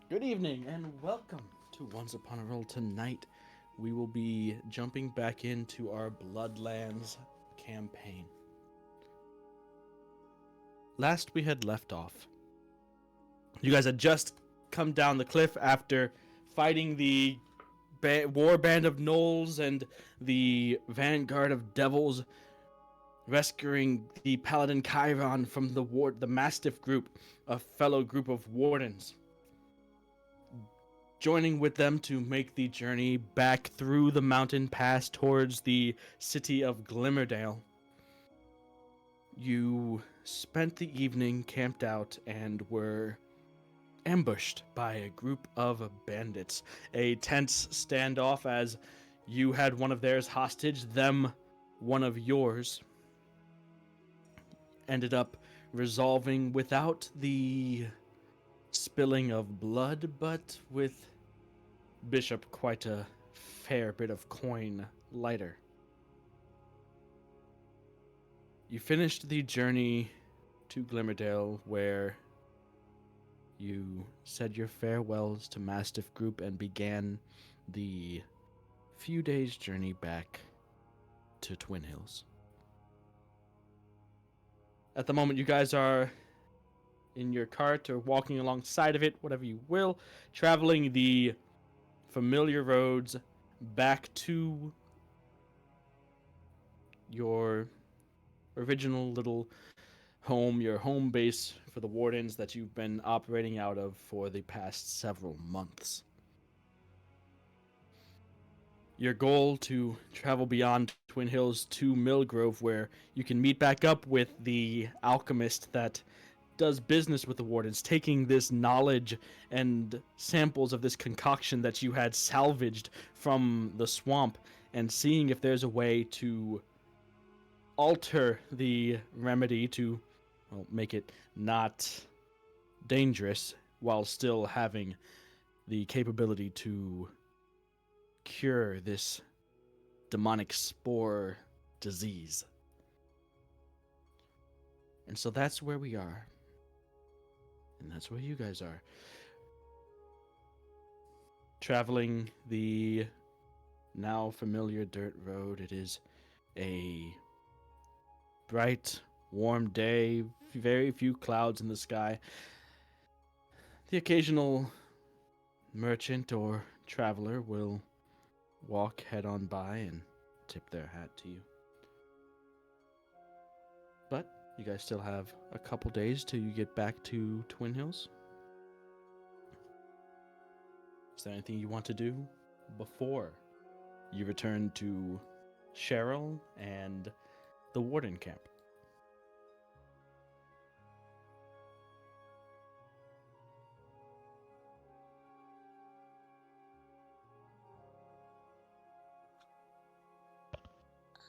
Good evening and welcome to Once Upon a Roll. Tonight, we will be jumping back into our Bloodlands campaign. Last we had left off, you guys had just come down the cliff after fighting the war band of gnolls and the vanguard of devils, rescuing the paladin Chiron from the mastiff group, a fellow group of wardens, joining with them to make the journey back through the mountain pass towards the city of Glimmerdale. You spent the evening camped out and were ambushed by a group of bandits. A tense standoff as you had one of theirs hostage, them one of yours. Ended up resolving without the spilling of blood, but with Bishop quite a fair bit of coin lighter. You finished the journey to Glimmerdale, where you said your farewells to Mastiff Group and began the few days' journey back to Twinhills. At the moment, you guys are in your cart or walking alongside of it, whatever you will, traveling the familiar roads back to your original little home, your home base for the wardens that you've been operating out of for the past several months. Your goal to travel beyond Twinhills to Millgrove, where you can meet back up with the alchemist that does business with the wardens, taking this knowledge and samples of this concoction that you had salvaged from the swamp and seeing if there's a way to alter the remedy to make it not dangerous while still having the capability to cure this demonic spore disease. And so that's where we are. And that's where you guys are. Traveling the now familiar dirt road. It is a bright, warm day, very few clouds in the sky. The occasional merchant or traveler will walk head on by and tip their hat to you. But you guys still have a couple days till you get back to Twinhills. Is there anything you want to do before you return to Cheryl and the Warden camp?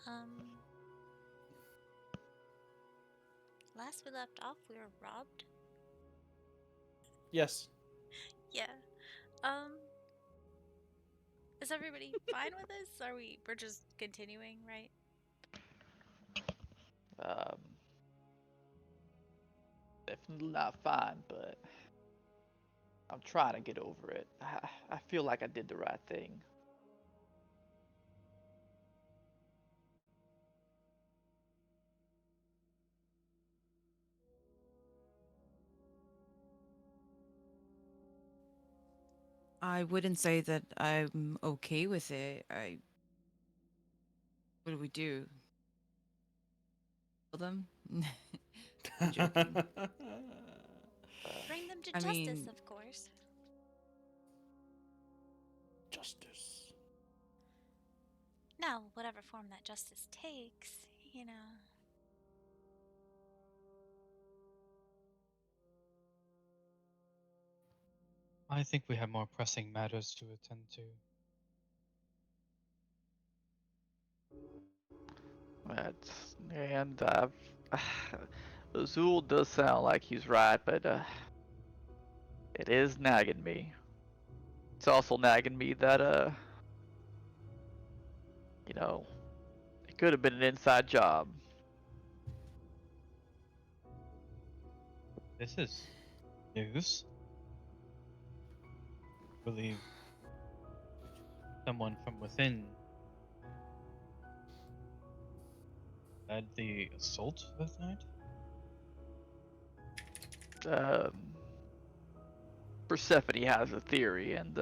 Um, Last we left off, we were robbed. Yes. Yeah. Um, is everybody fine with this? We're just continuing, right? Um, Definitely not fine, but I'm trying to get over it. I feel like I did the right thing. I wouldn't say that I'm okay with it. What do we do? Kill them? I'm joking. Uh, Bring them to I justice, mean, of course. Justice. Now, whatever form that justice takes, I think we have more pressing matters to attend to. that's and Azul does sound like he's right, but it is nagging me. It's also nagging me that you know, it could have been an inside job. This is news. believe someone from within led the assault that night. Persephone has a theory, and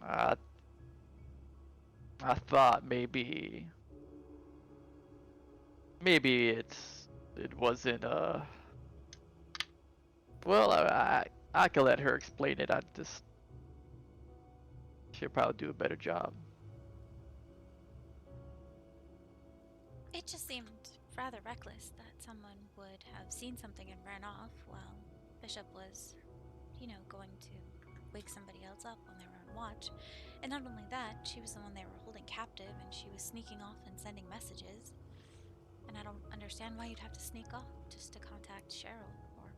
I I thought maybe it wasn't well, I can let her explain it. I just she'll probably do a better job. It just seemed rather reckless that someone would have seen something and ran off while Bishop was, going to wake somebody else up on their own watch. And not only that, she was the one they were holding captive and she was sneaking off and sending messages. And I don't understand why you'd have to sneak off just to contact Cheryl or.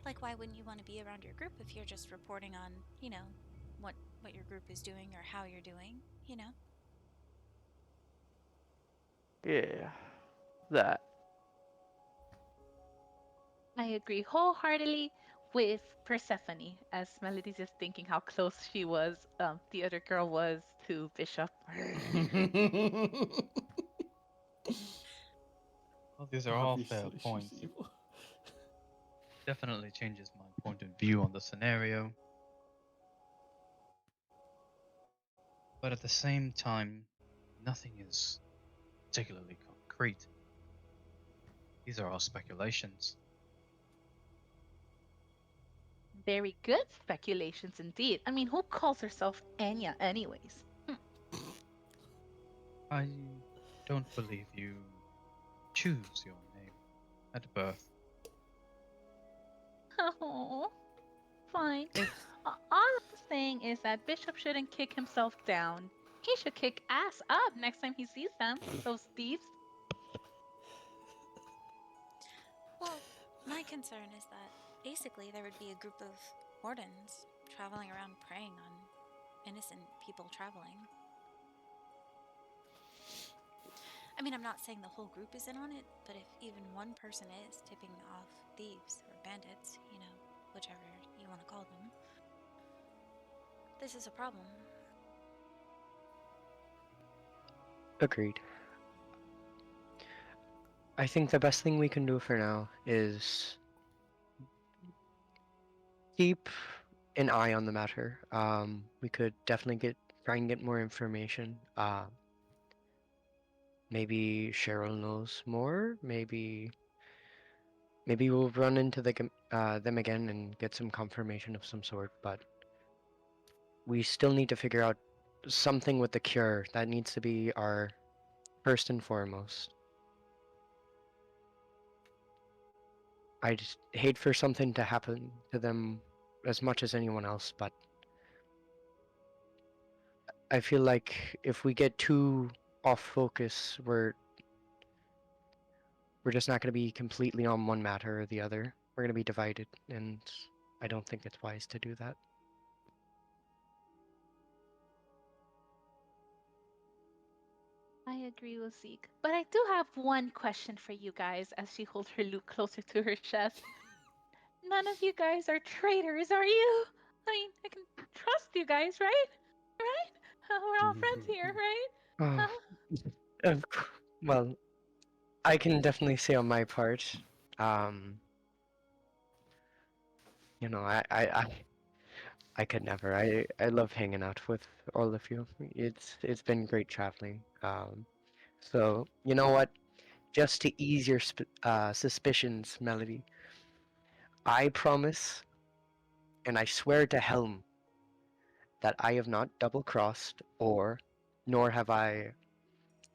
Like, why wouldn't you want to be around your group if you're just reporting on, what your group is doing or how you're doing, Yeah, that. I agree wholeheartedly with Persephone, as Melody's just thinking how close the other girl was to Bishop. Well, these are all fair Obviously, she's points. evil. Definitely changes my point of view on the scenario. But at the same time, nothing is particularly concrete. These are all speculations. Very good speculations indeed. I mean, who calls herself Anya, anyways? I don't believe you choose your name at birth. Oh, fine. If All I'm saying is that Bishop shouldn't kick himself down. He should kick ass up next time he sees them, those thieves. Well, my concern is that basically there would be a group of wardens traveling around preying on innocent people traveling. I mean, I'm not saying the whole group is in on it, but if even one person is tipping off thieves or bandits, whichever you want to call them, this is a problem. Agreed. I think the best thing we can do for now is keep an eye on the matter. We could definitely try and get more information. Maybe Cheryl knows more. Maybe we'll run into them again and get some confirmation of some sort. But we still need to figure out something with the cure. That needs to be our first and foremost. I just hate for something to happen to them as much as anyone else, but I feel like if we get too off focus, we're just not going to be completely on one matter or the other. We're going to be divided, and I don't think it's wise to do that. I agree with Zeke. But I do have one question for you guys as she holds her lute closer to her chest. None of you guys are traitors, are you? I mean, I can trust you guys, right? Right? We're all friends here, right? Oh, Huh? well, I can definitely say on my part, um, I could never. I love hanging out with all of you. It's been great traveling. So you know what? Just to ease your suspicions, Melody, I promise, and I swear to Helm, that I have not double-crossed, nor have I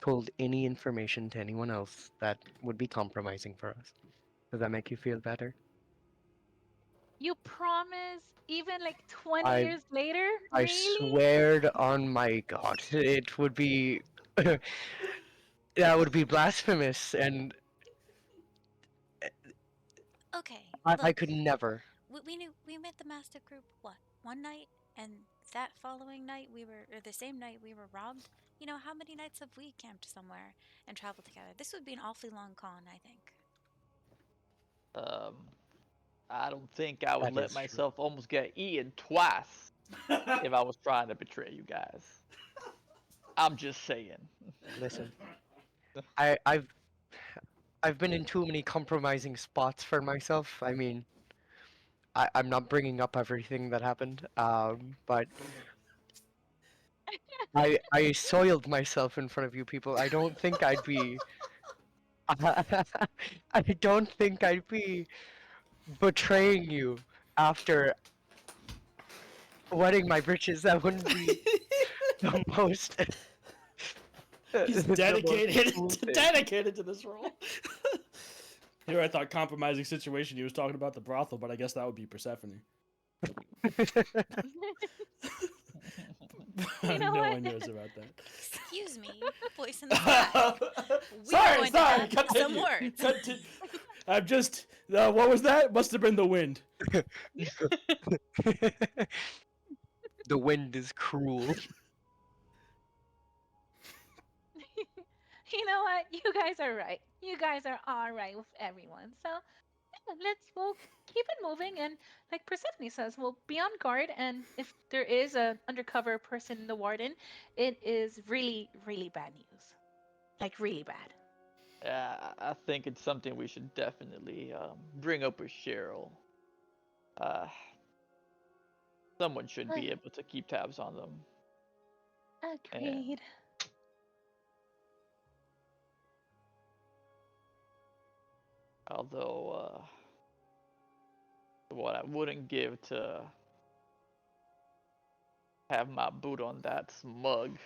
told any information to anyone else that would be compromising for us. Does that make you feel better? You promise, even like 20 I years later? I Really? swear on my God, it would be that would be blasphemous, and Okay, I look, could never. we met the mastiff group what, one night, and that following night or the same night we were robbed, how many nights have we camped somewhere and traveled together? This would be an awfully long con, I think. Um, I don't think I would That let is true. myself almost get eaten twice if I was trying to betray you guys. I'm just saying. Listen, I've been in too many compromising spots for myself. I mean, I'm not bringing up everything that happened, but I soiled myself in front of you people. I don't think I'd be. I don't think I'd be betraying you after wetting my britches. That wouldn't be the most. He's the most dedicated, cool thing. dedicated to this role. Here, I thought compromising situation. He was talking about the brothel, but I guess that would be Persephone. You know No what? one knows about that. Excuse me, voice in the sky. We are going to have some words. I'm just. What was that? Must have been the wind. The wind is cruel. You know what? You guys are right. You guys are all right with everyone. So we'll keep it moving, and like Persephone says, we'll be on guard. And if there is an undercover person in the warden, it is really, really bad news. Like really bad. Yeah, I think it's something we should definitely bring up with Cheryl. Uh, Someone should be able to keep tabs on them. And Agreed. although, what I wouldn't give to have my boot on that smug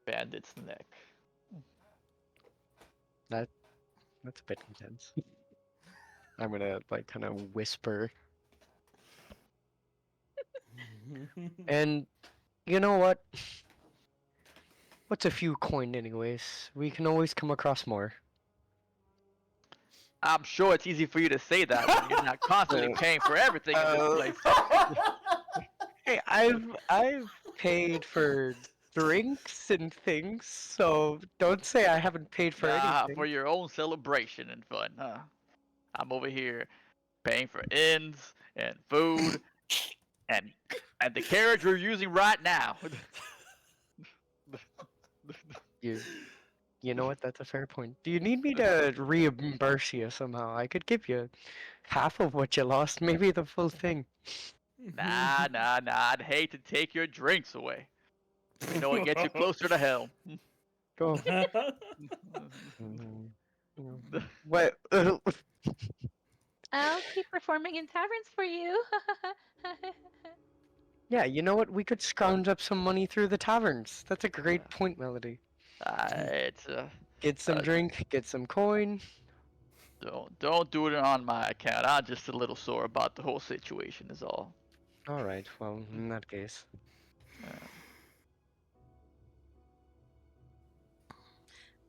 bandit's neck. That's a bit intense. I'm gonna like kind of whisper. And you know what? What's a few coin anyways? We can always come across more. I'm sure it's easy for you to say that when you're not constantly paying for everything in this place. Hey, I've paid for drinks and things, so don't say I haven't paid for Nah, anything. for your own celebration and fun, huh? I'm over here paying for inns and food and the carriage we're using right now. You know what? That's a fair point. Do you need me to reimburse you somehow? I could give you half of what you lost, maybe the full thing. Nah. I'd hate to take your drinks away. You know it gets you closer to hell. Go. What? I'll keep performing in taverns for you. Yeah, you know what? We could scrounge up some money through the taverns. That's a great point, Melody. It's Get some drink, get some coin. don't do it on my account. I'm just a little sore about the whole situation. Is all. All right. Well, in that case.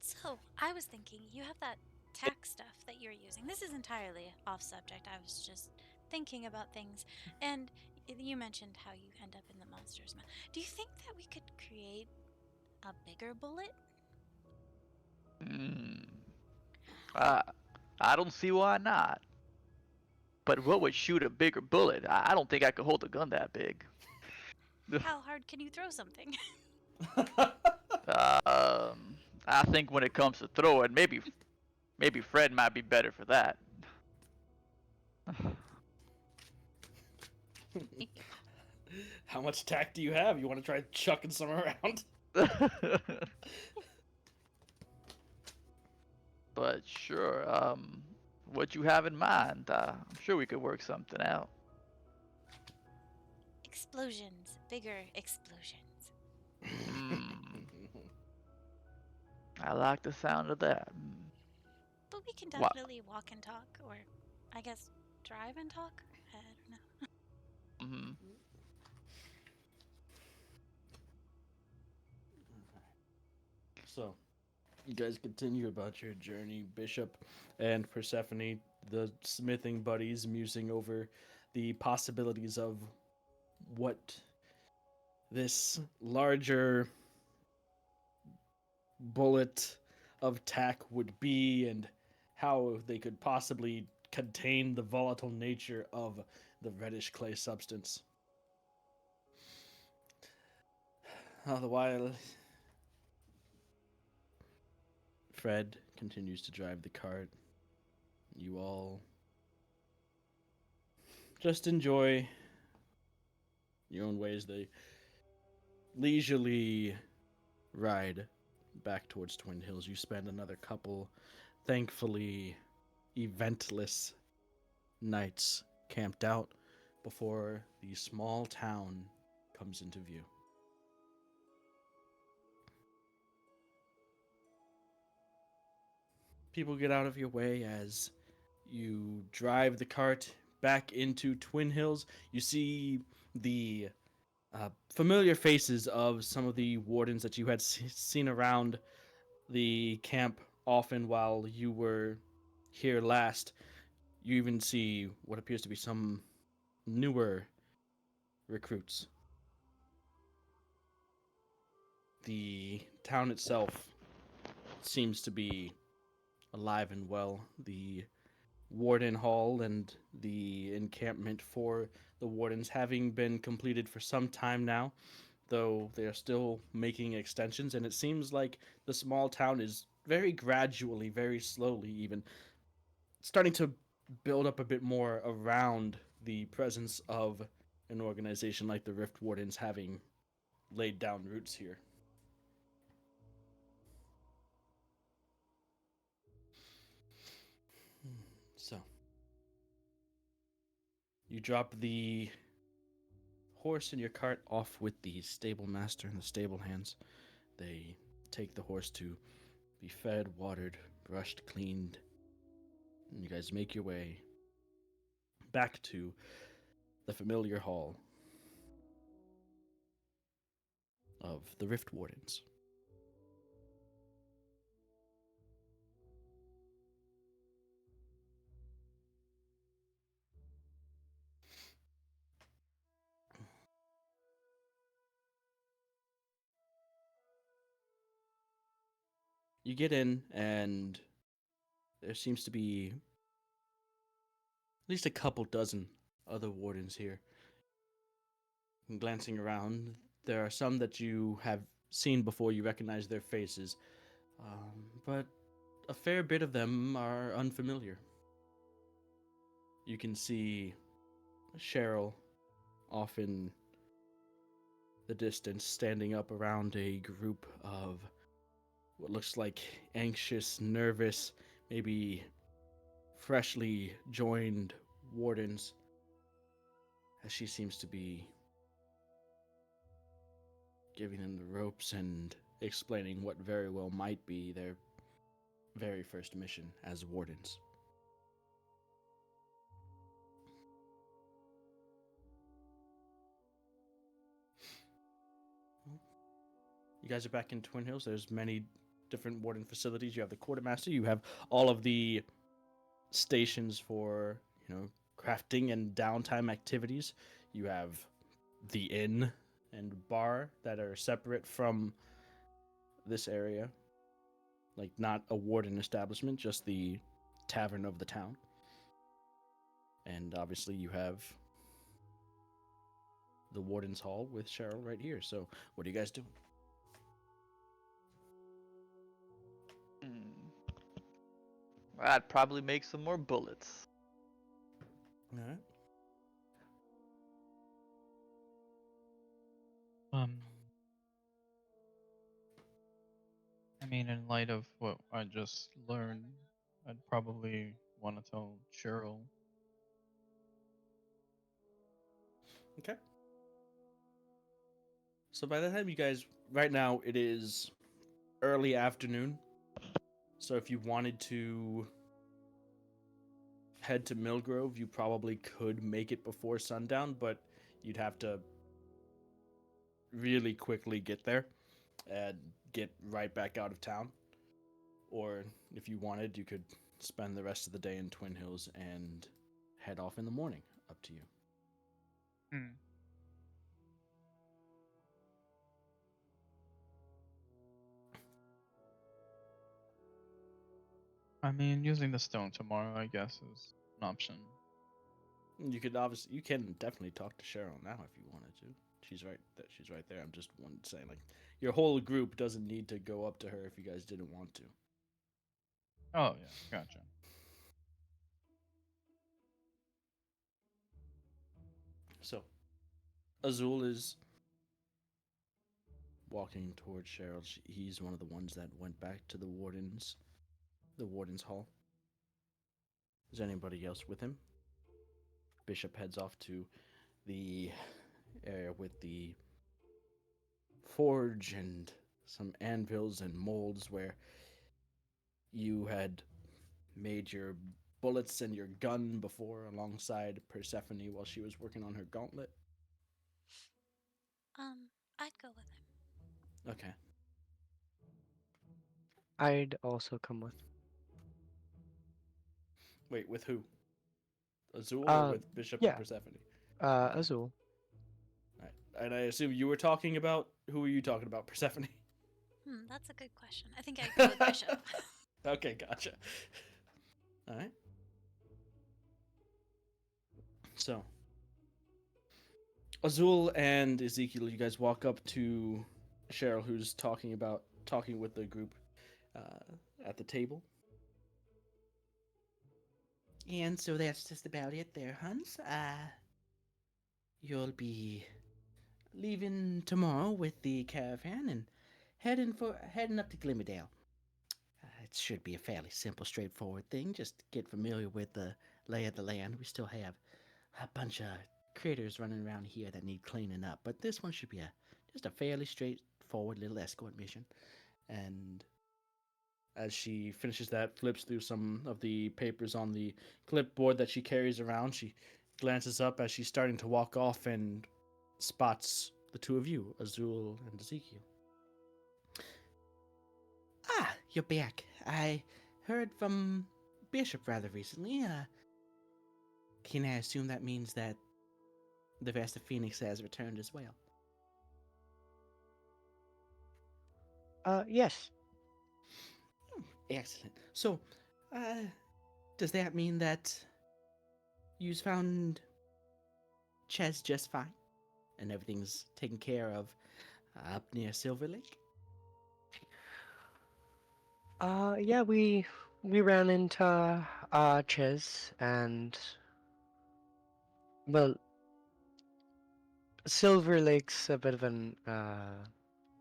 So, I was thinking, you have that tack stuff that you're using. This is entirely off subject. I was just thinking about things. And you mentioned how you end up in the monster's mouth. Do you think that we could create a bigger bullet? I don't see why not. But what would shoot a bigger bullet? I don't think I could hold a gun that big. How hard can you throw something? I think when it comes to throwing, maybe Fred might be better for that. How much tack do you have? You want to try chucking some around? But sure, what you have in mind? I'm sure we could work something out. Explosions. Bigger explosions. I like the sound of that. But we can Wow. definitely walk and talk, or I guess drive and talk? I don't know. So, you guys continue about your journey, Bishop and Persephone, the smithing buddies, musing over the possibilities of what this larger bullet of tack would be and how they could possibly contain the volatile nature of the reddish clay substance. All the while, Fred continues to drive the cart. You all just enjoy your own ways. They leisurely ride back towards Twinhills. You spend another couple, thankfully, eventless nights camped out before the small town comes into view. People get out of your way as you drive the cart back into Twinhills. You see the familiar faces of some of the wardens that you had seen around the camp often while you were here last. You even see what appears to be some newer recruits. The town itself seems to be alive and well. The warden hall and the encampment for the wardens having been completed for some time now, though they are still making extensions, and it seems like the small town is very gradually, very slowly even, starting to build up a bit more around the presence of an organization like the Rift Wardens having laid down roots here. So, you drop the horse and your cart off with the stable master and the stable hands. They take the horse to be fed, watered, brushed, cleaned, and you guys make your way back to the familiar hall of the Rift Wardens. You get in, and there seems to be at least a couple dozen other wardens here. And glancing around, there are some that you have seen before, you recognize their faces, but a fair bit of them are unfamiliar. You can see Cheryl off in the distance, standing up around a group of what looks like anxious, nervous, maybe freshly joined wardens, as she seems to be giving them the ropes and explaining what very well might be their very first mission as wardens. You guys are back in Twinhills. There's many different warden facilities. You have the quartermaster. You have all of the stations for, crafting and downtime activities. You have the inn and bar that are separate from this area. Like, not a warden establishment, just the tavern of the town. And obviously you have the warden's hall with Cheryl right here. So what do you guys do? I'd probably make some more bullets. All right. I mean, in light of what I just learned, I'd probably want to tell Cheryl. Okay. So by the time you guys, right now it is early afternoon. So if you wanted to head to Millgrove, you probably could make it before sundown, but you'd have to really quickly get there and get right back out of town. Or if you wanted, you could spend the rest of the day in Twinhills and head off in the morning. Up to you. Hmm. I mean, using the stone tomorrow, I guess, is an option. You could obviously, you can definitely talk to Cheryl now if you wanted to. She's right. She's right there. I'm just one saying, like, your whole group doesn't need to go up to her if you guys didn't want to. Oh yeah, gotcha. So, Azul is walking towards Cheryl. He's one of the ones that went back to the warden's hall. Is anybody else with him? Bishop heads off to the area with the forge and some anvils and molds where you had made your bullets and your gun before alongside Persephone while she was working on her gauntlet. I'd go with him. Okay. I'd also come with. Wait, with who? Azul or Uh, with Bishop and yeah. Persephone? Okay. Azul. All right. And I assume you were talking about, who were you talking about? Persephone? That's a good question. I think I'd go with Bishop. Okay, gotcha. All right. So, Azul and Ezekiel, you guys walk up to Cheryl, who's talking with the group at the table. And so that's just about it there, Hans. You'll be leaving tomorrow with the caravan and heading up to Glimmerdale. It should be a fairly simple, straightforward thing. Just get familiar with the lay of the land. We still have a bunch of critters running around here that need cleaning up, but this one should be just a fairly straightforward little escort mission. And as she finishes that, flips through some of the papers on the clipboard that she carries around. She glances up as she's starting to walk off and spots the two of you, Azul and Ezekiel. Ah, you're back. I heard from Bishop rather recently. Can I assume that means that the rest of Phoenix has returned as well? Yes. Excellent. So, uh, does that mean that you found Ches just fine? And everything's taken care of up near Silver Lake? Yeah, we ran into Ches and well, Silver Lake's a bit of an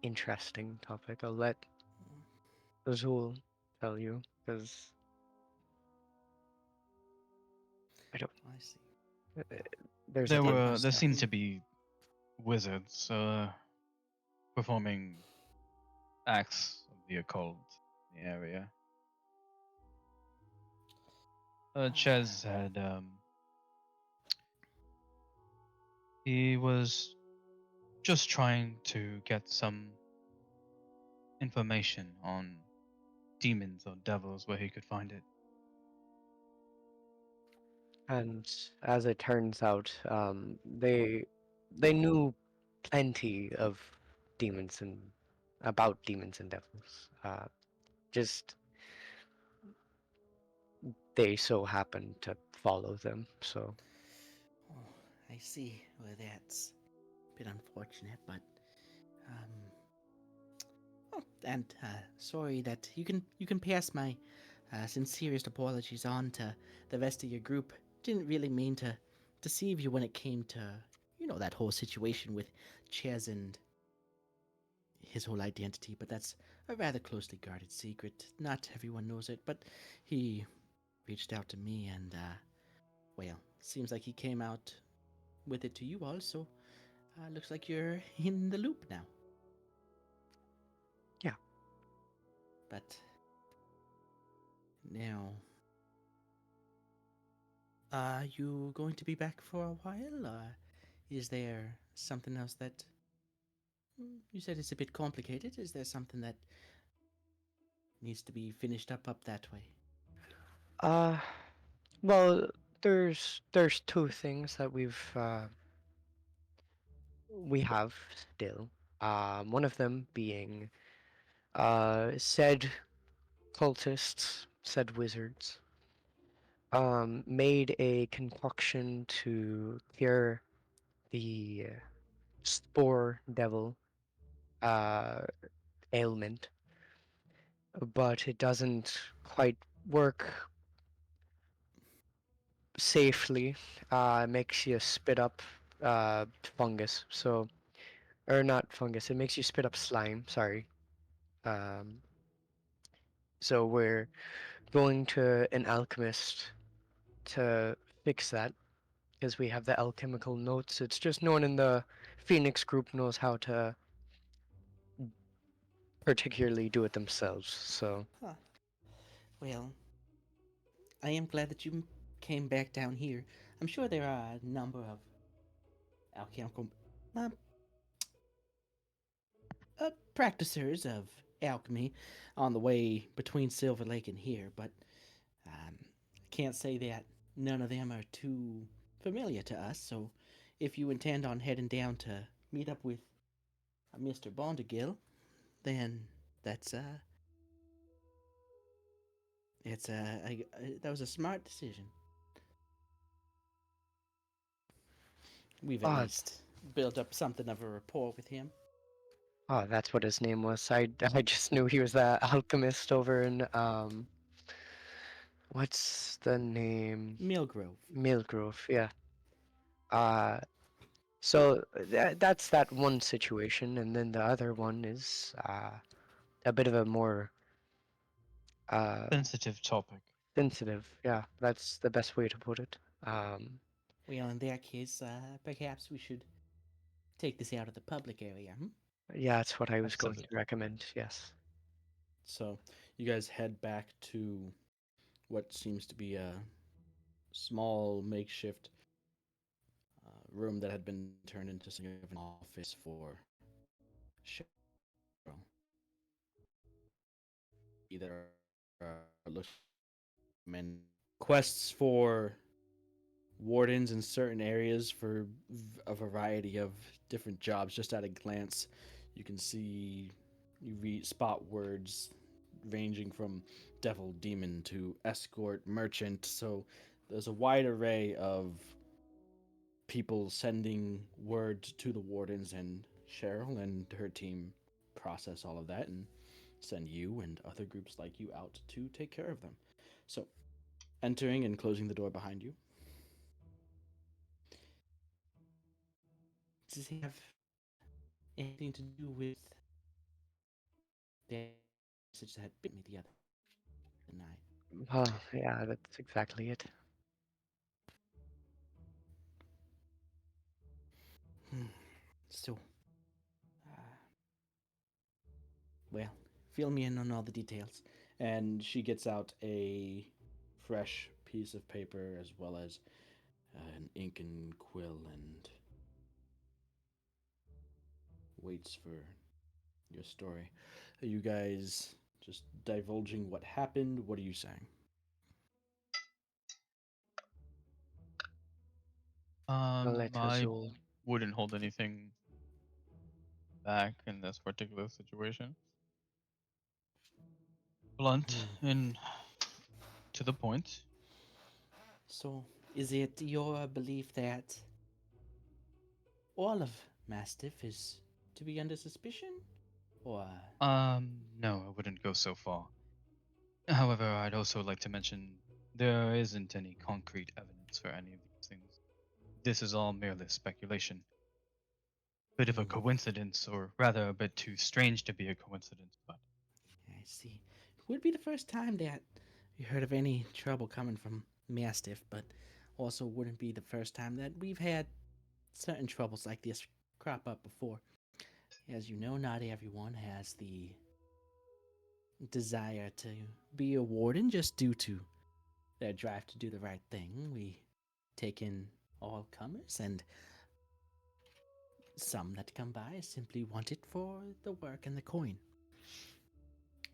interesting topic. I'll let Azul tell you because I don't. I see. Uh, there's a There lot were of There stuff. seemed to be wizards performing acts of the occult in the area. Ches had he was just trying to get some information on demons or devils where he could find it. And as it turns out, they knew plenty of demons and about demons and devils. Just they so happened to follow them. So Oh, I see. Well, that's a bit unfortunate, but oh, and sorry that you can pass my sincerest apologies on to the rest of your group. Didn't really mean to deceive you when it came to that whole situation with Ches and his whole identity, but that's a rather closely guarded secret. Not everyone knows it, but he reached out to me, and well, seems like he came out with it to you all. So looks like you're in the loop now. yeah. But now, are you going to be back for a while? Is there something else that you said it's a bit complicated? Is there something that needs to be finished up that way? Uh, well, there's two things that we've we have still. One of them being said cultists, said wizards, made a concoction to cure the spore devil uh, ailment, but it doesn't quite work safely. It makes you spit up fungus. So, or not fungus. It makes you spit up slime. Sorry. Um, so we're going to an alchemist to fix that because we have the alchemical notes. It's just no one in the Phoenix group knows how to particularly do it themselves. So, Huh. Well, I am glad that you came back down here. I'm sure there are a number of alchemical uh, practicers of alchemy on the way between Silver Lake and here, but I can't say that none of them are too familiar to us. So, if you intend on heading down to meet up with Mr. Bondigill, then that's that was a smart decision. We've at ah, least built up something of a rapport with him. oh, that's what his name was. I just knew he was the alchemist over in what's the name? Millgrove. Millgrove, yeah. Uh, so that's that one situation, and then the other one is a bit of a more uh Sensitive topic. sensitive. Yeah, that's the best way to put it. Um, Well, in that case, perhaps we should take this out of the public area. Hmm? yeah, that's what I was going to Absolutely. recommend. Yes. So you guys head back to what seems to be a small makeshift room that had been turned into something of an office for Cheryl. There looks men quests for wardens in certain areas for a variety of different jobs. Just at a glance, you can see you read spot words ranging from devil, demon to escort, merchant. So there's a wide array of people sending word to the wardens, and Cheryl and her team process all of that and send you and other groups like you out to take care of them. So, entering and closing the door behind you. Does it have anything to do with the message that bit me the other night? Oh, yeah, that's exactly it. Hmm. So, uh, well, fill me in on all the details. And she gets out a fresh piece of paper as well as an ink and quill and waits for your story. Are you guys just divulging what happened? What are you saying? I'll let I Azul. wouldn't hold anything back in this particular situation. Blunt Hmm. and to the point. So, is it your belief that all of Mastiff is to be under suspicion? Or. No, I wouldn't go so far. However, I'd also like to mention there isn't any concrete evidence for any of these things. This is all merely speculation. Bit of a Hmm, coincidence, or rather, a bit too strange to be a coincidence, but I see. It would be the first time that we heard of any trouble coming from Mastiff, but also wouldn't be the first time that we've had certain troubles like this crop up before. As you know, not everyone has the desire to be a warden just due to their drive to do the right thing. We take in all comers, and some that come by simply want it for the work and the coin.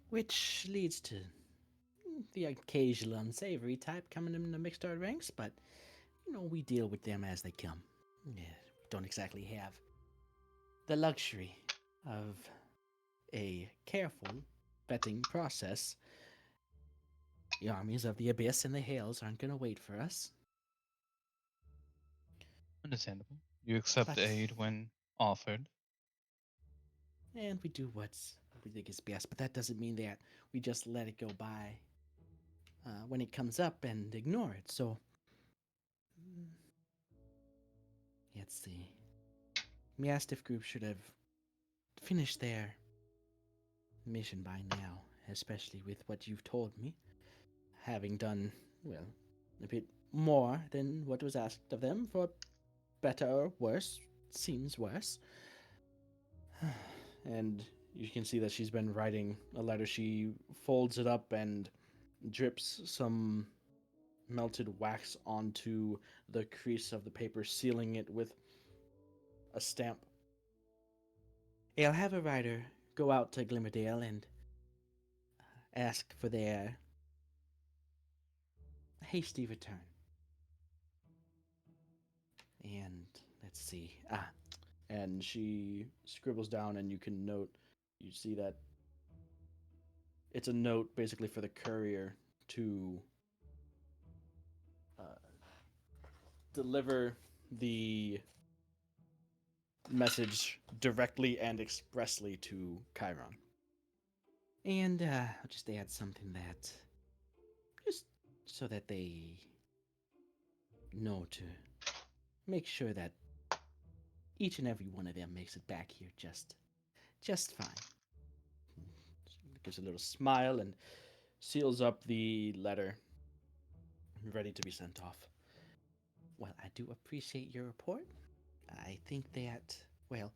Which leads to the occasional unsavory type coming in the mixed art ranks, but we deal with them as they come. Yeah, we don't exactly have the luxury of a careful vetting process. The armies of the Abyss and the Hales aren't going to wait for us. Understandable. You accept But- aid when offered. And we do what we think is best, but that doesn't mean that we just let it go by when it comes up and ignore it. So, let's see. Mastiff Group should have finished their mission by now, especially with what you've told me. Having done, well, a bit more than what was asked of them, for better or worse, seems worse. And you can see that she's been writing a letter. She folds it up and drips some melted wax onto the crease of the paper, sealing it with a stamp. I'll have a writer go out to Glimmerdale and ask for their hasty return. And let's see. And she scribbles down, and you can note, you see that it's a note basically for the courier to deliver the message directly and expressly to Chiron. And I'll just add something that, just so that they know to make sure that each and every one of them makes it back here just fine. Gives a little smile and seals up the letter, ready to be sent off. Well, I do appreciate your report. I think that, well,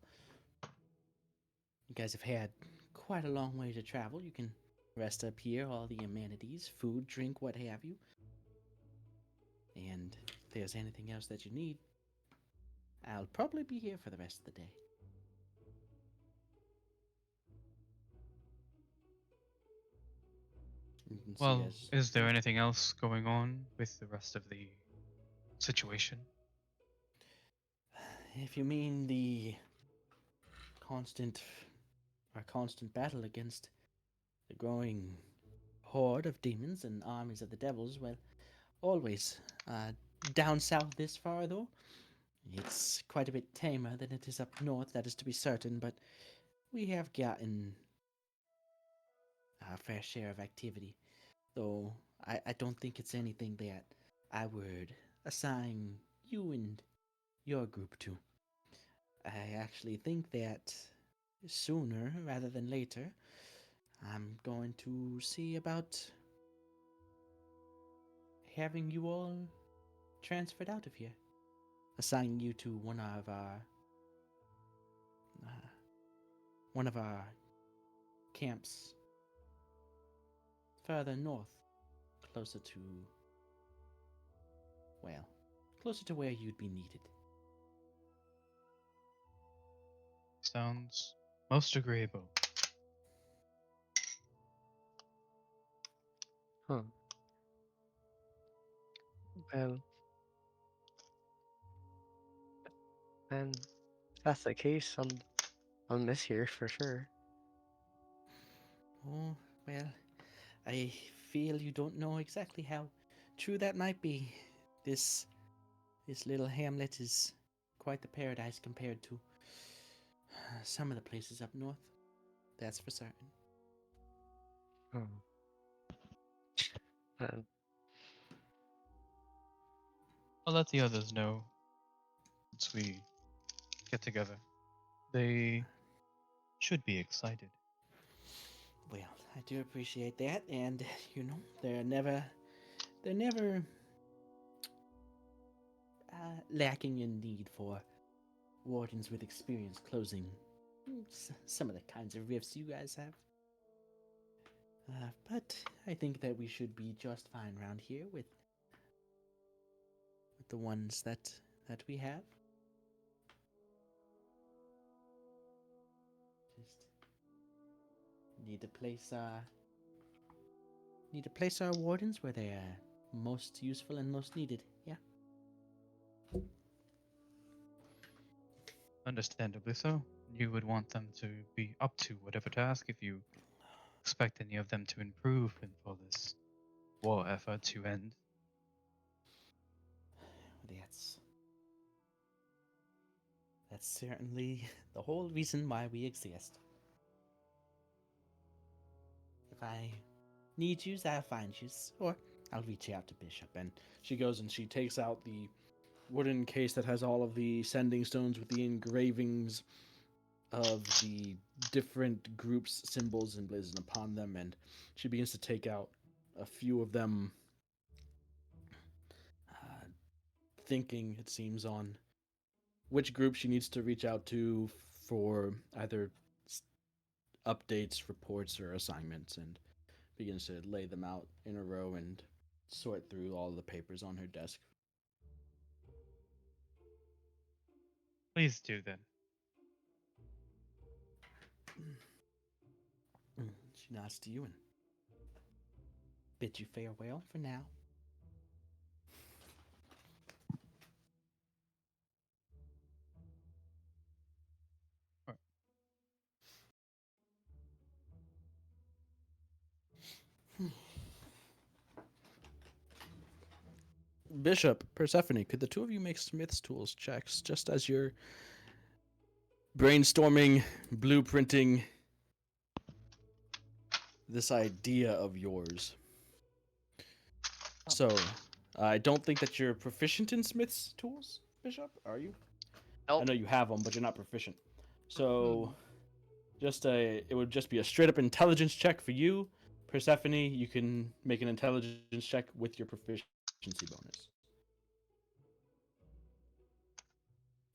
you guys have had quite a long way to travel. You can rest up here, all the amenities, food, drink, what have you. And if there's anything else that you need, I'll probably be here for the rest of the day. You can see Well, as- is there anything else going on with the rest of the situation? If you mean the our constant battle against the growing horde of demons and armies of the devils, well, always. Down south this far, though, it's quite a bit tamer than it is up north, that is to be certain, but we have gotten our fair share of activity, though I don't think it's anything that I would assign you and your group to. I actually think that sooner rather than later, I'm going to see about having you all transferred out of here, assigning you to one of our camps further north, closer to, well, closer to where you'd be needed. Sounds most agreeable. Huh. Well, and if that's the case, I'll miss here for sure. Oh, well, I feel you don't know exactly how true that might be. This little hamlet is quite the paradise compared to some of the places up north. That's for certain. Oh. And I'll let the others know once we get together. They should be excited. Well, I do appreciate that, and they're never lacking in need for wardens with experience closing some of the kinds of rifts you guys have. But I think that we should be just fine around here with the ones that we have. Just need to place our wardens where they are most useful and most needed. Yeah. Understandably so. you would want them to be up to whatever task if you expect any of them to improve and for this war effort to end. That's certainly the whole reason why we exist. If I need yous, I'll find yous, or I'll reach out to Bishop. And she goes and she takes out the wooden case that has all of the sending stones with the engravings of the different groups, symbols, and blazoned upon them, and she begins to take out a few of them, uh, thinking, it seems, on which group she needs to reach out to for either updates, reports, or assignments, and begins to lay them out in a row and sort through all the papers on her desk. Please do then. She nods to you and bids you farewell for now. Bishop, Persephone, could the two of you make Smith's tools checks just as you're brainstorming, blueprinting this idea of yours? So, I don't think that you're proficient in Smith's tools, Bishop, are you? I Nope. know you have them, but you're not proficient. So, it would just be a straight up intelligence check for you. Persephone, you can make an intelligence check with your proficiency bonus.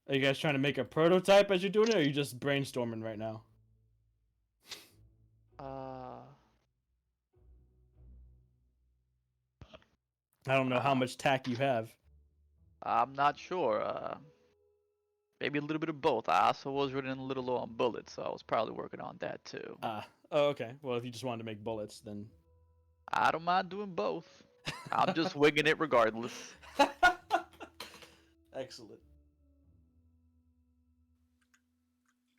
Are you guys trying to make a prototype as you're doing it, or are you just brainstorming right now? I don't know how much tack you have. I'm not sure. Maybe a little bit of both. I also was running a little low on bullets, so I was probably working on that too. Oh, okay. Well, if you just wanted to make bullets, then I don't mind doing both. I'm just winging it regardless. excellent.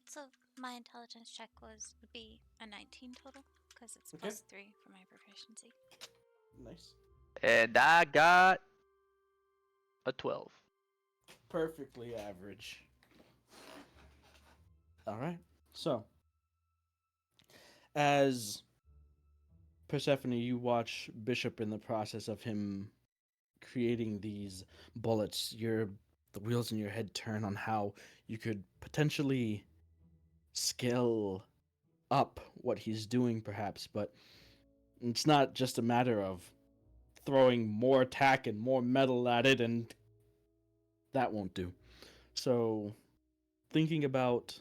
So my intelligence check would be a 19 total because it's Okay. +3 for my proficiency. Nice. And I got a 12. Perfectly average. All right. So, as Persephone, you watch Bishop in the process of him creating these bullets. The wheels in your head turn on how you could potentially scale up what he's doing, perhaps, but it's not just a matter of throwing more tack and more metal at it, and that won't do. So, thinking about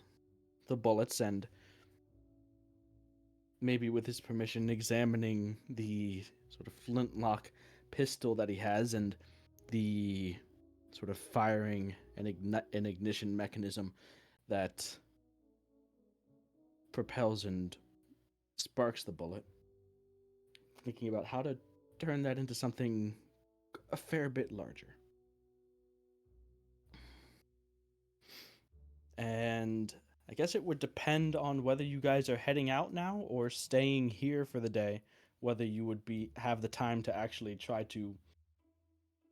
the bullets and maybe with his permission examining the sort of flintlock pistol that he has and the sort of firing and ignition mechanism that propels and sparks the bullet, thinking about how to turn that into something a fair bit larger. And I guess it would depend on whether you guys are heading out now or staying here for the day, whether you would have the time to actually try to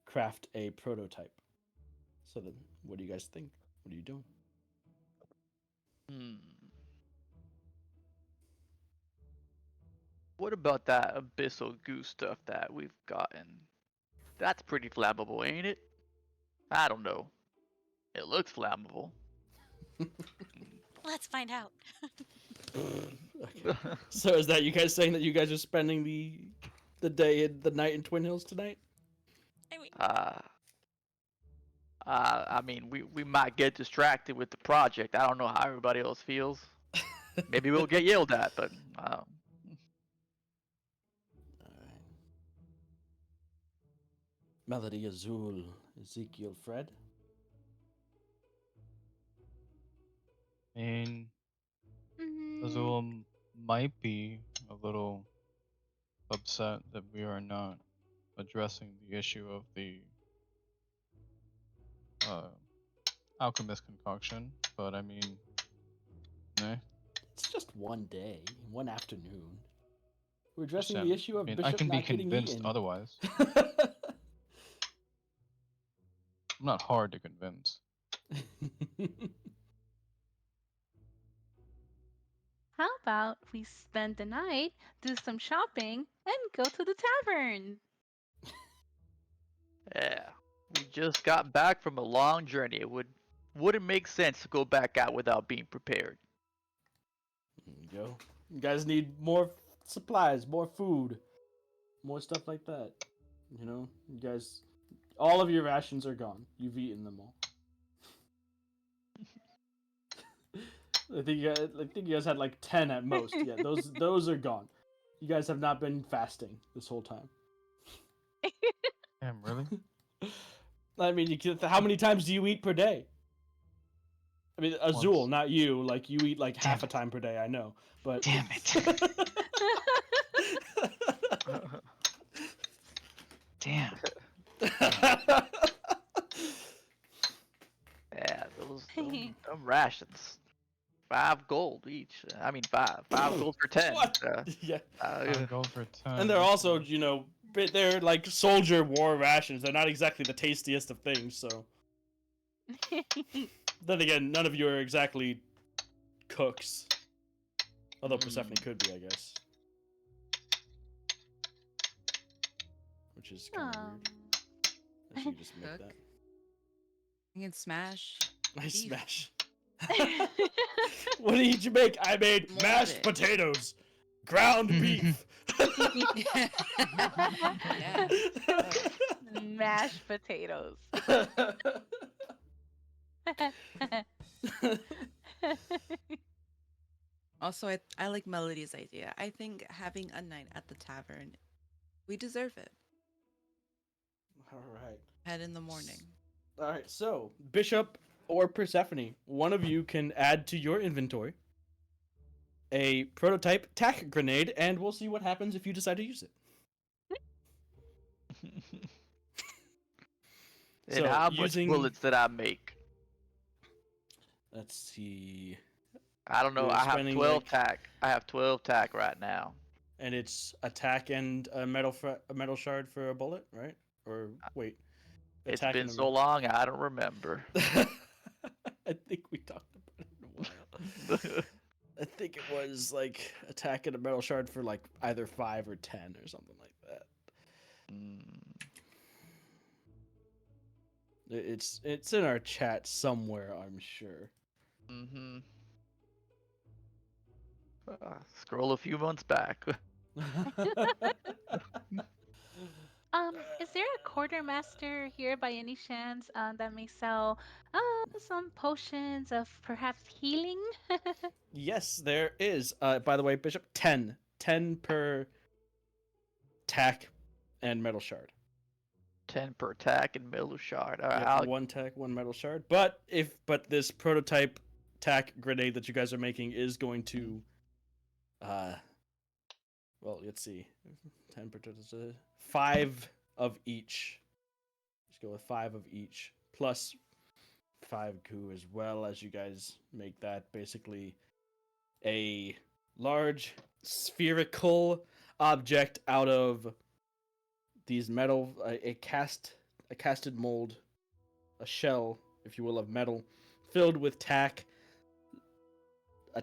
craft a prototype. So then, what do you guys think? What are you doing? What about that abyssal goo stuff that we've gotten? That's pretty flammable, ain't it? I don't know. It looks flammable. Let's find out. Okay. So is that you guys saying that you guys are spending the night in Twinhills tonight? I mean, I mean, we might get distracted with the project. I don't know how everybody else feels. Maybe we'll get yelled at, but All right. Melody Azul, Ezekiel Fred. I mean, Mm, Azul might be a little upset that we are not addressing the issue of the uh, alchemist concoction, but I mean, No. It's just one day, one afternoon. We're addressing Sam, the issue of I Bishop can be not getting convinced eaten. otherwise. I'm not hard to convince. How about we spend the night, do some shopping, and go to the tavern? Yeah. We just got back from a long journey. Wouldn't make sense to go back out without being prepared. There you go. You guys need more supplies, more food, more stuff like that. You know, you guys, all of your rations are gone. You've eaten them all. I think you guys had like 10 at most. Yeah, those are gone. You guys have not been fasting this whole time. Damn, really? I mean, how many times do you eat per day? I mean, Azul, Once. not you. Like you eat like half Damn a time per day. I know, but Damn it. Damn. Yeah, them rations. 5 gold each. I mean, five gold for 10. What? Yeah, Gold for 10. and they're also, you know, they're like soldier war rations. They're not exactly the tastiest of things. So then again, none of you are exactly cooks. Although Persephone could be, I guess. Which is kind of weird. I should just make Cook. that. You can smash. Nice beef. smash. What did you make? I made Mold mashed it. potatoes, ground beef. Yeah. Mashed potatoes. Also, I like Melody's idea. I think having a night at the tavern, we deserve it. All right. Head in the morning. All right. So Bishop or Persephone, one of you can add to your inventory a prototype tack grenade, and we'll see what happens if you decide to use it. And So, how using- much bullets did I make? Let's see. I don't know. You're I have spending, 12 like- tack. I have 12 tack right now. And it's attack and a metal shard for a bullet, right? Or wait, It's attack been and a so long, I don't remember. I think we talked about it in a while. I think it was like attack and a metal shard for like either 5 or 10 or something like that. It's in our chat somewhere, I'm sure. Mm-hmm. Scroll a few months back. Is there a quartermaster here by any chance that may sell some potions of perhaps healing? Yes, there is. By the way, Bishop, 10 per tack and metal shard. 10 per tack and metal shard. All right, Yep, one tack, one metal shard. But this prototype tack grenade that you guys are making is going to, well, let's see, 10 per 5 of each. Let's go with 5 of each plus 5 goo as well, as you guys make that basically a large spherical object out of these metal, a casted mold, a shell, if you will, of metal, filled with a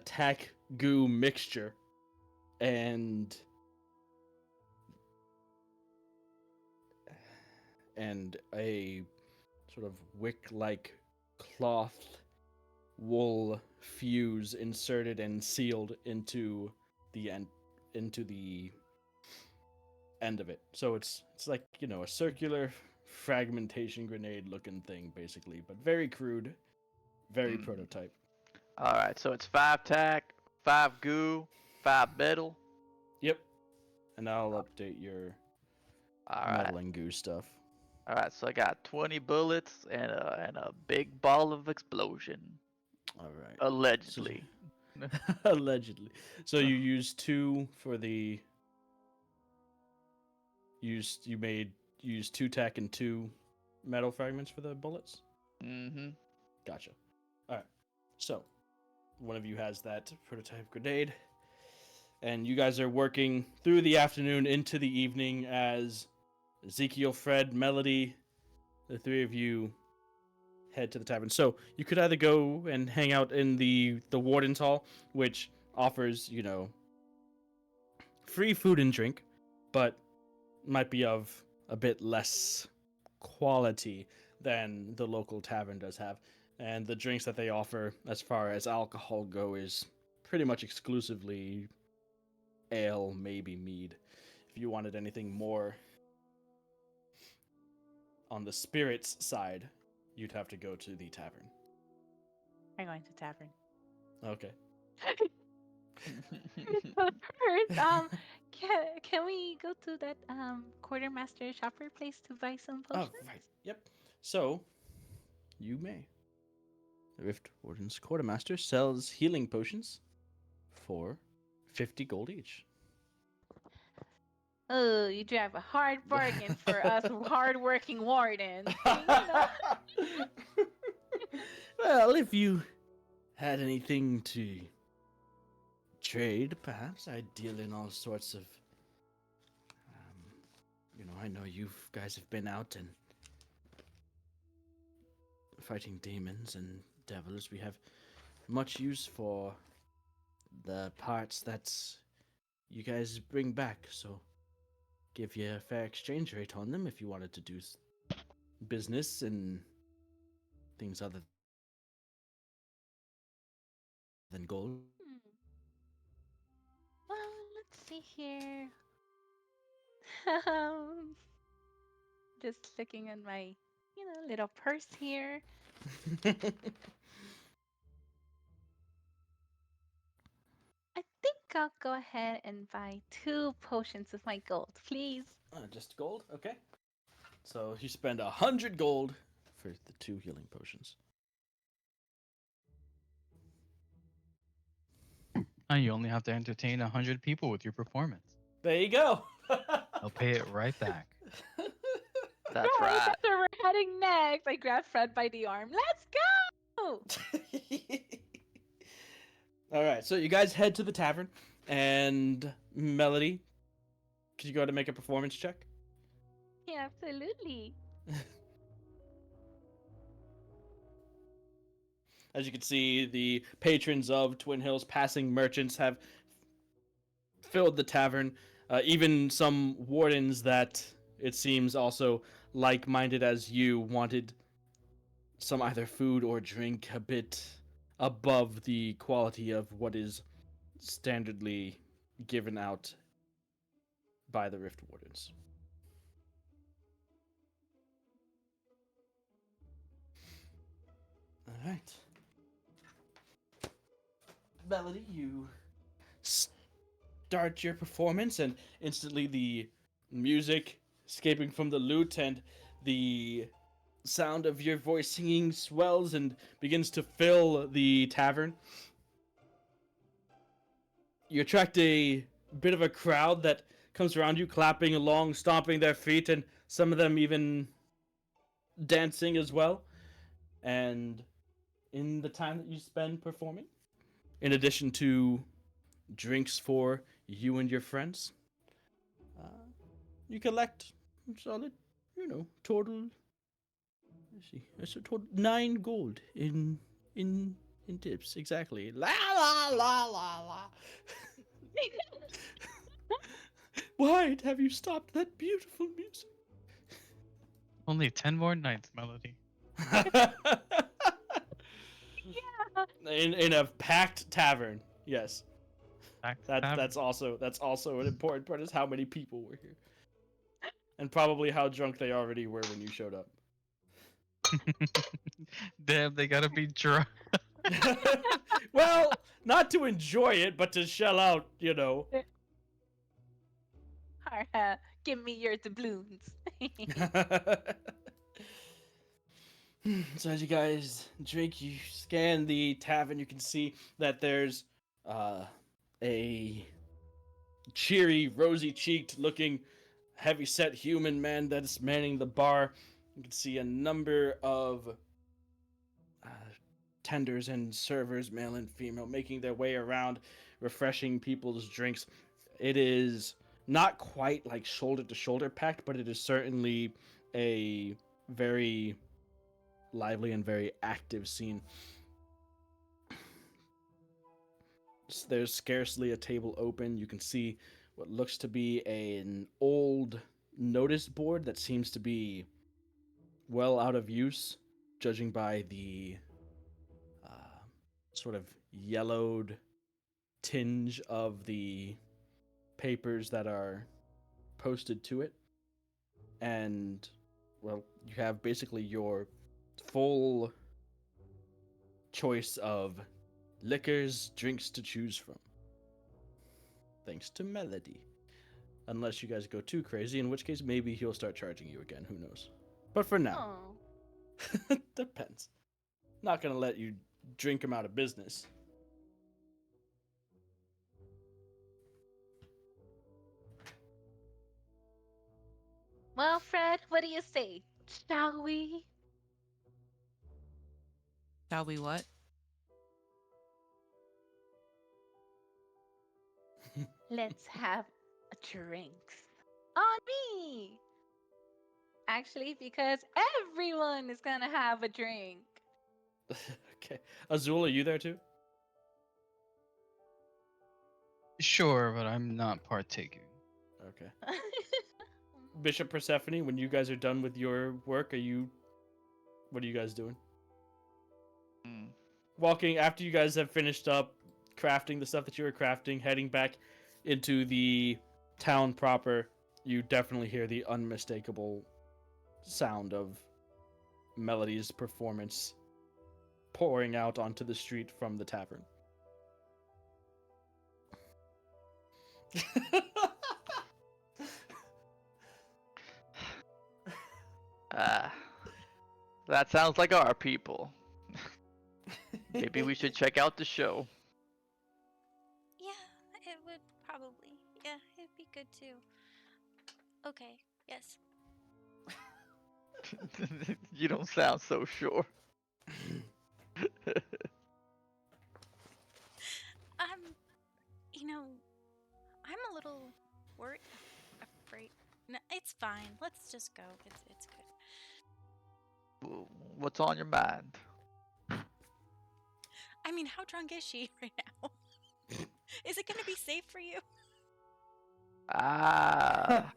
tack goo mixture, and a sort of wick-like cloth wool fuse inserted and sealed into the end of it. So it's like, you know, a circular fragmentation grenade looking thing basically, but very crude, very prototype. All right, so it's 5 tack, 5 goo, 5 metal. Yep. And I'll update your All right. metal and goo stuff. All right, so I got 20 bullets and a big ball of explosion. All right. Allegedly. Allegedly. So you used 2 for the use 2 tack and 2 metal fragments for the bullets? Mm-hmm. Gotcha. All right. So, one of you has that prototype grenade. And you guys are working through the afternoon into the evening as Ezekiel, Fred, Melody, the three of you head to the tavern. So you could either go and hang out in the Warden's Hall, which offers, free food and drink, but might be of a bit less quality than the local tavern does have. And the drinks that they offer, as far as alcohol go, is pretty much exclusively ale, maybe mead. If you wanted anything more on the spirits side, you'd have to go to the tavern. I'm going to tavern. Okay. First, can we go to that quartermaster shopper place to buy some Oh, potions? right. Yep. So, you may. The Rift Warden's Quartermaster sells healing potions for 50 gold each. Oh, you drive a hard bargain for us hard-working wardens. You know? Well, if you had anything to trade, perhaps I'd deal in all sorts of. I know you guys have been out and fighting demons and devils. We have much use for the parts that you guys bring back, so give you a fair exchange rate on them if you wanted to do business and things other than gold. Hmm. Well, let's see here. Um, just looking at my, little purse here. I think I'll go ahead and buy 2 potions with my gold, please. Just gold? Okay. So you spend 100 gold for the 2 healing potions. And you only have to entertain 100 people with your performance. There you go. I'll pay it right back. That's Right, right. that's where we're heading next. I grabbed Fred by the arm. Let's go! All right, so you guys head to the tavern, and Melody, could you go ahead and make a performance check? Yeah, absolutely. As you can see, the patrons of Twinhills, passing merchants, have filled the tavern. Even some wardens that it seems also like-minded as you wanted some either food or drink a bit above the quality of what is standardly given out by the Rift Wardens. All right. Melody, you start your performance, and instantly the music escaping from the lute and the sound of your voice singing swells and begins to fill the tavern. You attract a bit of a crowd that comes around you, clapping along, stomping their feet, and some of them even dancing as well. And in the time that you spend performing, in addition to drinks for you and your friends, you collect solid, total. Let's see, it's a total 9 gold in tips exactly. La la la la la. Why have you stopped that beautiful music? Only 10 more nights, Melody. in a packed tavern, yes. Tavern. That's also an important part, is how many people were here, and probably how drunk they already were when you showed up. Damn, they gotta be drunk. Well, not to enjoy it, but to shell out, Give me your doubloons. So as you guys drink, you scan the tavern, you can see that there's a cheery, rosy-cheeked looking, heavy-set human man that is manning the bar. You can see a number of bartenders and servers, male and female, making their way around, refreshing people's drinks. It is not quite like shoulder to shoulder packed, but it is certainly a very lively and very active scene. There's scarcely a table open. You can see what looks to be an old notice board that seems to be well out of use, judging by the sort of yellowed tinge of the papers that are posted to it. And, well, you have basically your full choice of liquors, drinks to choose from. Thanks to Melody. Unless you guys go too crazy, in which case maybe he'll start charging you again. Who knows? But for now, Oh. depends. Not gonna let you drink him out of business. Well, Fred, what do you say? Shall we? Shall we what? Let's have a drinks. On me! Actually, because everyone is gonna have a drink. Okay. Azul, are you there too? Sure, but I'm not partaking. Okay. Bishop Persephone, when you guys are done with your work, what are you guys doing? Hmm. Walking after you guys have finished up crafting the stuff that you were crafting, heading back into the town proper, you definitely hear the unmistakable sound of Melody's performance pouring out onto the street from the tavern. Ah, that sounds like our people. Maybe we should check out the show. Yeah, it would probably. Yeah, it'd be good too. Okay, yes. You don't sound so sure. I'm, you know, I'm a little worried, afraid. No, it's fine. Let's just go. It's good. What's on your mind? I mean, how drunk is she right now? Is it gonna be safe for you? Ah.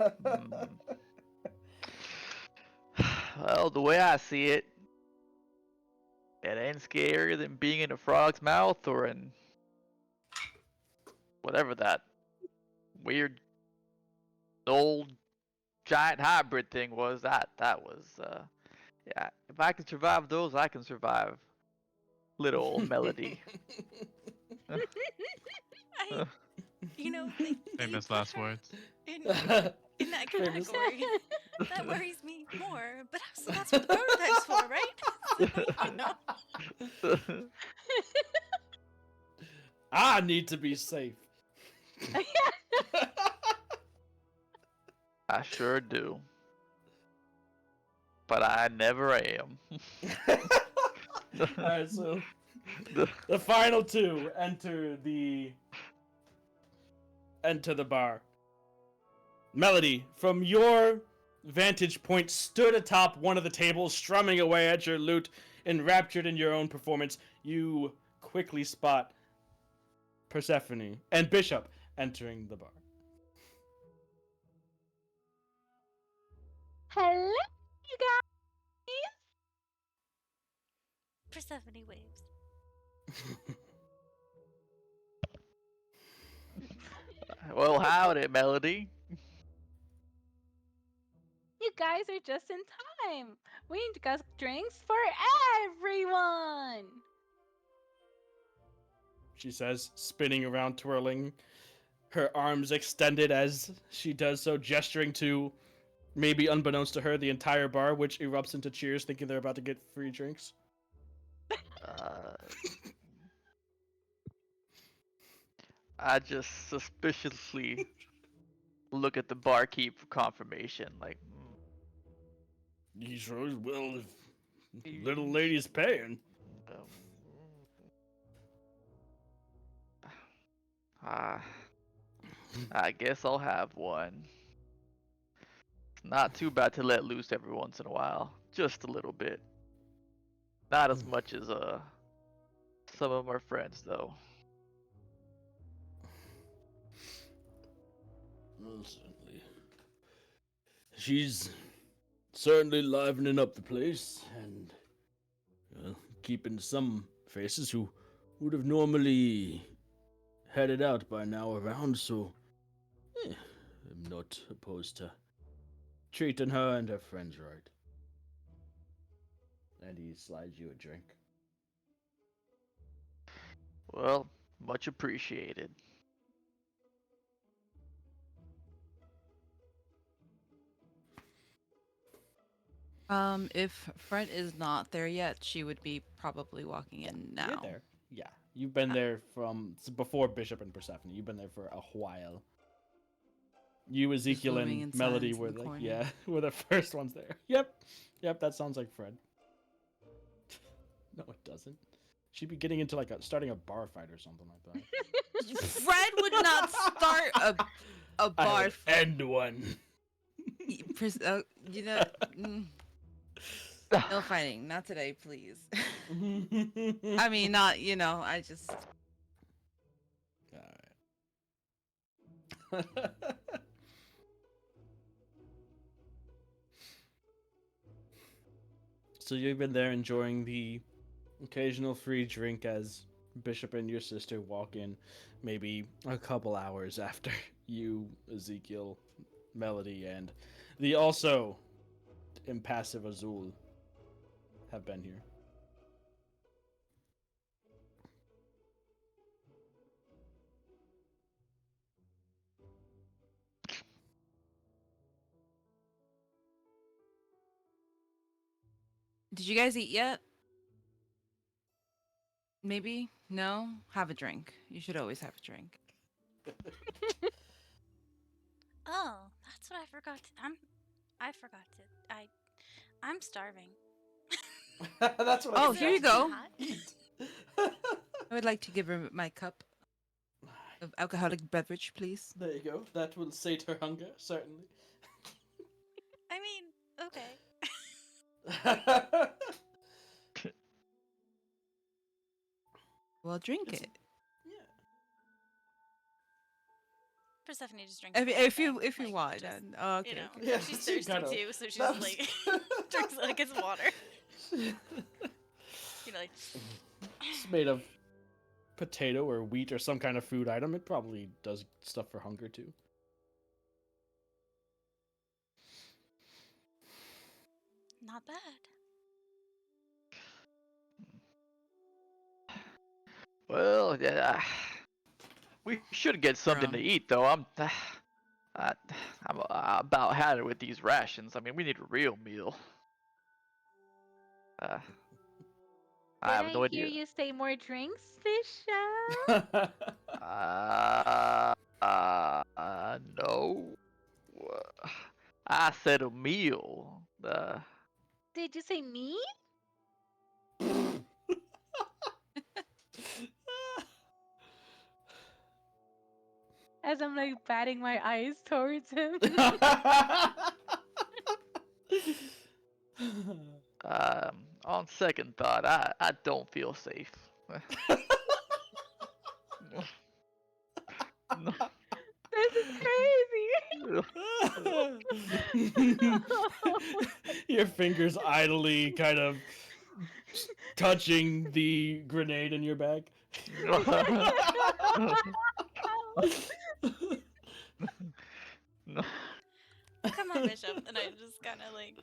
Well, the way I see it, it ain't scarier than being in a frog's mouth or in whatever that weird old giant hybrid thing was. That was yeah. If I can survive those, I can survive little old Melody. I, you know, that you Famous put last her words. in that Famous. category. That worries me more. But so that's what the prototype's for, right? So, you know. I need to be safe. I sure do. But I never am. Alright, so the final two enter the bar. Melody, from your vantage point, stood atop one of the tables, strumming away at your lute, enraptured in your own performance. You quickly spot Persephone and Bishop entering the bar. Hello, you guys. Persephone waves. Well, howdy, Melody. You guys are just in time. We got drinks for everyone. She says, spinning around, twirling, her arms extended as she does so, gesturing to, maybe unbeknownst to her, the entire bar, which erupts into cheers, thinking they're about to get free drinks. I just suspiciously look at the barkeep for confirmation, like, You sure will if little lady's paying. um, Ah, I guess I'll have one. Not too bad to let loose every once in a while. Just a little bit. Not as much as some of our friends though. Well, certainly. She's certainly livening up the place and keeping some faces who would have normally headed out by now around, so I'm not opposed to treating her and her friends right. And he slides you a drink. Well, much appreciated. If Fred is not there yet, she would be probably walking in now. You're there. Yeah. You've been there from before Bishop and Persephone. You've been there for a while. You, Ezekiel, looming and in Melody silence in were the like, corner. yeah, were the first ones there. Yep. Yep, that sounds like Fred. No, it doesn't. She'd be getting into starting a bar fight or something like that. Fred would not start a I bar would fight. end one. You know, no fighting, not today, please. I mean, not, I just. Alright. So you've been there enjoying the occasional free drink as Bishop and your sister walk in maybe a couple hours after you, Ezekiel, Melody, and the also impassive Azul have been here. Did you guys eat yet? Maybe? No? Have a drink. You should always have a drink. Oh, that's what I forgot. I forgot to. I'm starving. That's what Oh, Is here it you go. hot? I would like to give her my cup of alcoholic beverage, please. There you go. That will sate her hunger, certainly. I mean, okay. Well, drink It's- it. Yeah. Persephone just drinks. If, the whole if you thing, if you like, want, just, then okay. you know, Okay. Yeah, she's she thirsty kinda- too, so she's that just was- like drinks it like it's water. Like. It's made of potato or wheat or some kind of food item. It probably does stuff for hunger too. Not bad. Well, yeah, we should get something to eat though. I'm about had it with these rations. I mean, we need a real meal. I have no Did I hear idea. you say more drinks, Bishop? No. I said a meal. Did you say me? As I'm like batting my eyes towards him. On second thought, I don't feel safe. No. This is crazy. Your fingers idly kind of touching the grenade in your bag. No. Come on, Bishop. And I just kind of like,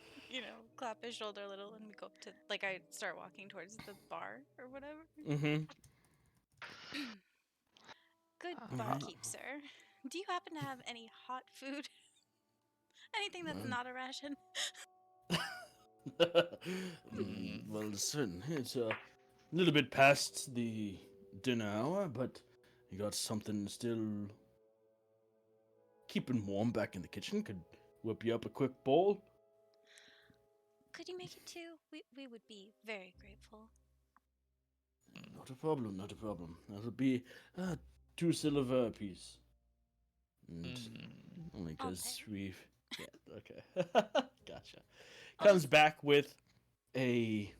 clap his shoulder a little and we go up to, like, I start walking towards the bar or whatever. Mm-hmm. Good barkeep, sir. Do you happen to have any hot food? Anything that's not a ration? Well, listen, it's a little bit past the dinner hour, but you got something still keeping warm back in the kitchen. Could whip you up a quick bowl. Could you make it too? We would be very grateful. Not a problem, not a problem. That'll be 2 silver apiece. And Mm. only I'll because pay. we've. Yeah, okay. Gotcha. I'll Comes just back with a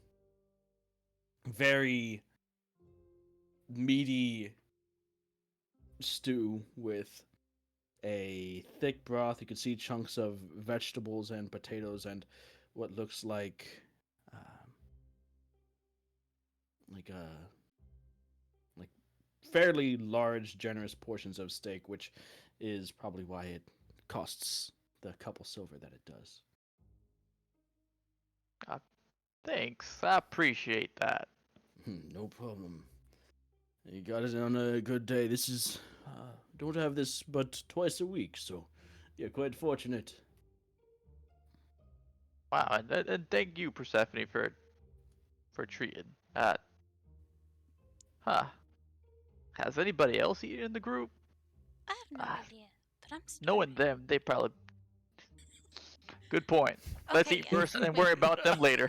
very meaty stew with a thick broth. You can see chunks of vegetables and potatoes and what looks um, like a like fairly large, generous portions of steak, which is probably why it costs the couple silver that it does. Thanks. I appreciate that. No problem. You got it on a good day. This is don't have this but twice a week, so you're quite fortunate. Wow, and thank you, Persephone, for treating. Huh. Has anybody else eaten in the group? I have no Ah, idea, but I'm knowing starving. them, they probably. Good point. Let's Okay, eat yeah. first and then Wait. worry about them later.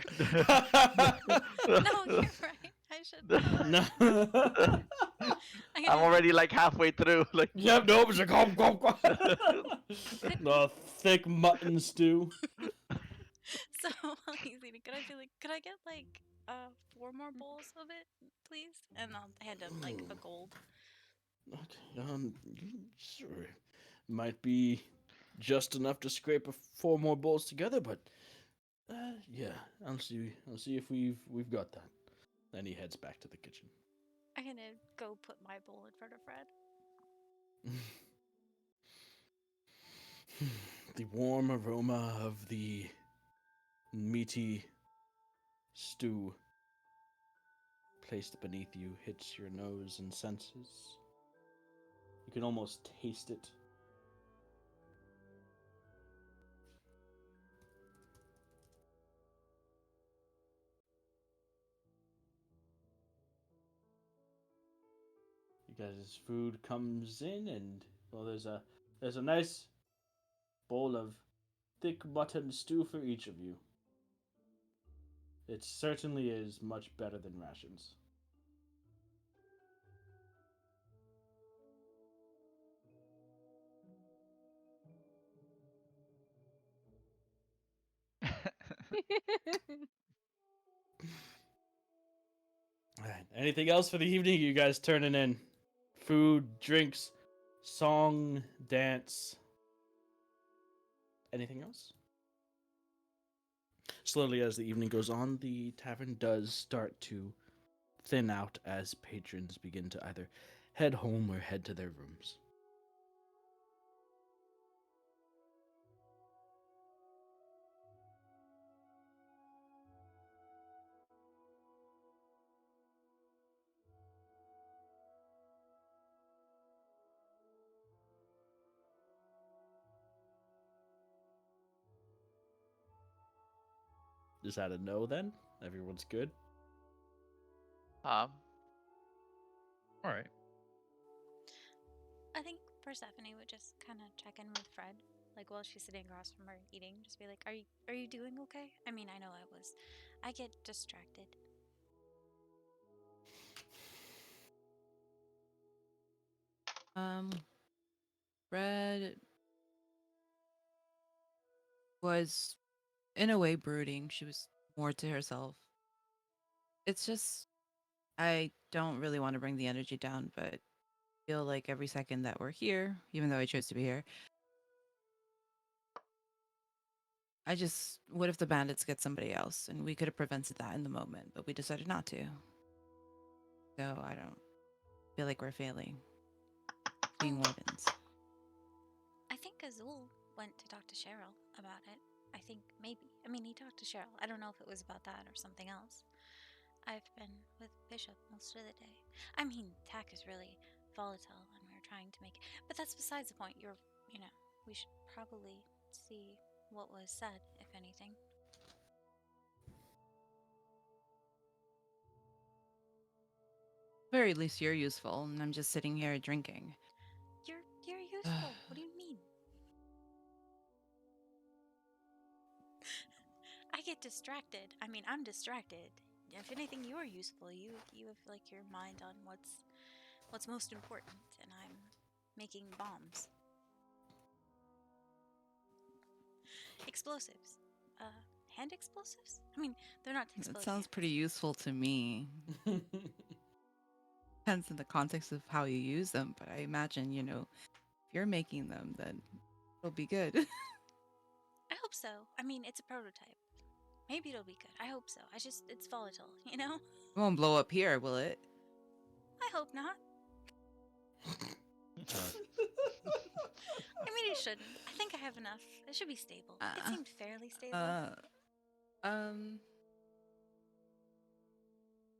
No, you're right. I should. No. I'm I'm gonna. already like halfway through. Like, Yep, no, it's a come. Could The thick mutton stew. so while he's eating, could I be like, could I get like 4 more bowls of it, please? And I'll hand him like a gold. Okay, sure. Might be just enough to scrape 4 more bowls together, but yeah, I'll see. I'll see if we've got that. Then he heads back to the kitchen. I'm gonna go put my bowl in front of Fred. The warm aroma of the meaty stew placed beneath you hits your nose and senses. You can almost taste it. You guys' food comes in, and well, there's a nice bowl of thick mutton stew for each of you. It certainly is much better than rations. All right. Anything else for the evening? You guys turning in food, drinks, song, dance. Anything else? Slowly, as the evening goes on, the tavern does start to thin out as patrons begin to either head home or head to their rooms. Is that a no then? Everyone's good? um, All right. I think Persephone would just kind of check in with Fred, like while she's sitting across from her eating, just be like, "Are you doing okay?" I mean, I know I get distracted. Um, Fred was in a way brooding. She was more to herself. It's just I don't really want to bring the energy down, but feel like every second that we're here, even though I chose to be here, I just what if the bandits get somebody else? And we could have prevented that in the moment, but we decided not to. So I don't feel like we're failing being Um, wardens. I think Azul went to talk to Cheryl about it. I think maybe. I mean, he talked to Cheryl. I don't know if it was about that or something else. I've been with Bishop most of the day. I mean, Tack is really volatile, and we're trying to make. But that's besides the point. We should probably see what was said, if anything. Very least you're useful, and I'm just sitting here drinking. You're useful. What do you mean? I get distracted. I mean, I'm distracted. If anything, you're useful. You have like your mind on what's most important, and I'm making bombs. Explosives. Hand explosives? I mean, they're not to explode. That sounds hands. pretty useful to me. Depends in the context of how you use them, but I imagine, if you're making them, then it'll be good. I hope so. I mean, it's a prototype. Maybe it'll be good. I hope so. It's volatile, you know? It won't blow up here, will it? I hope not. I mean, it shouldn't. I think I have enough. It should be stable. It seemed fairly stable.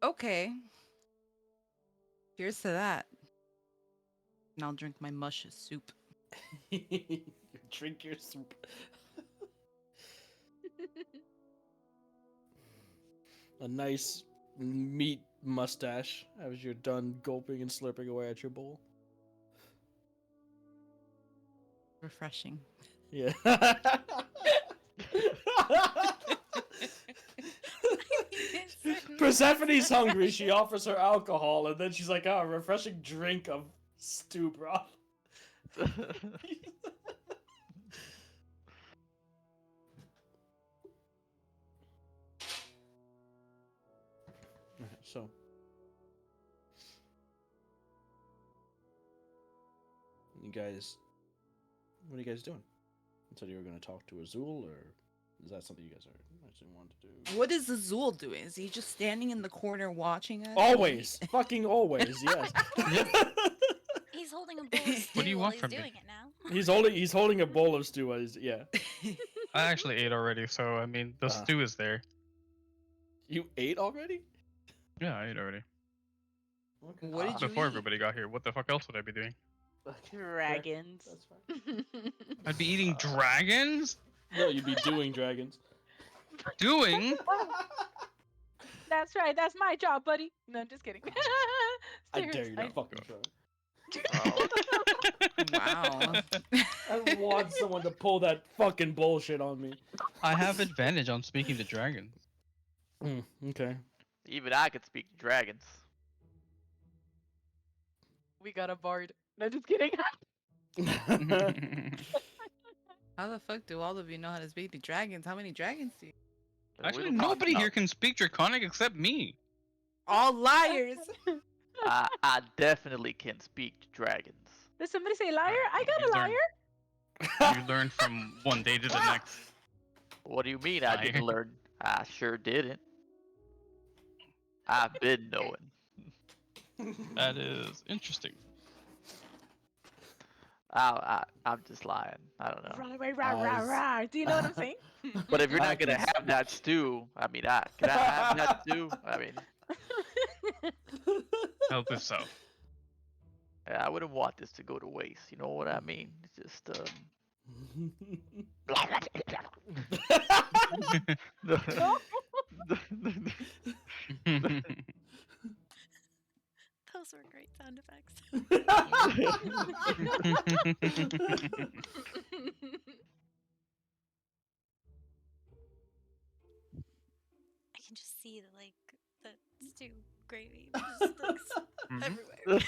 Okay. Cheers to that. And I'll drink my mush soup. Drink your soup. A nice meat mustache as you're done gulping and slurping away at your bowl. Refreshing. Yeah. Persephone's hungry. She offers her alcohol, and then she's like, "Oh, a refreshing drink of stew broth." Alright, so you guys, what are you guys doing? You said you were going to talk to Azul, or is that something you guys are actually wanting to do? What is Azul doing? Is he just standing in the corner watching us? Always, fucking always, yes. He's holding a bowl of stew What do you while want he's from me? doing it now. He's holding a bowl of stew. Yeah. I actually ate already, so I mean, the stew is there. You ate already? Yeah, I ate already. Okay. What did you Before eat? everybody got here, what the fuck else would I be doing? Dragons. That's fine. I'd be eating dragons? No, you'd be doing dragons. Doing? That's right. That's my job, buddy. No, I'm just kidding. I dare you to Stereotype. fucking try. Wow. I want someone to pull that fucking bullshit on me. I have advantage on speaking to dragons. Okay. Even I could speak to dragons. We got a bard. No, just kidding. How the fuck do all of you know how to speak to dragons? How many dragons do you? Actually, don't talk nobody about- here can speak Draconic except me. All liars! I definitely can speak to dragons. Did somebody say liar? I got a You learn- liar. You learn from one day to the next. What do you mean I didn't Liar. learn? I sure didn't. I've been knowing. That is interesting. I'm just lying. I don't know. Rah, rah, rah, rah, rah. Do you know what I'm saying? But if you're not gonna have that stew, I mean, can I have that stew? I mean, Help if so. I wouldn't want this to go to waste. You know what I mean? It's just Those were great sound effects. I can just see the stew gravy just everywhere.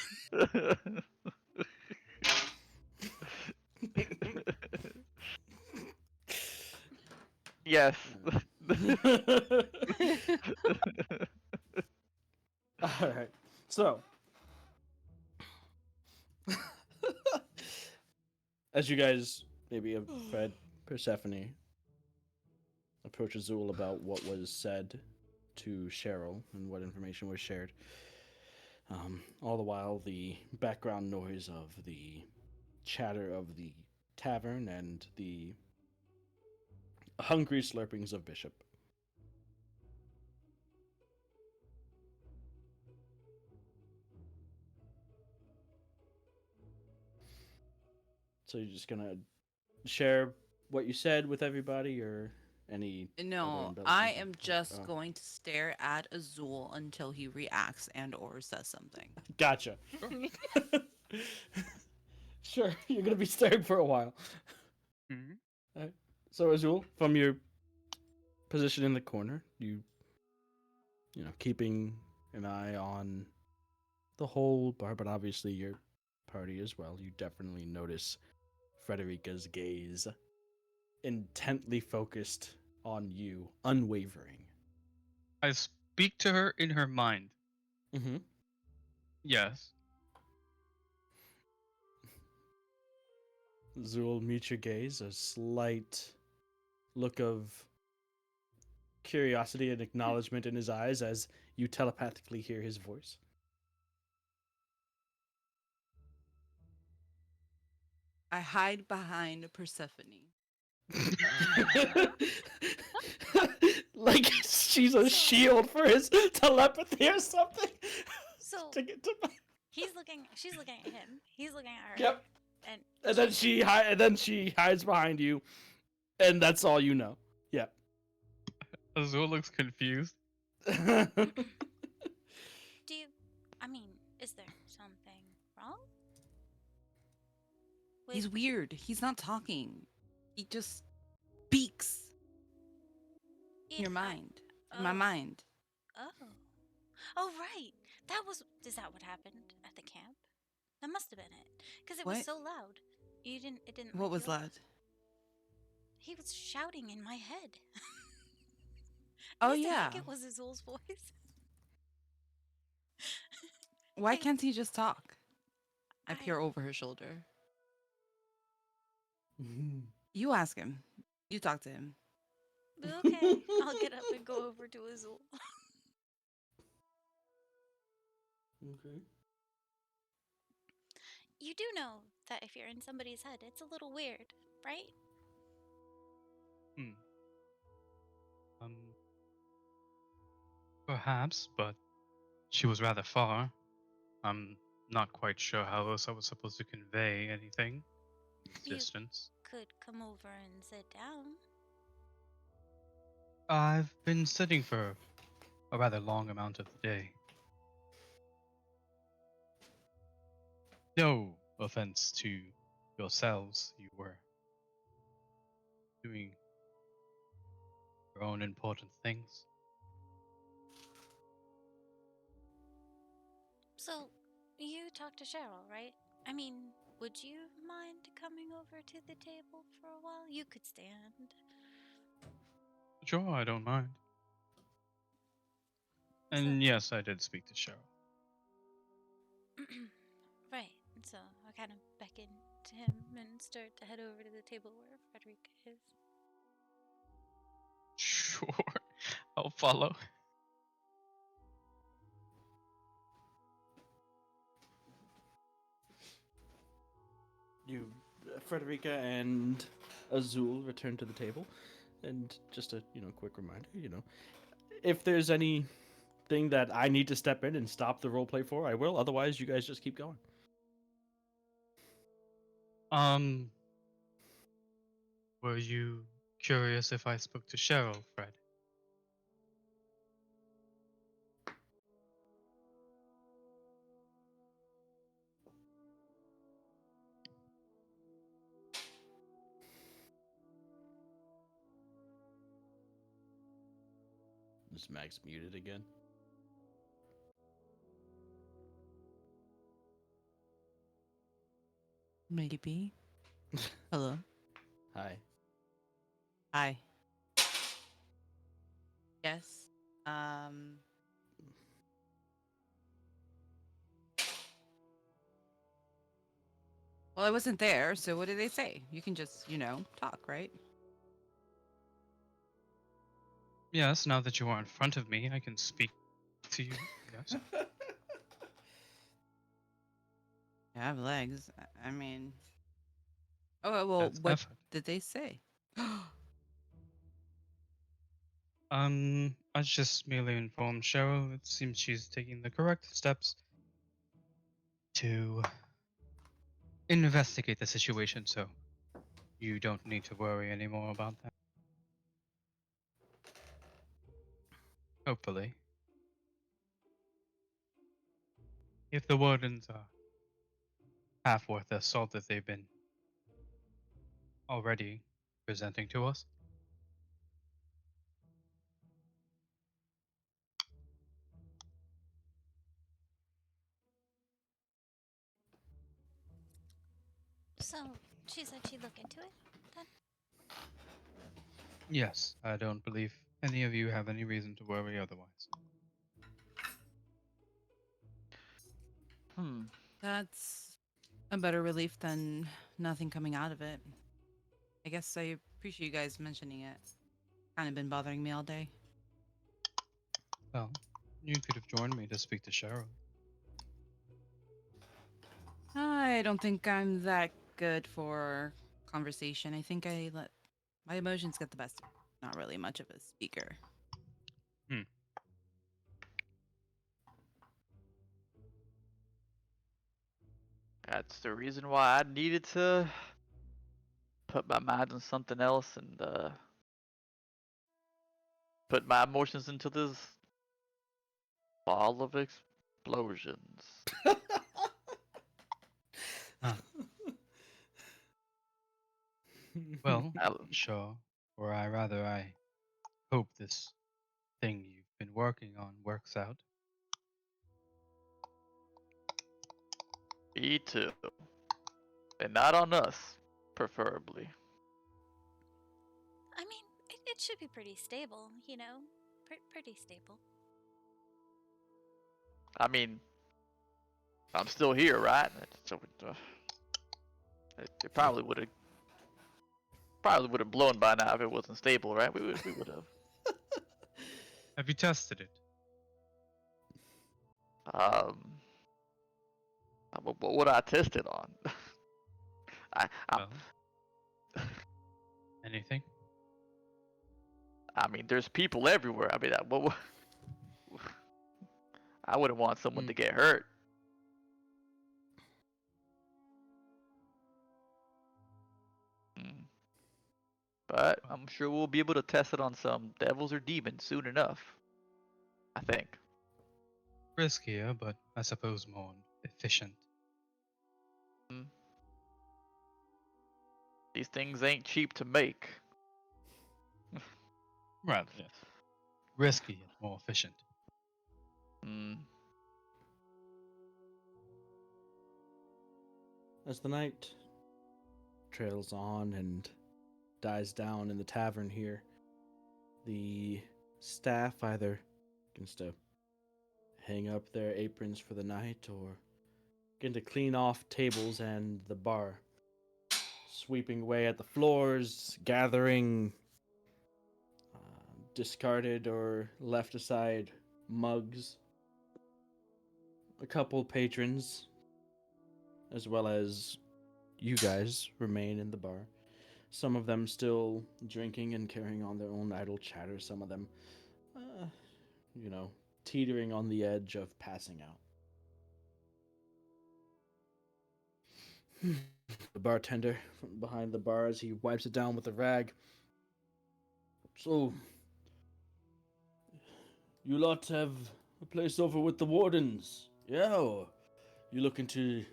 Yes. Alright. So as you guys maybe have read, Persephone approach Azul about what was said to Cheryl and what information was shared. All the while, the background noise of the chatter of the tavern and the hungry slurpings of Bishop. So you're just gonna share what you said with everybody, or any? No, other I embellishments? am just Oh. going to stare at Azul until he reacts and or says something. Gotcha. Sure, you're gonna be staring for a while. Mhm. Alright. So Azul, from your position in the corner, you know, keeping an eye on the whole bar, but obviously your party as well, you definitely notice Frederica's gaze intently focused on you, unwavering. I speak to her in her mind. Mm-hmm. Yes. Zul meets your gaze, a slight look of curiosity and acknowledgement in his eyes as you telepathically hear his voice. I hide behind Persephone. Like she's a shield for his telepathy or something. So To get to she's looking at him. He's looking at her. Yep. And And then she hides behind you, and that's all you know. Yep. Azul looks confused. do you I mean, is there something wrong? He's weird. He's not talking. He just speaks in your mind. In my mind. Oh. Oh, right. Is that what happened at the camp? That must have been it. Because it was What? so loud. It didn't What wake was you up? loud? He was shouting in my head. Oh, I used to yeah. think it was Azul's voice. Why I- can't he just talk? I I- peer over her shoulder. You ask him. You talk to him. Okay, I'll get up and go over to Azul. Okay. You do know that if you're in somebody's head, it's a little weird, right? Hmm. Um. Perhaps, but she was rather far. I'm not quite sure how else I was supposed to convey anything in this You distance. could come over and sit down. I've been sitting for a rather long amount of the day. No offense to yourselves, you were doing your own important things. So, you talked to Cheryl, right? I mean, would you mind coming over to the table for a while? You could stand. Sure, I don't mind. So, And yes, I did speak to Cheryl. right. So, I kind of beckoned to him and started to head over to the table where Frederica is. Sure, I'll follow. You, Frederica and Azul return to the table, and just a quick reminder, if there's anything that I need to step in and stop the roleplay for, I will. Otherwise, you guys just keep going. Um, were you curious if I spoke to Cheryl, Fred? Is Max muted again? Maybe. Hello. Hi. Hi. Yes. Um. Well, I wasn't there, so what did they say? You can just, talk, right? Yes, now that you are in front of me, I can speak to you. Yes. I have legs. I mean. Oh, well, That's what effort. did they say? I just merely informed Cheryl. It seems she's taking the correct steps to investigate the situation, so you don't need to worry anymore about that. Hopefully. If the wardens are half worth the salt that they've been already presenting to us. So she said she'd look into it then? Yes, I don't believe any of you have any reason to worry otherwise. Hmm. That's a better relief than nothing coming out of it. I guess I appreciate you guys mentioning it. Kind of been bothering me all day. Well, you could have joined me to speak to Cheryl. I don't think I'm that good for conversation. I think I let my emotions get the best of me. Not really much of a speaker. Hmm. That's the reason why I needed to put my mind on something else and put my emotions into this ball of explosions. Ah, well, I, sure. Or I hope this thing you've been working on works out. me too. And not on us, preferably. I mean, it should be pretty stable, you know? Pretty stable. I mean, I'm still here, right? So it probably would have blown by now if it wasn't stable, right? We would have. Have you tested it? Um, what would I test it on? I Well, anything? I mean, there's people everywhere. I mean, I wouldn't want someone Hmm. to get hurt. Mm. But Well, I'm sure we'll be able to test it on some devils or demons soon enough. I think. riskier, but I suppose more efficient. Mm. These things ain't cheap to make. Rather, yes. Risky yet more efficient. Mm. As the night trails on and dies down in the tavern here, the staff either begins to hang up their aprons for the night or begin to clean off tables and the bar, sweeping away at the floors, gathering discarded or left aside mugs. A couple patrons, as well as you guys, remain in the bar. Some of them still drinking and carrying on their own idle chatter. Some of them, uh, you know, teetering on the edge of passing out. The bartender from behind the bar, as he wipes it down with a rag. So, you lot have a place over with the wardens, yeah? Or you looking to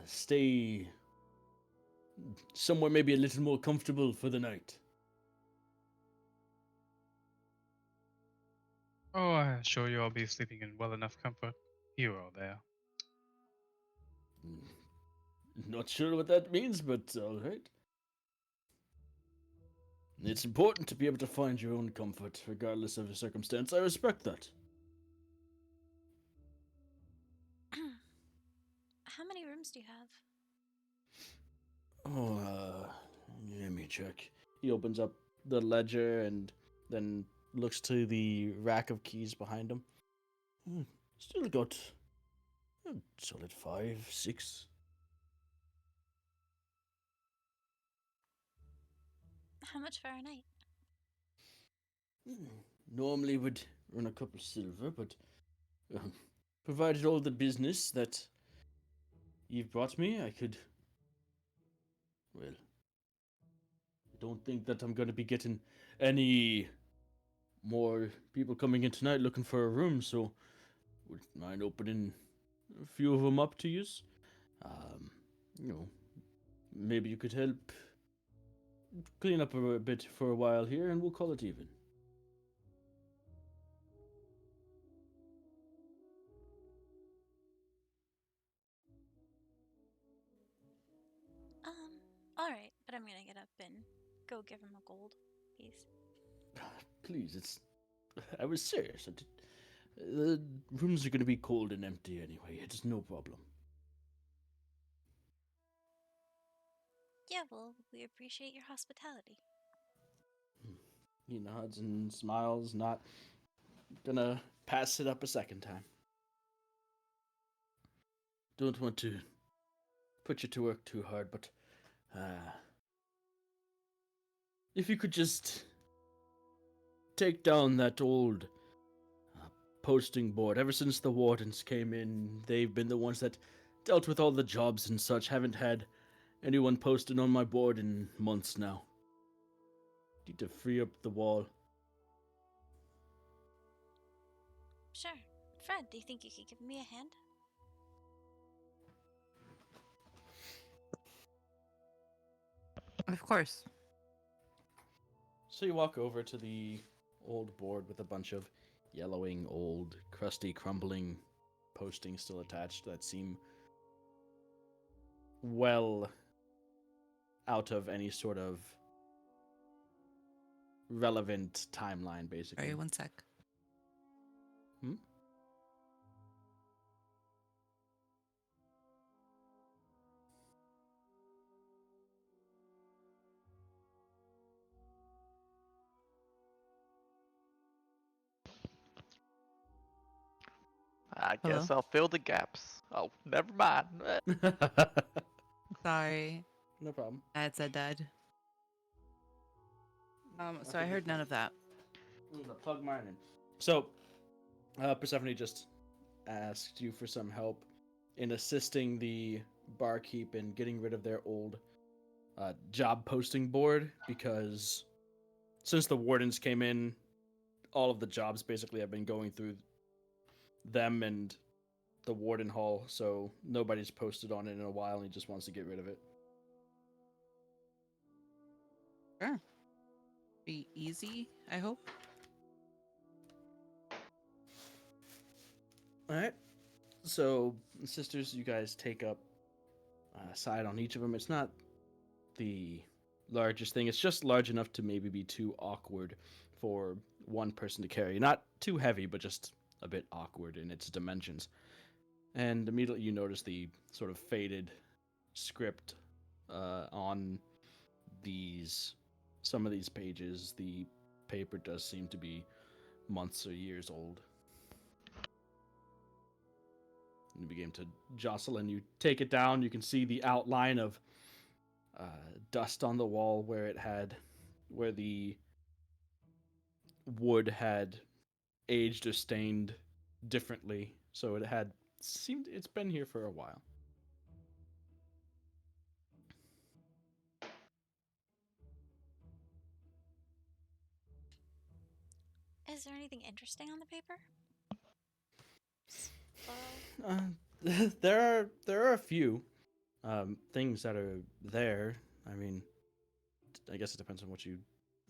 stay somewhere maybe a little more comfortable for the night? Oh, I assure you I'll be sleeping in well enough comfort, here or there. Not sure what that means, but alright. It's important to be able to find your own comfort, regardless of the circumstance. I respect that. How many rooms do you have? Oh, let me check. He opens up the ledger and then looks to the rack of keys behind him. Still got a solid 5, 6. How much for a night? Normally would run a couple silver, but um, provided all the business that you've brought me, I could. Well, I don't think that I'm going to be getting any more people coming in tonight looking for a room, so would mind opening a few of them up to you. Um, you know, maybe you could help clean up a bit for a while here, and we'll call it even. Alright, but I'm gonna get up and go give him a gold piece. Please, it's. I was serious. The rooms are going to be cold and empty anyway. It's no problem. Yeah, well, we appreciate your hospitality. He nods and smiles, not gonna pass it up a second time. Don't want to put you to work too hard, but if you could just take down that old posting board. Ever since the wardens came in, they've been the ones that dealt with all the jobs and such. Haven't had anyone posted on my board in months now. Need to free up the wall. Sure. Fred, do you think you could give me a hand? Of course. So you walk over to the old board with a bunch of yellowing, old, crusty, crumbling postings still attached that seem well out of any sort of relevant timeline, basically. Sorry, 1 sec. Hmm? I Hello? guess I'll fill the gaps. Oh, never mind. Sorry, No problem. I had said that. So I heard none of that. I'm gonna plug mine in. So, Persephone just asked you for some help in assisting the barkeep in getting rid of their old job posting board because since the wardens came in, all of the jobs basically have been going through them and the warden hall, so nobody's posted on it in a while and he just wants to get rid of it. Sure. Be easy, I hope. Alright. So, sisters, you guys take up a side on each of them. It's not the largest thing. It's just large enough to maybe be too awkward for one person to carry. Not too heavy, but just a bit awkward in its dimensions. And immediately you notice the sort of faded script on some of these pages. The paper does seem to be months or years old. And you begin to jostle, and you take it down. You can see the outline of dust on the wall where the wood had aged or stained differently. So it's been here for a while. Is there anything interesting on the paper? Well, There are a few things that are there. I mean, I guess it depends on what you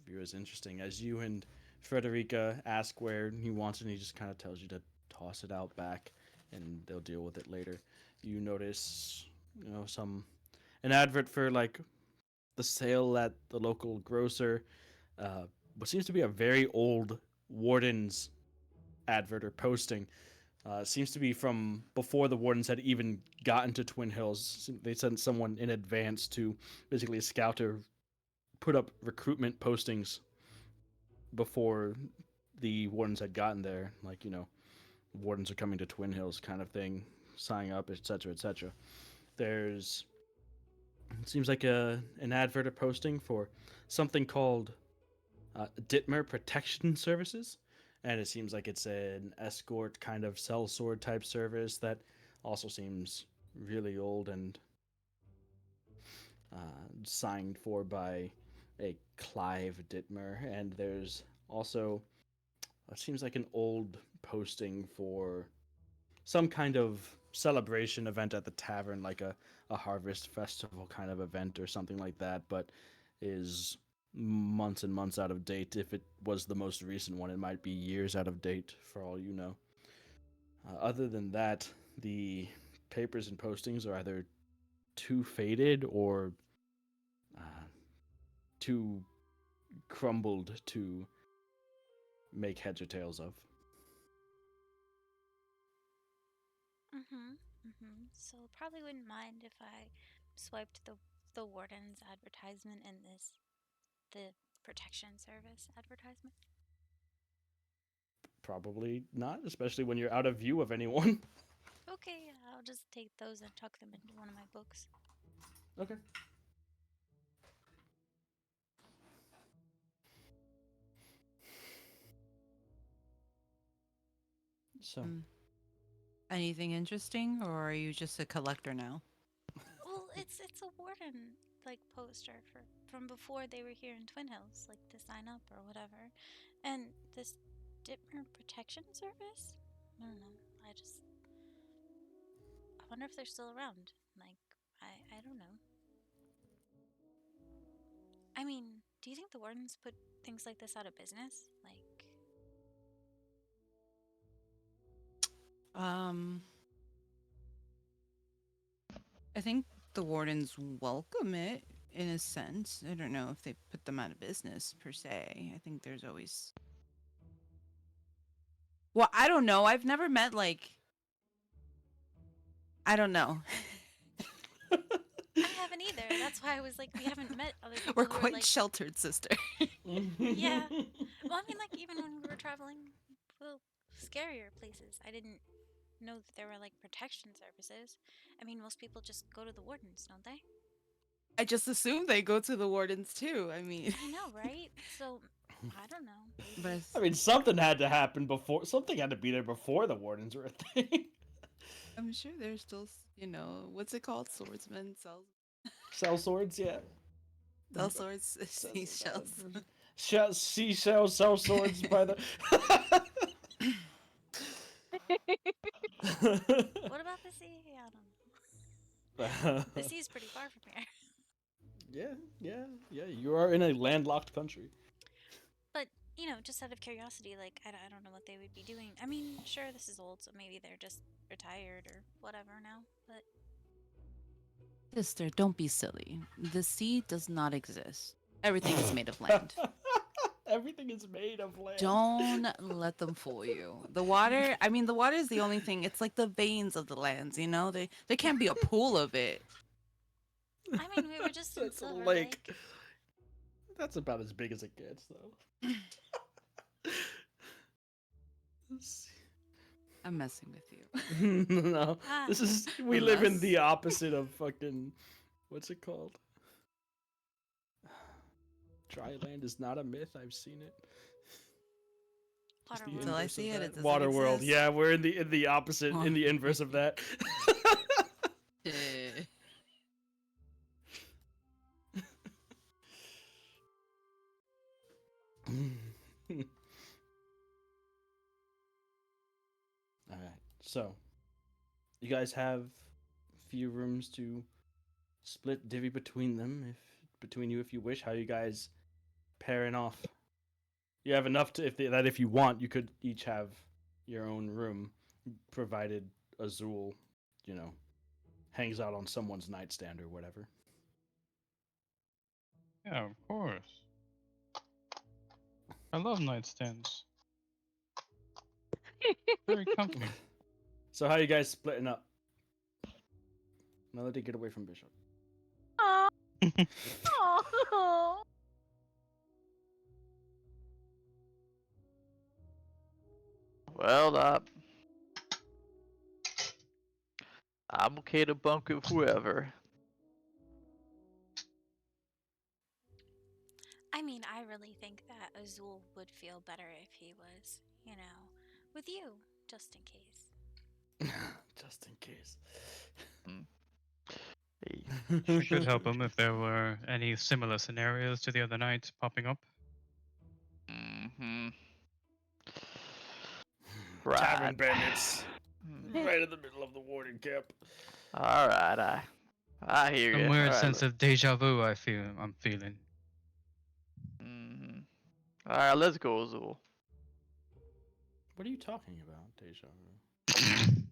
view as interesting. As you and Frederica ask where he wants it, and he just kind of tells you to toss it out back, and they'll deal with it later. You notice, an advert for like the sale at the local grocer. What seems to be a very old Warden's advert or posting. Seems to be from before the Wardens had even gotten to Twinhills. They sent someone in advance to basically scout or put up recruitment postings before the Wardens had gotten there. Like, Wardens are coming to Twinhills kind of thing, signing up, etc., etc. There's it seems like an advert or posting for something called Ditmer Protection Services, and it seems like it's an escort kind of sellsword type service that also seems really old and signed for by a Clive Ditmer. And there's also it seems like an old posting for some kind of celebration event at the tavern, like a harvest festival kind of event or something like that, but is months and months out of date. If it was the most recent one, it might be years out of date for all you know. Other than that, the papers and postings are either too faded or too crumbled to make heads or tails of. So probably wouldn't mind if I swiped the warden's advertisement and the protection service advertisement. Probably not, especially when you're out of view of anyone. Okay, yeah, I'll just take those and tuck them into one of my books. Okay. So, Anything interesting, or are you just a collector now? Well, it's a warden like poster from before they were here in Twinhills, like to sign up or whatever. And this Ditmer protection service? I don't know. I wonder if they're still around. Like, I don't know. I mean, do you think the wardens put things like this out of business? Like, I think the wardens welcome it in a sense. I don't know if they put them out of business per se. I think there's always. Well, I don't know. I've never met I don't know. I haven't either. That's why I was like, we haven't met other people. We're who are, quite like, sheltered, sister. Yeah. Well, I mean, like, even when we were traveling to scarier places, I didn't know that there were, like, protection services. I mean, most people just go to the wardens, don't they? I just assume they go to the wardens too. I mean, I know, right? So, I don't know. but Maybe. I mean, something had to happen before. Something had to be there before the wardens were a thing. I'm sure there's still, what's it called? Swordsmen Sell swords, yeah. sell swords, seashells. Seashells sell swords by the. What about the sea? I don't know. The sea's pretty far from here. Yeah. You are in a landlocked country. But, just out of curiosity, like, I don't know what they would be doing. I mean, sure, this is old, so maybe they're just retired or whatever now, but. Sister, don't be silly. The sea does not exist. Everything is made of land. Everything is made of land. Don't let them fool you. The water, the water is the only thing. It's like the veins of the lands, There can't be a pool of it. I mean, we were just in That's a Silver lake. Lake. That's about as big as it gets, though. I'm messing with you. No, this is we live in the opposite of fucking what's it called? Dry land is not a myth. I've seen it. Water Just the Until I inverse see of it, that. it doesn't Water world. exist. Yeah, we're in the opposite, in the inverse of that. All right. So, you guys have a few rooms to split divvy between them, between you if you wish. How you guys pairing off? You have enough to if you want, you could each have your own room, provided Azul, hangs out on someone's nightstand or whatever. Yeah, of course. I love nightstands. Very comfy. So how you guys splitting up? Melody, get away from Bishop. Aw. Aw. Well, I'm okay to bunk with whoever. I mean, I really think that Azul would feel better if he was, with you, just in case. Just in case. Hey. I could help him if there were any similar scenarios to the other night popping up. Mm-hmm. Tavern Right. bandits. Right in the middle of the warden camp. All right, I hear you. Some weird sense of deja vu I'm feeling. Mm-hmm. All right, let's go, Azul. What are you talking about, Deja Vu?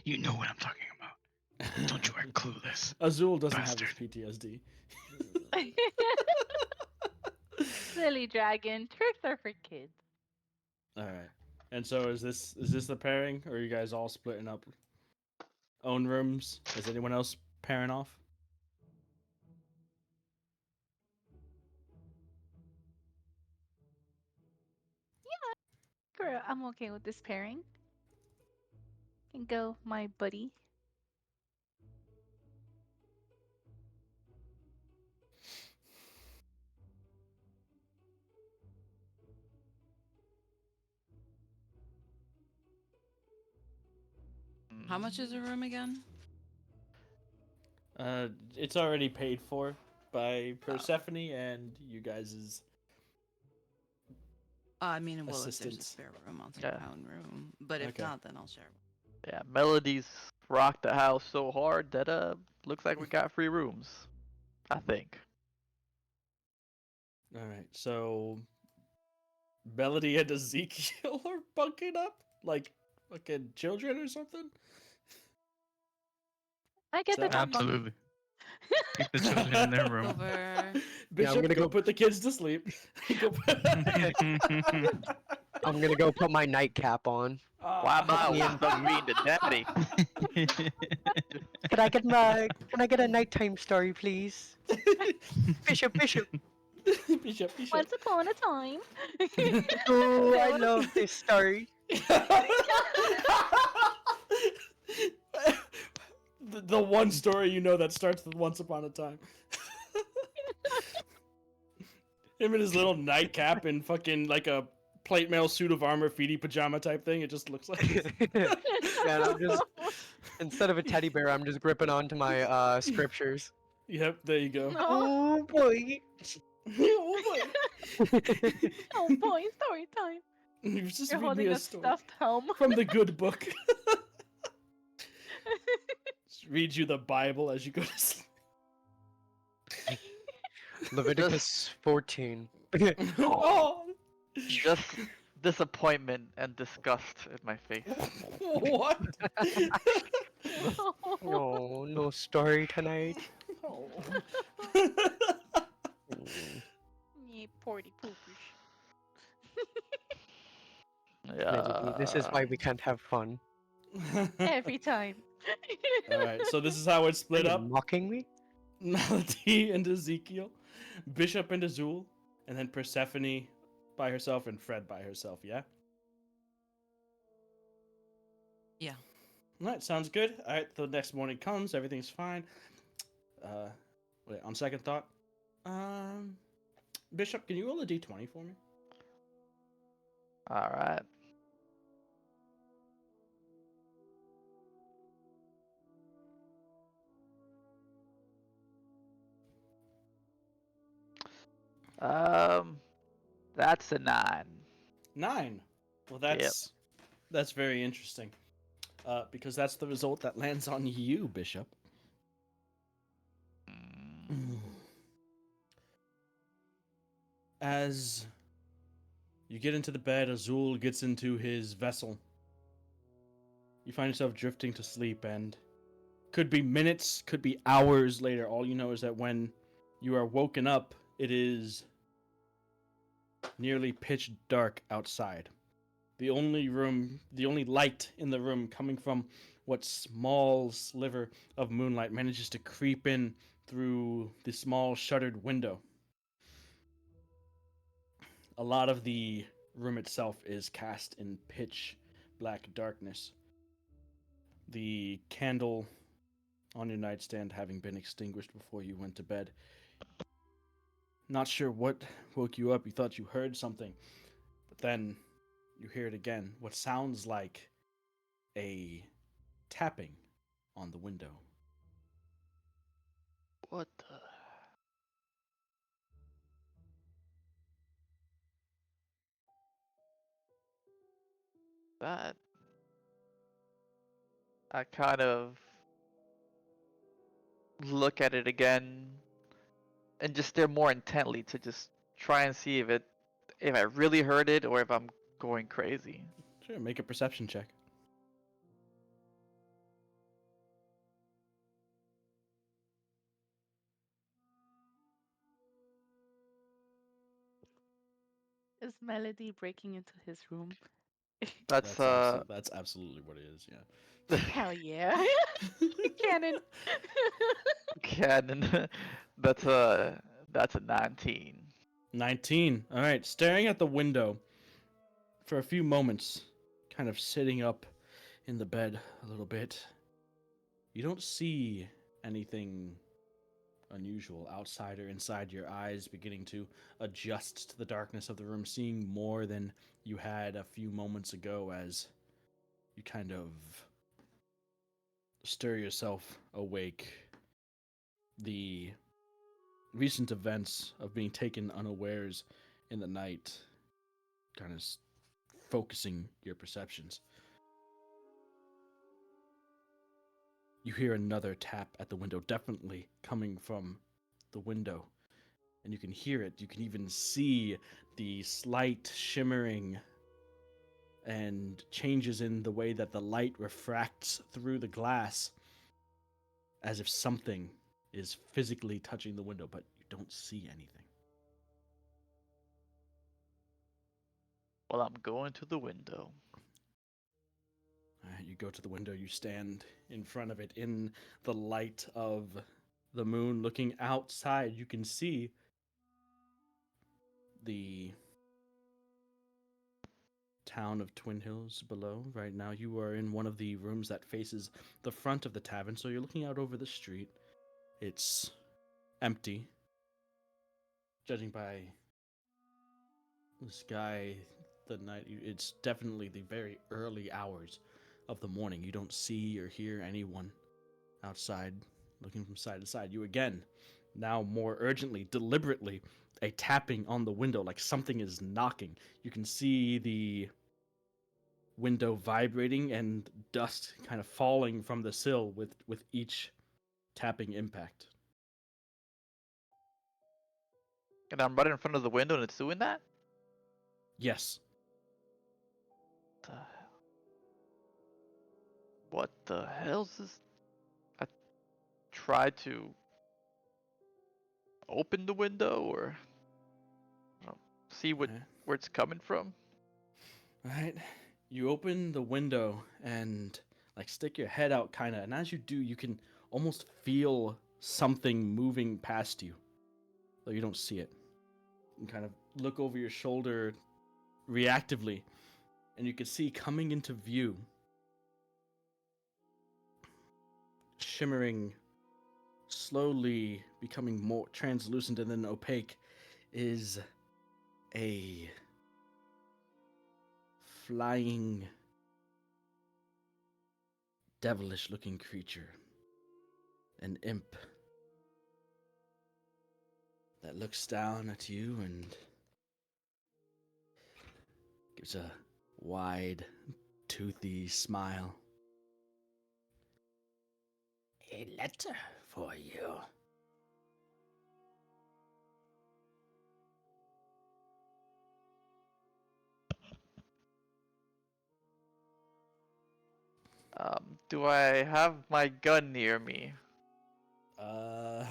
You know what I'm talking about. Don't you are clueless. Azul doesn't have Bastard. this PTSD. Silly dragon. Tricks are for kids. All right. And so is this the pairing, or are you guys all splitting up own rooms? Is anyone else pairing off? Girl, I'm okay with this pairing. Can go, my buddy. How much is a room again? It's already paid for by Oh. Persephone and you guys' I mean, well, if there's a assistants. spare room, I'll take Yeah. my own room. But if Okay. not, then I'll share. Yeah, Melody's rocked the house so hard that looks like we got free rooms. I think. All right. So Melody and Ezekiel are bunking up like fucking children or something. I get the So- top bunk. Absolutely. Keep the children in their room. Over. Bishop, gonna go go- put the kids to sleep. Go I'm gonna go put my nightcap on. Why am I me always so mean to Daddy? Can I get a nighttime story, please? Bishop. Bishop, Bishop. Once upon a time. Oh, I love this story. the one story you know that starts with once upon a time. Him in his little nightcap and fucking like a plate mail suit of armor, feety pajama type thing. It just looks like. Man, I'm just instead of a teddy bear, I'm just gripping onto my scriptures. Yep, there you go. No. Oh boy. Oh boy. Oh boy, story time. You just You're read me holding a a story stuffed helm. from the good book. Just read you the Bible as you go to sleep. Leviticus 14. Oh, Just disappointment and disgust in my face. what? No, no story tonight. Oh. Yeah, porty poopers. Melody, this is why we can't have fun. Every time. All right, so this is how it's Are split you up: mocking me? Melody and Ezekiel, Bishop and Azul, and then Persephone by herself and Fred by herself. Yeah. Yeah. All right, sounds good. All right, the next morning comes, everything's fine. Wait, on second thought, Bishop, can you roll a d20 for me? All right. That's a 9. 9. Well, that's very interesting. Because that's the result that lands on you, Bishop. As you get into the bed, Azul gets into his vessel. You find yourself drifting to sleep, and could be minutes, could be hours later. All you know is that when you are woken up, it is nearly pitch dark outside. The only light in the room coming from what small sliver of moonlight manages to creep in through the small shuttered window. A lot of the room itself is cast in pitch black darkness. The candle on your nightstand having been extinguished before you went to bed. Not sure what woke you up. You thought you heard something, but then you hear it again. What sounds like a tapping on the window. What the? That? I kind of look at it again and just stare more intently to just try and see if I really heard it or if I'm going crazy. Sure, make a perception check. Is Melody breaking into his room? That's That's absolutely what it is. Hell yeah. Cannon. canon. That's a 19. 19. All right, staring at the window for a few moments, kind of sitting up in the bed a little bit. You don't see anything unusual outside or inside, your eyes beginning to adjust to the darkness of the room, seeing more than you had a few moments ago as you kind of stir yourself awake. The recent events of being taken unawares in the night kind of focusing your perceptions. You hear another tap at the window, definitely coming from the window. And you can hear it. You can even see the slight shimmering and changes in the way that the light refracts through the glass, as if something is physically touching the window, but you don't see anything. Well, I'm going to the window. You go to the window, you stand in front of it in the light of the moon. Looking outside, you can see the town of Twinhills below. Right now, you are in one of the rooms that faces the front of the tavern, so you're looking out over the street. It's empty, judging by the sky, the night. It's definitely the very early hours of the morning. You don't see or hear anyone outside looking from side to side. You again, now more urgently, deliberately, a tapping on the window like something is knocking. You can see the window vibrating and dust kind of falling from the sill with each tapping impact. And I'm right in front of the window and it's doing that? Yes. The What the hell is this? I tried to open the window or see Okay. where it's coming from. All right. You open the window and like stick your head out kind of, and as you do, you can almost feel something moving past you, though you don't see it. You kind of look over your shoulder reactively, and you can see coming into view, shimmering, slowly becoming more translucent and then opaque, is a flying, devilish looking creature. An imp that looks down at you and gives a wide, toothy smile. A letter for you. Do I have my gun near me? Uh,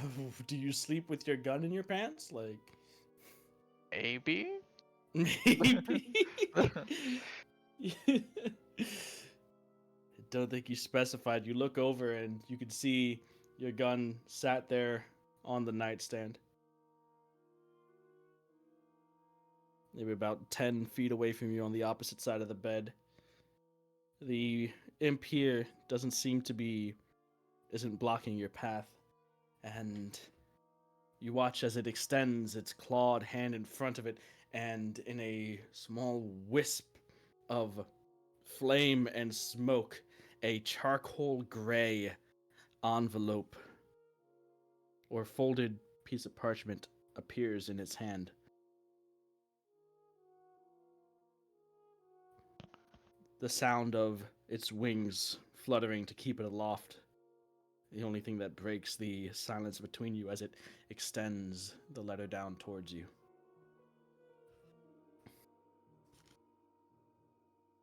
do you sleep with your gun in your pants? Like, Maybe? maybe. I don't think you specified. You look over and you can see your gun sat there on the nightstand. Maybe about 10 feet away from you on the opposite side of the bed. The imp here doesn't seem to be, isn't blocking your path. And you watch as it extends its clawed hand in front of it, and in a small wisp of flame and smoke, a charcoal gray envelope or folded piece of parchment appears in its hand. The sound of its wings fluttering to keep it aloft, the only thing that breaks the silence between you as it extends the letter down towards you.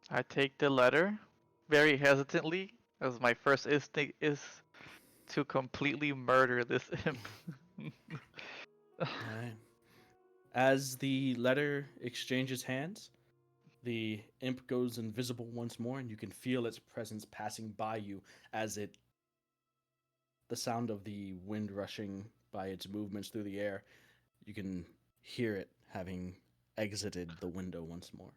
I take the letter very hesitantly, as my first instinct is to completely murder this imp. Alright. As the letter exchanges hands, the imp goes invisible once more, and you can feel its presence passing by you as the sound of the wind rushing by its movements through the air, you can hear it having exited the window once more.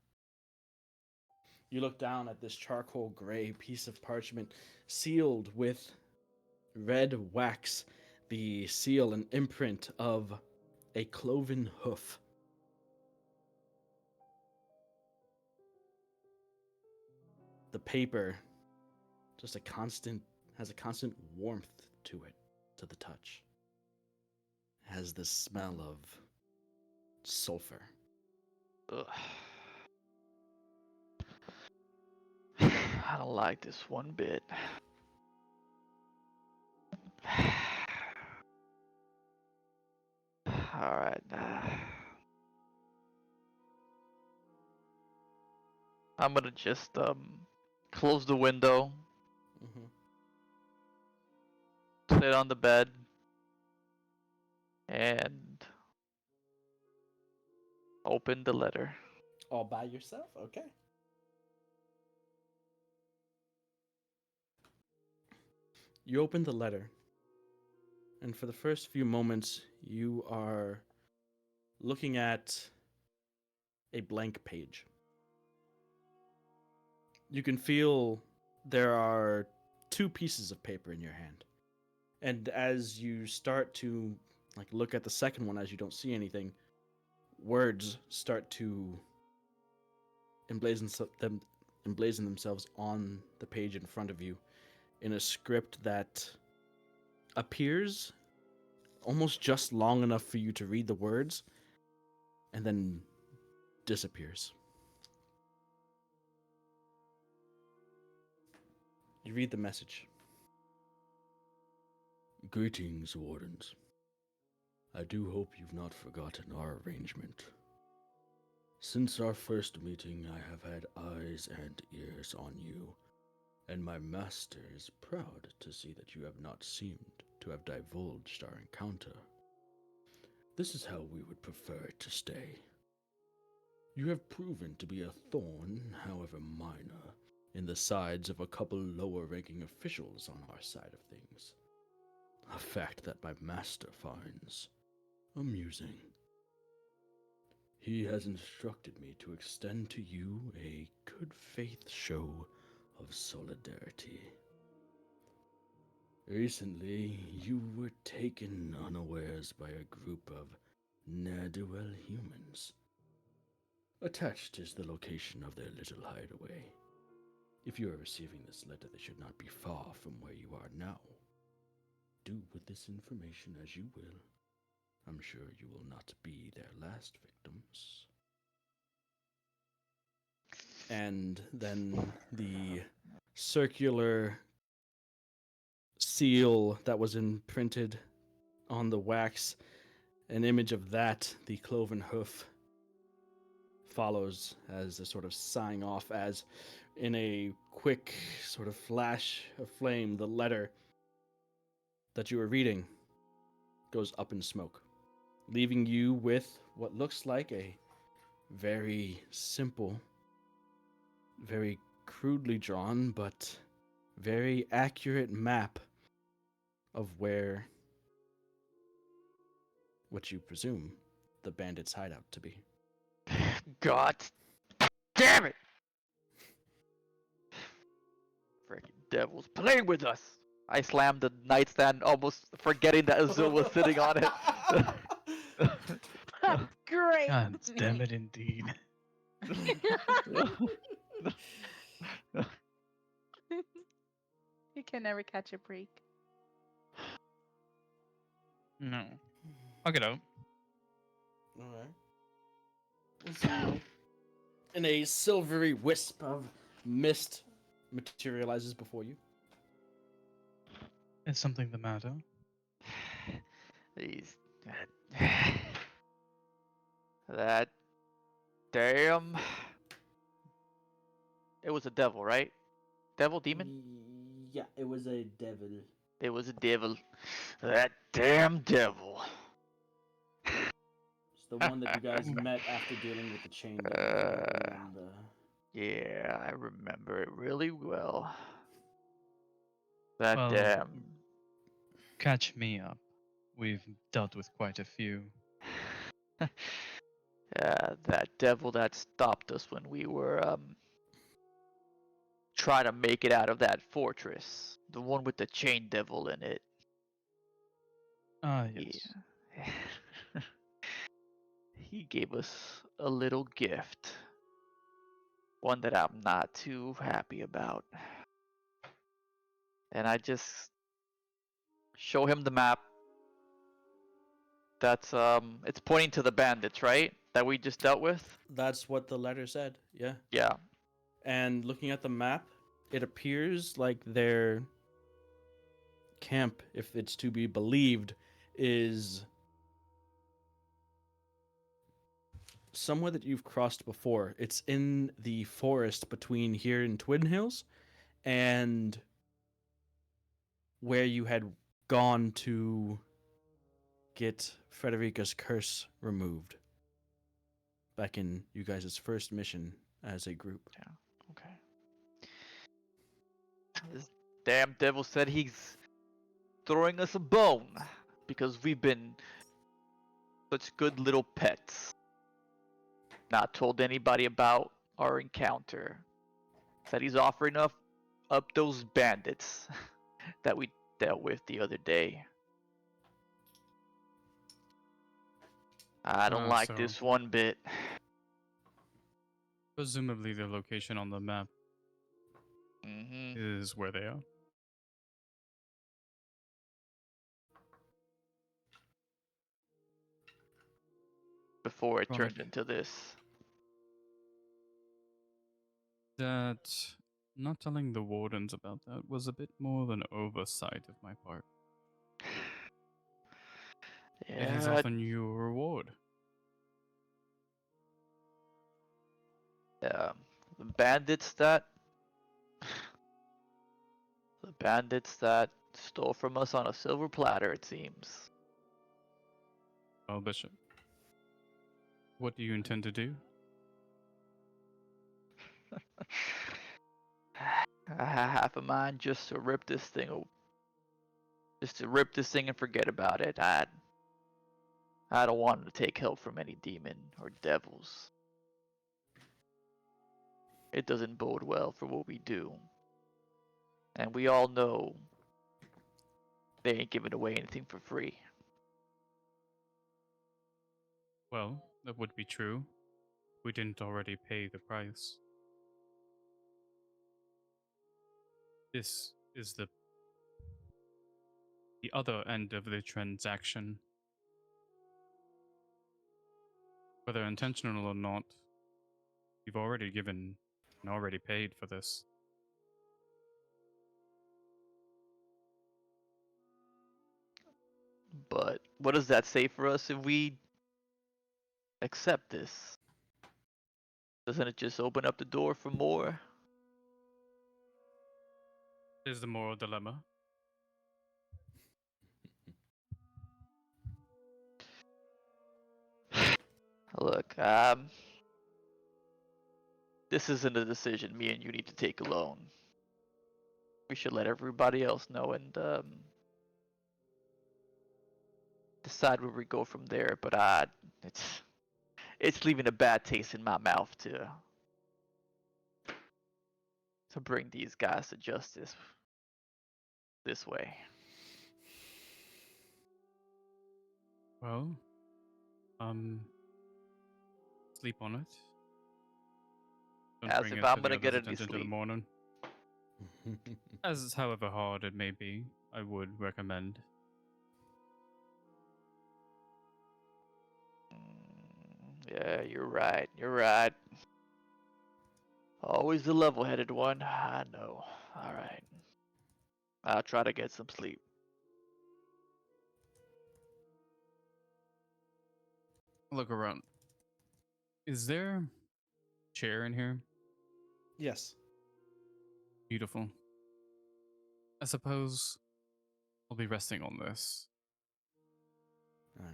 You look down at this charcoal gray piece of parchment sealed with red wax, the seal and imprint of a cloven hoof. The paper just has a constant warmth to it, to the touch. It has the smell of sulfur. Ugh. I don't like this one bit. Alright. I'm gonna just close the window, Mm-hmm. sit on the bed, and open the letter. All by yourself? Okay. You open the letter, and for the first few moments, you are looking at a blank page. You can feel there are two pieces of paper in your hand. And as you start to look at the second one as you don't see anything, words start to emblazon themselves on the page in front of you in a script that appears almost just long enough for you to read the words and then disappears. You read the message. Greetings, Wardens. I do hope you've not forgotten our arrangement. Since our first meeting, I have had eyes and ears on you, and my master is proud to see that you have not seemed to have divulged our encounter. This is how we would prefer it to stay. You have proven to be a thorn, however minor, in the sides of a couple lower-ranking officials on our side of things. A fact that my master finds amusing. He has instructed me to extend to you a good faith show of solidarity. Recently, you were taken unawares by a group of ne'er-do-well humans. Attached is the location of their little hideaway. If you are receiving this letter, they should not be far from where you are now. Do with this information as you will. I'm sure you will not be their last victims. And then the circular seal that was imprinted on the wax, an image of that, the cloven hoof, follows as a sort of sign off, as in a quick sort of flash of flame, the letter that you are reading goes up in smoke, leaving you with what looks like a very simple, very crudely drawn, but very accurate map of where what you presume the bandits' hideout to be. God damn it! Freaking devils playing with us! I slammed the nightstand, almost forgetting that Azul was sitting on it. Great. God damn it, indeed. You can never catch a break. No. I'll get out. Alright. So, and a silvery wisp of mist materializes before you. Is something the matter? These. That damn. It was a devil, right? Devil, demon? Yeah, it was a devil. It was a devil. That damn devil. the one that you guys met after dealing with the chain devil. I remember. Yeah, I remember it really well. That Well, damn. catch me up. We've dealt with quite a few. Yeah, that devil that stopped us when we were trying to make it out of that fortress. The one with the chain devil in it. Ah, yes. Yeah. He gave us a little gift. One that I'm not too happy about. And I just show him the map. That's it's pointing to the bandits, right? That we just dealt with? That's what the letter said. Yeah. Yeah. And looking at the map, it appears like their camp, if it's to be believed, is somewhere that you've crossed before. It's in the forest between here in Twinhills and where you had gone to get Frederica's curse removed back in you guys' first mission as a group. Yeah. Okay. This damn devil said he's throwing us a bone because we've been such good little pets. Not told anybody about our encounter. Said he's offering up those bandits that we dealt with the other day. I don't like So this one bit. presumably the location on the map Hmm. is where they are. Before it Chronic. turned into this. That not telling the wardens about that was a bit more of an oversight of my part. It is Yeah, often your reward. the bandits that the bandits that stole from us on a silver platter, it seems. Well, Bishop, what do you intend to do? I half a mind just to rip this thing, just to rip this thing and forget about it. I don't want to take help from any demon or devils. It doesn't bode well for what we do. And we all know they ain't giving away anything for free. Well, that would be true. We didn't already pay the price. This is the other end of the transaction. Whether intentional or not, you've already given and already paid for this. But what does that say for us if we accept this? Doesn't it just open up the door for more? Is the moral dilemma. Look, this isn't a decision me and you need to take alone. We should let everybody else know and decide where we go from there. But it's leaving a bad taste in my mouth to bring these guys to justice this way. Well, sleep on it. Don't As bring if it I'm to the gonna get others' any attention in the sleep. morning. As however hard it may be, I would recommend. Yeah, you're right. You're right. Always the level-headed one. I know. All right. I'll try to get some sleep. Look around. Is there a chair in here? Yes. Beautiful. I suppose I'll be resting on this. All right.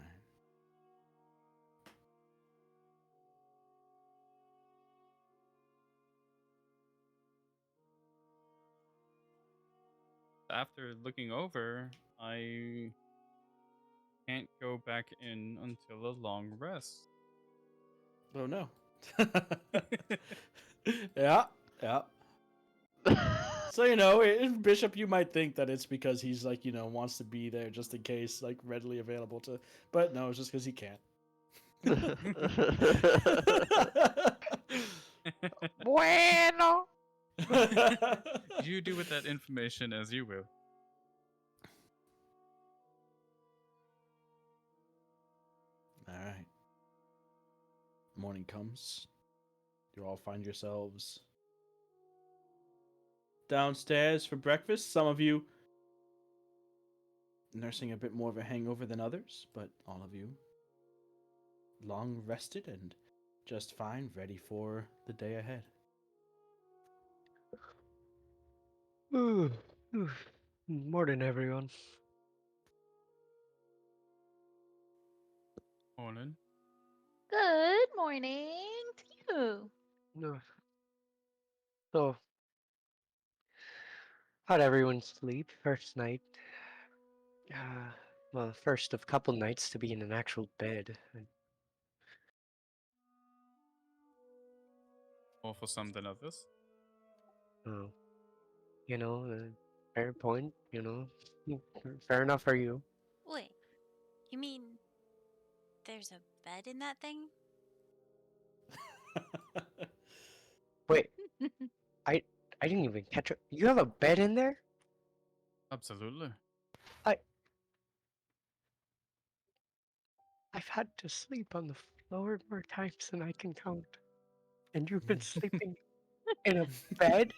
after looking over, I can't go back in until a long rest. Oh no. Yeah, yeah. So Bishop, you might think that it's because he's like wants to be there just in case, like readily available to, but no, it's just because he can't. Bueno. You do with that information as you will. All right. Morning comes. You all find yourselves downstairs for breakfast. Some of you nursing a bit more of a hangover than others, but all of you long rested and just fine, ready for the day ahead. Ooh, ooh. Morning, everyone. Morning. Good morning to you. No. So, how'd everyone sleep first night? Well, first of couple nights to be in an actual bed. More for some than others. Oh, fair point. Fair enough for you. Wait, you mean there's a bed in that thing? Wait, I didn't even catch it. You have a bed in there? Absolutely. I've had to sleep on the floor more times than I can count. And you've been sleeping in a bed?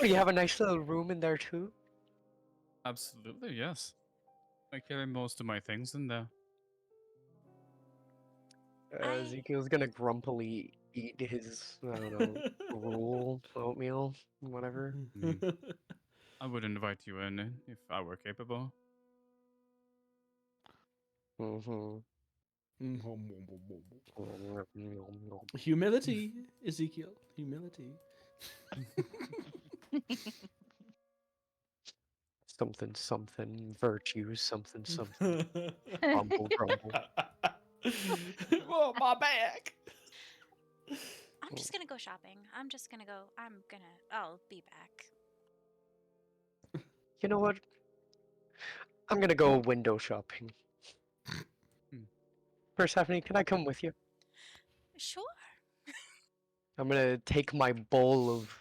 Oh, you have a nice little room in there too? Absolutely, yes. I carry most of my things in there. Ezekiel's gonna grumpily eat his, I don't know, gruel, oatmeal, whatever. I would invite you in if I were capable. Mm-hmm. Humility, Ezekiel. Humility. Something, something, virtues, something, something. Grumble, grumble. Oh, my back. I'm just gonna go shopping. I'll be back. You know what? I'm gonna go window shopping. Persephone, can I come with you? Sure. I'm gonna take my bowl of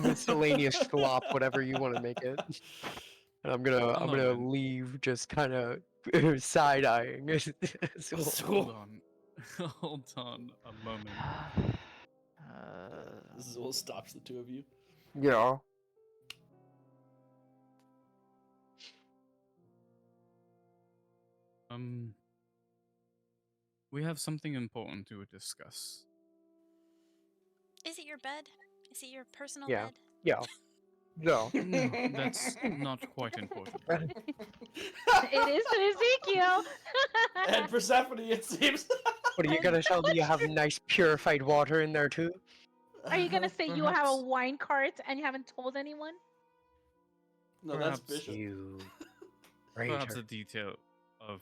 miscellaneous slop, whatever you want to make it, and I'm gonna moment. leave just kind of side eyeing. Hold on. Hold on a moment. This is what stops the two of you. Yeah. We have something important to discuss. Is it your bed? Is it your personal Yeah. bed? Yeah. No. No, that's not quite important. It is to Ezekiel. And Persephone, it seems. What are you gonna tell me? You have nice purified water in there too? Are you gonna say you have a Perhaps- wine cart and you haven't told anyone? No, that's Perhaps- Bishop. You Perhaps traitor. the detail of.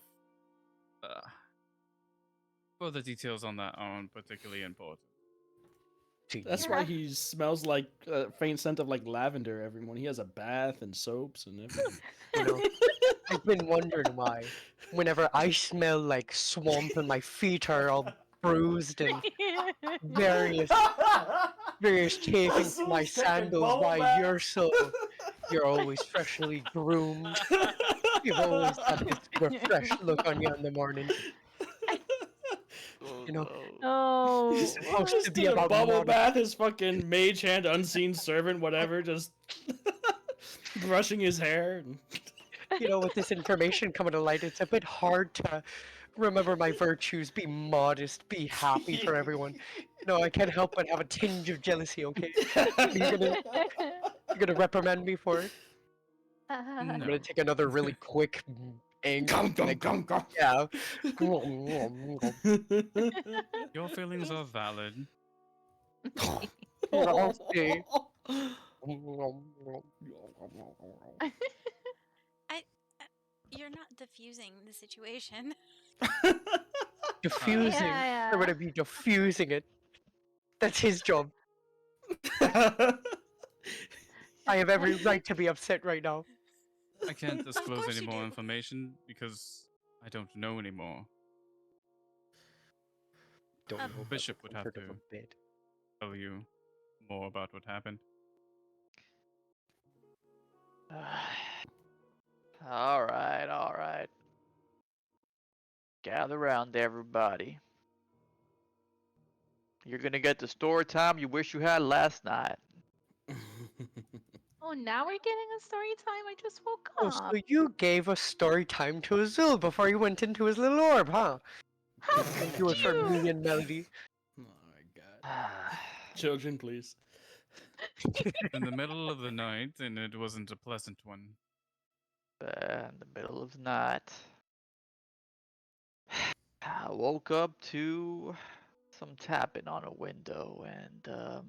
Well, the details on that aren't particularly important. That's why he smells like a faint scent of like lavender every morning. He has a bath and soaps and everything. You know, I've been wondering why. Whenever I smell like swamp and my feet are all bruised and various chafing from my sandals, why you're always freshly groomed. You've always got this refreshed look on you in the morning. You know, Oh. it's supposed to be a about bubble modesty. bath. His fucking mage hand, unseen servant, whatever, just brushing his hair. With this information coming to light, it's a bit hard to remember my virtues, be modest, be happy for everyone. No, I can't help but have a tinge of jealousy, okay? You're gonna reprimand me for it? I'm No. gonna take another really quick Gum, gum, gum, gum. Yeah. Your feelings are valid. I'll see. I, you're not diffusing the situation. Diffusing. Yeah, I'm yeah. gonna be diffusing it. That's his job. I have every right to be upset right now. I can't Of disclose course any you more do. information because I don't know anymore. Don't Um, know about the Bishop would have comfort of to a bed. tell you more about what happened. All right, all right. Gather round, everybody. You're gonna get the story time you wish you had last night. Oh, now we're getting a story time. I just woke Oh, up. so you gave a story time to Azul before he went into his little orb, huh? How Don't could do it for me you? and Melody. Oh my god. Children, please. In the middle of the night, and it wasn't a pleasant one. In the middle of the night, I woke up to some tapping on a window, and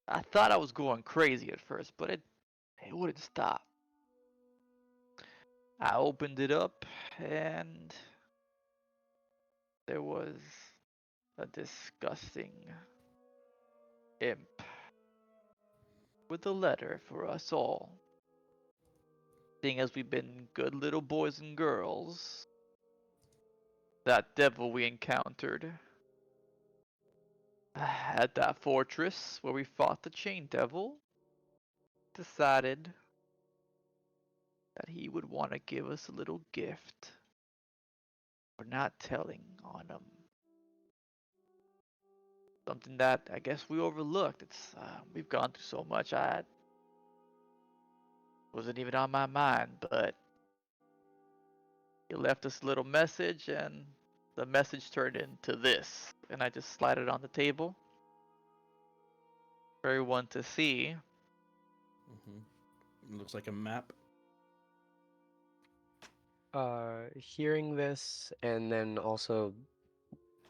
I thought I was going crazy at first, but it wouldn't stop. I opened it up, and there was a disgusting imp with a letter for us all. Seeing as we've been good little boys and girls, that devil we encountered at that fortress where we fought the chain devil decided that he would want to give us a little gift for not telling on him. Something that I guess we overlooked. We've gone through so much. I wasn't even on my mind, but he left us a little message, and the message turned into this, and I just slide it on the table for everyone to see. It looks like a map. Hearing this and then also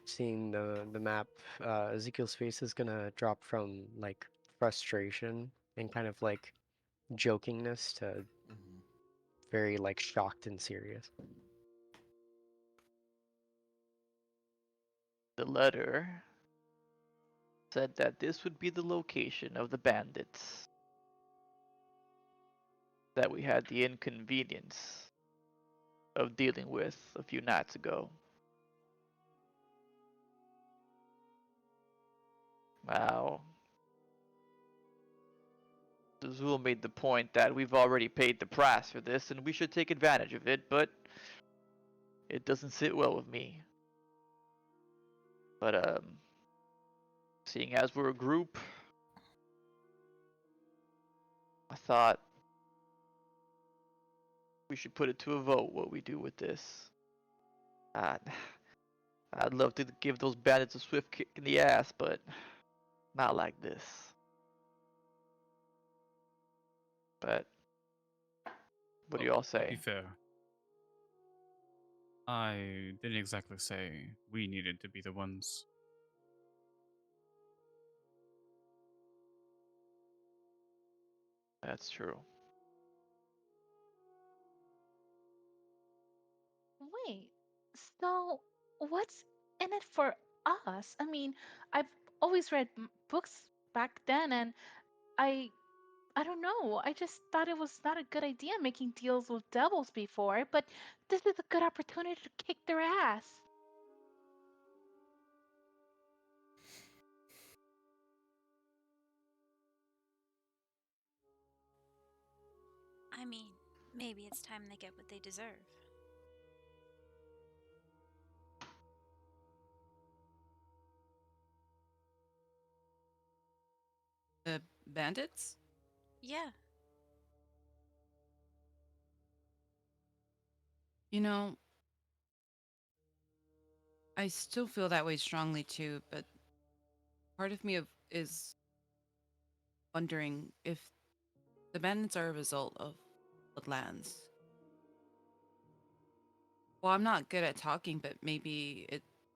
seeing the map, Ezekiel's face is gonna drop from like frustration and kind of like jokingness to very like shocked and serious. The letter said that this would be the location of the bandits that we had the inconvenience of dealing with a few nights ago. Now, Zul made the point that we've already paid the price for this and we should take advantage of it, but it doesn't sit well with me. But seeing as we're a group, I thought we should put it to a vote what we do with this. I'd, I'd love to give those bandits a swift kick in the ass, but not like this. But what do you all To be say? fair, I didn't exactly say we needed to be the ones. That's true. Wait, so what's in it for us? I mean, I've always read books back then, and I I don't know. I just thought it was not a good idea making deals with devils before, but this is a good opportunity to kick their ass. I mean, maybe it's time they get what they deserve. The bandits? Yeah, You know, I still feel that way strongly too, but part of me is wondering if the bandits are a result of Bloodlands. Well, I'm not good at talking, but maybe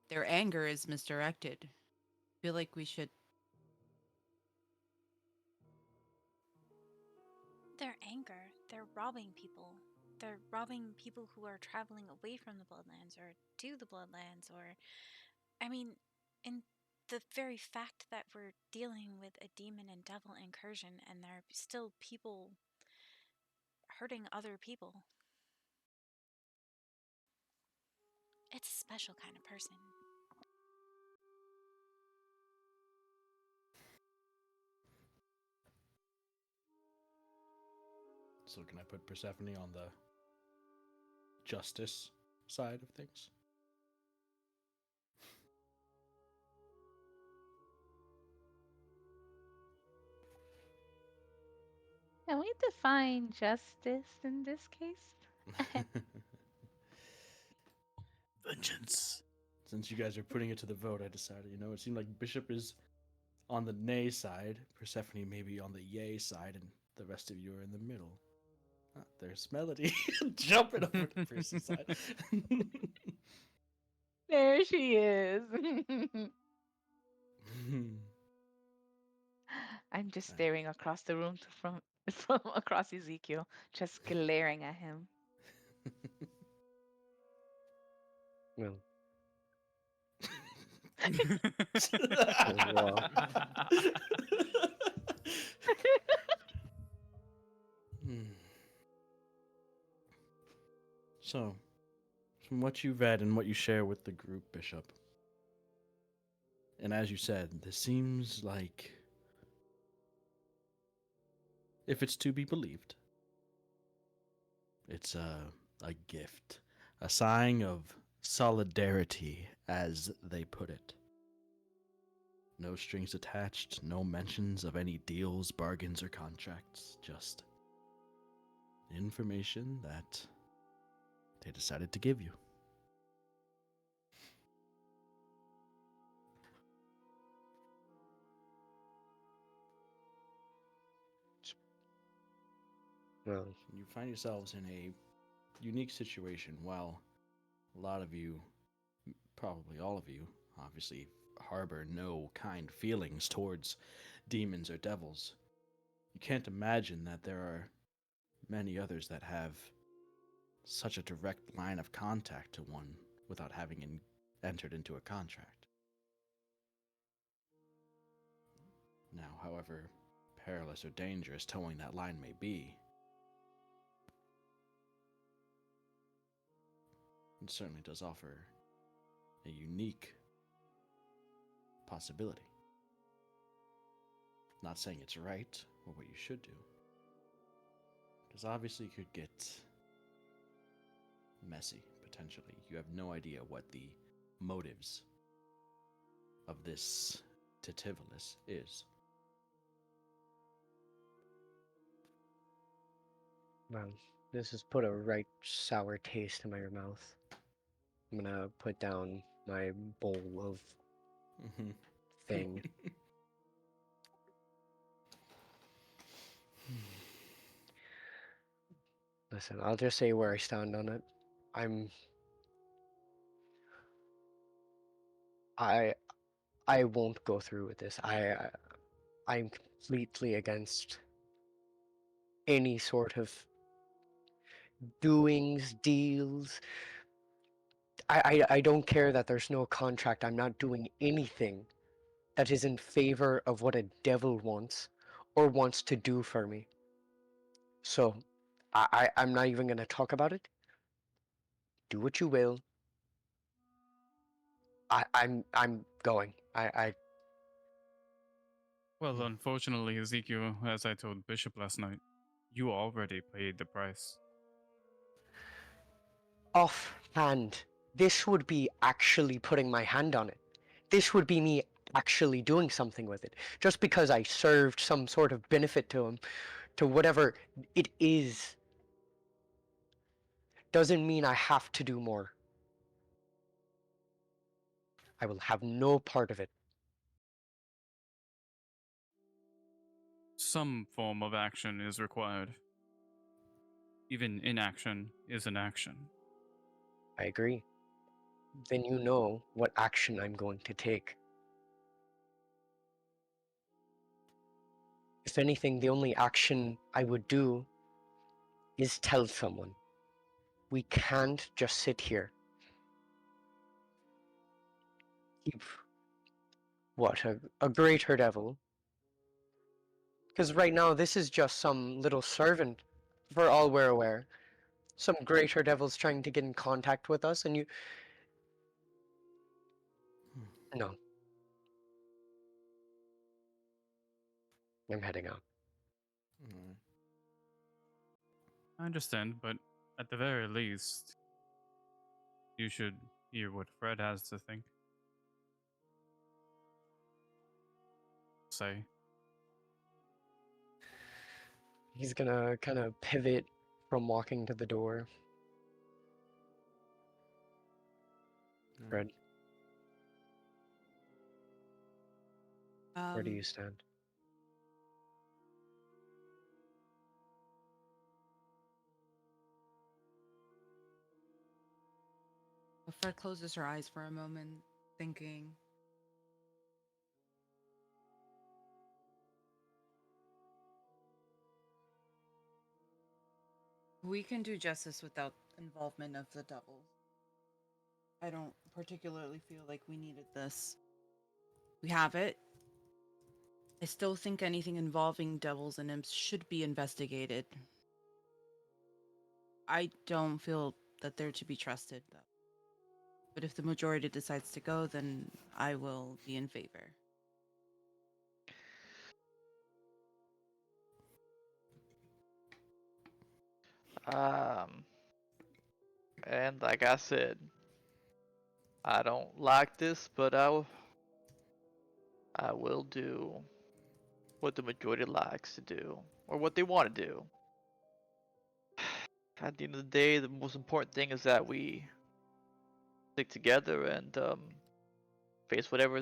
their anger is misdirected. I feel like we should Their anger. They're robbing people. They're robbing people who are traveling away from the Bloodlands or to the Bloodlands, or. I mean, in the very fact that we're dealing with a demon and devil incursion and there are still people hurting other people. It's a special kind of person. So can I put Persephone on the justice side of things? Can we define justice in this case? Vengeance. Since you guys are putting it to the vote, I decided, it seemed like Bishop is on the nay side, Persephone maybe on the yay side, and the rest of you are in the middle. Ah, there's Melody jumping over to Percy's side. There she is. I'm just staring across the room from across Ezekiel, just glaring at him. Well, So, from what you've read and what you share with the group, Bishop, and as you said, this seems like, if it's to be believed, it's a gift, a sign of solidarity, as they put it. No strings attached, no mentions of any deals, bargains, or contracts, just information that they decided to give you. well, You find yourselves in a unique situation. While a lot of you, probably all of you, obviously harbor no kind feelings towards demons or devils, you can't imagine that there are many others that have such a direct line of contact to one without having entered into a contract. Now, however perilous or dangerous towing that line may be, it certainly does offer a unique possibility. Not saying it's right or what you should do, because obviously it could get messy, potentially. You have no idea what the motives of this Titivolus is. well, this has put a right sour taste in my mouth. I'm gonna put down my bowl of thing. Listen, I'll just say where I stand on it. I won't go through with this. I'm completely against any sort of doings, deals. I don't care that there's no contract. I'm not doing anything that is in favor of what a devil wants or wants to do for me. So I'm not even gonna talk about it. Do what you will. I'm going. Well, unfortunately, Ezekiel, as I told Bishop last night, you already paid the price. Offhand, this would be actually putting my hand on it. This would be me actually doing something with it. Just because I served some sort of benefit to him, to whatever it is, doesn't mean I have to do more. I will have no part of it. Some form of action is required. Even inaction is an action. I agree. Then you know what action I'm going to take. If anything, the only action I would do is tell someone. We can't just sit here. Keep what a greater devil. Because right now this is just some little servant, for all we're aware. Some greater devil's trying to get in contact with us, and you. No, I'm heading out. Mm. I understand, but at the very least, you should hear what Fred has to think. Say. He's gonna kind of pivot from walking to the door. Fred, where do you stand? Fred closes her eyes for a moment, thinking. We can do justice without involvement of the devil. I don't particularly feel like we needed this. We have it. I still think anything involving devils and imps should be investigated. I don't feel that they're to be trusted, though. But if the majority decides to go, then I will be in favor. Um, and like I said, I don't like this, but I will do what the majority likes to do, or what they want to do. At the end of the day, the most important thing is that we stick together and face whatever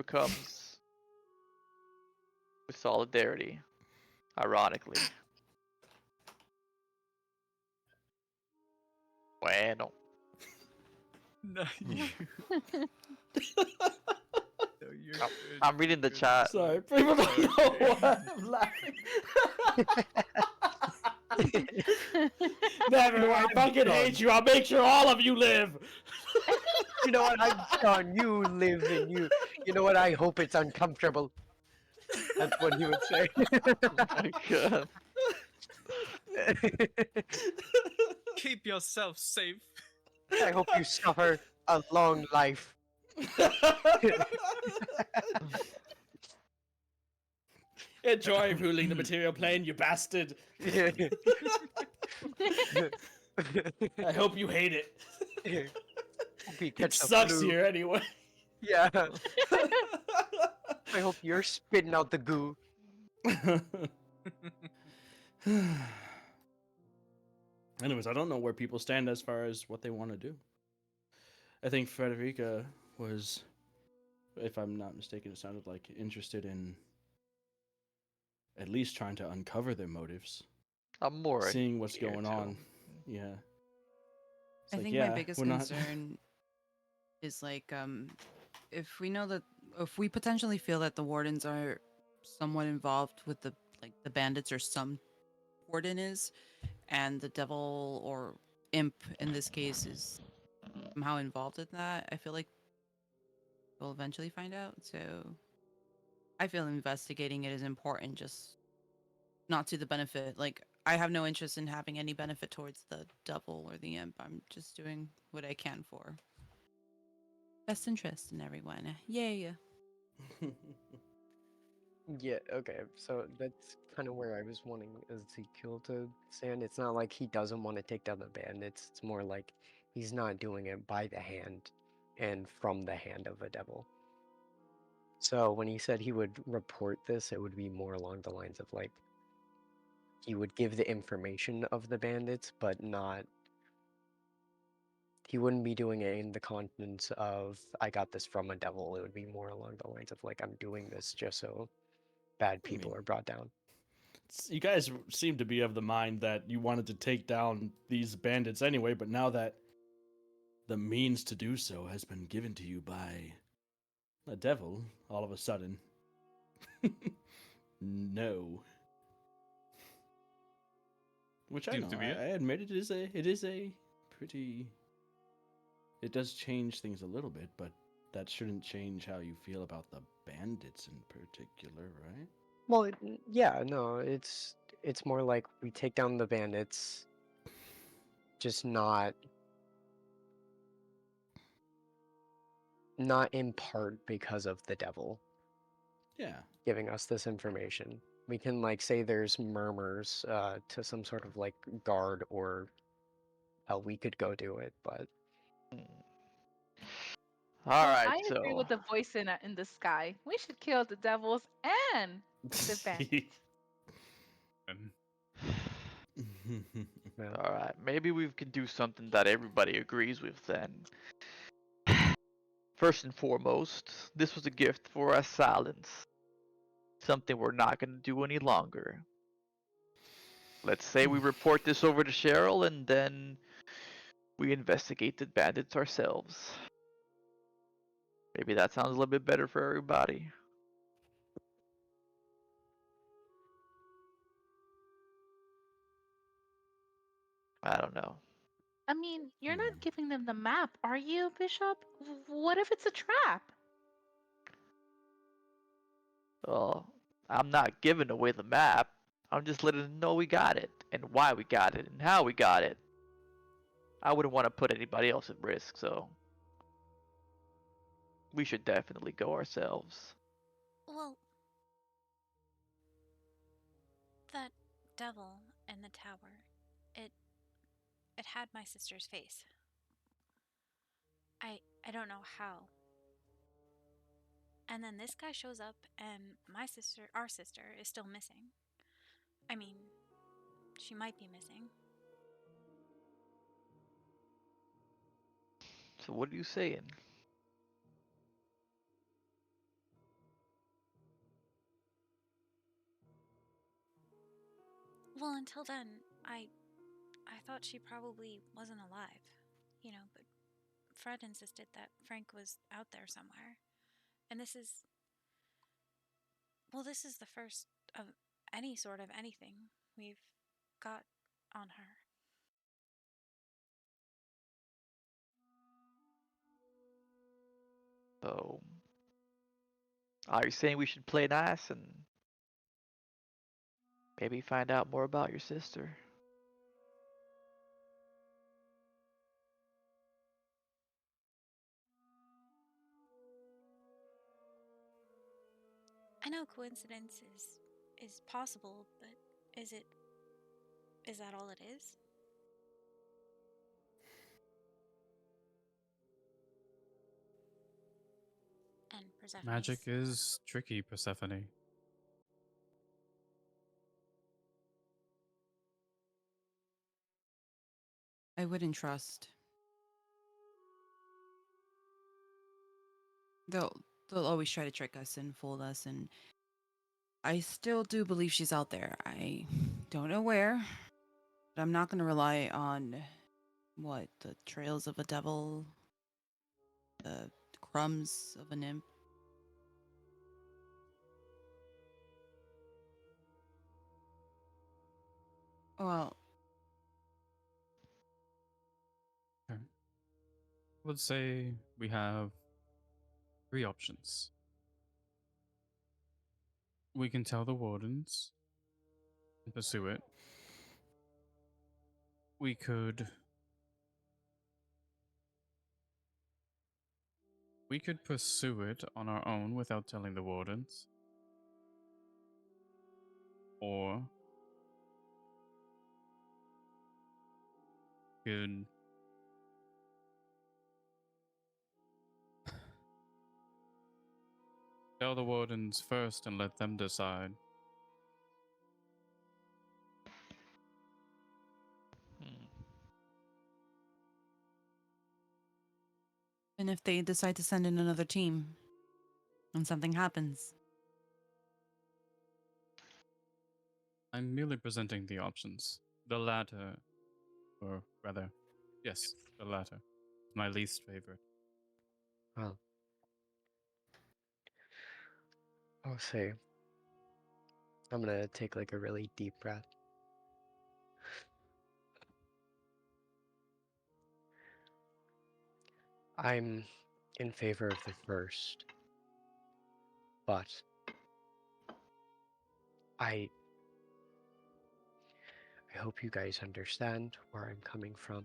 comes with solidarity. Ironically, bueno. No, you. No, you're I'm, good. I'm reading the chat. Sorry, people don't know Okay. why I'm laughing. Never mind, I fucking hate you. I'll make sure all of you live. You know what? I'm done. You live and you. You know what? I hope it's uncomfortable. That's what he would say. Oh my god. Keep yourself safe. I hope you suffer a long life. Enjoy ruling the material plane, you bastard. I hope you hate it. Hope you It catch the sucks flu. here anyway. Yeah. I hope you're spitting out the goo. Anyways, I don't know where people stand as far as what they want to do. I think Frederica was, if I'm not mistaken, it sounded like interested in at least trying to uncover their motives, I'm more seeing what's here going too. on. Yeah. It's I like, think yeah, my biggest we're not- concern is like if we know that if we potentially feel that the wardens are somewhat involved with the bandits or some warden is, and the devil or imp in this case is somehow involved in that, I feel like we'll eventually find out. So I feel investigating it is important, just not to the benefit. Like I have no interest in having any benefit towards the devil or the imp. I'm just doing what I can for best interest in everyone. Yay. Yeah, okay. So that's kind of where I was wanting Ezekiel to stand. It's not like he doesn't want to take down the bandits. It's more like he's not doing it by the hand and from the hand of a devil. So when he said he would report this, it would be more along the lines of like he would give the information of the bandits, but not. He wouldn't be doing it in the contents of I got this from a devil. It would be more along the lines of like I'm doing this just so bad people mean, are brought down. you guys seem to be of the mind that you wanted to take down these bandits anyway, but now that the means to do so has been given to you by a devil, all of a sudden, no. Which I Seems know. to be it. I admit it is a pretty. It does change things a little bit, but that shouldn't change how you feel about the bandits in particular, right? Well, yeah, no, it's more like we take down the bandits, just not in part because of the devil Yeah. giving us this information. We can like say there's murmurs to some sort of like guard, or hell, we could go do it, but All Well, right, I agree so with the voice in the sky. We should kill the devils and the bandits. And yeah. all right, maybe we can do something that everybody agrees with then. First and foremost, this was a gift for our silence. Something we're not going to do any longer. Let's say we report this over to Cheryl and then we investigate the bandits ourselves. Maybe that sounds a little bit better for everybody. I don't know. I mean, you're Hmm. not giving them the map, are you, Bishop? What if it's a trap? Well, I'm not giving away the map. I'm just letting them know we got it and why we got it and how we got it. I wouldn't want to put anybody else at risk, so we should definitely go ourselves. Well, that devil in the tower, it it had my sister's face. I don't know how. And then this guy shows up and our sister is still missing. I mean, she might be missing. So what are you saying? Well, until then, I thought she probably wasn't alive. But Fred insisted that Frank was out there somewhere. And this is the first of any sort of anything we've got on her. So, are you saying we should play nice and maybe find out more about your sister? I know coincidence is possible, but is it is that all it is? And magic Persephone's is tricky, Persephone. I wouldn't trust. They'll they'll always try to trick us and fool us, and I still do believe she's out there. I don't know where, but I'm not gonna rely on the trails of a devil, the crumbs of a nymph. Well, Okay. Let's say we have three options. We can tell the wardens and pursue it. We could pursue it on our own without telling the wardens. Or could tell the wardens first and let them decide. Hmm. and if they decide to send in another team and something happens, I'm merely presenting the options. The latter, or rather, yes, the latter, is my least favorite. Well, I'll say I'm gonna take like a really deep breath. I'm in favor of the first, but I hope you guys understand where I'm coming from.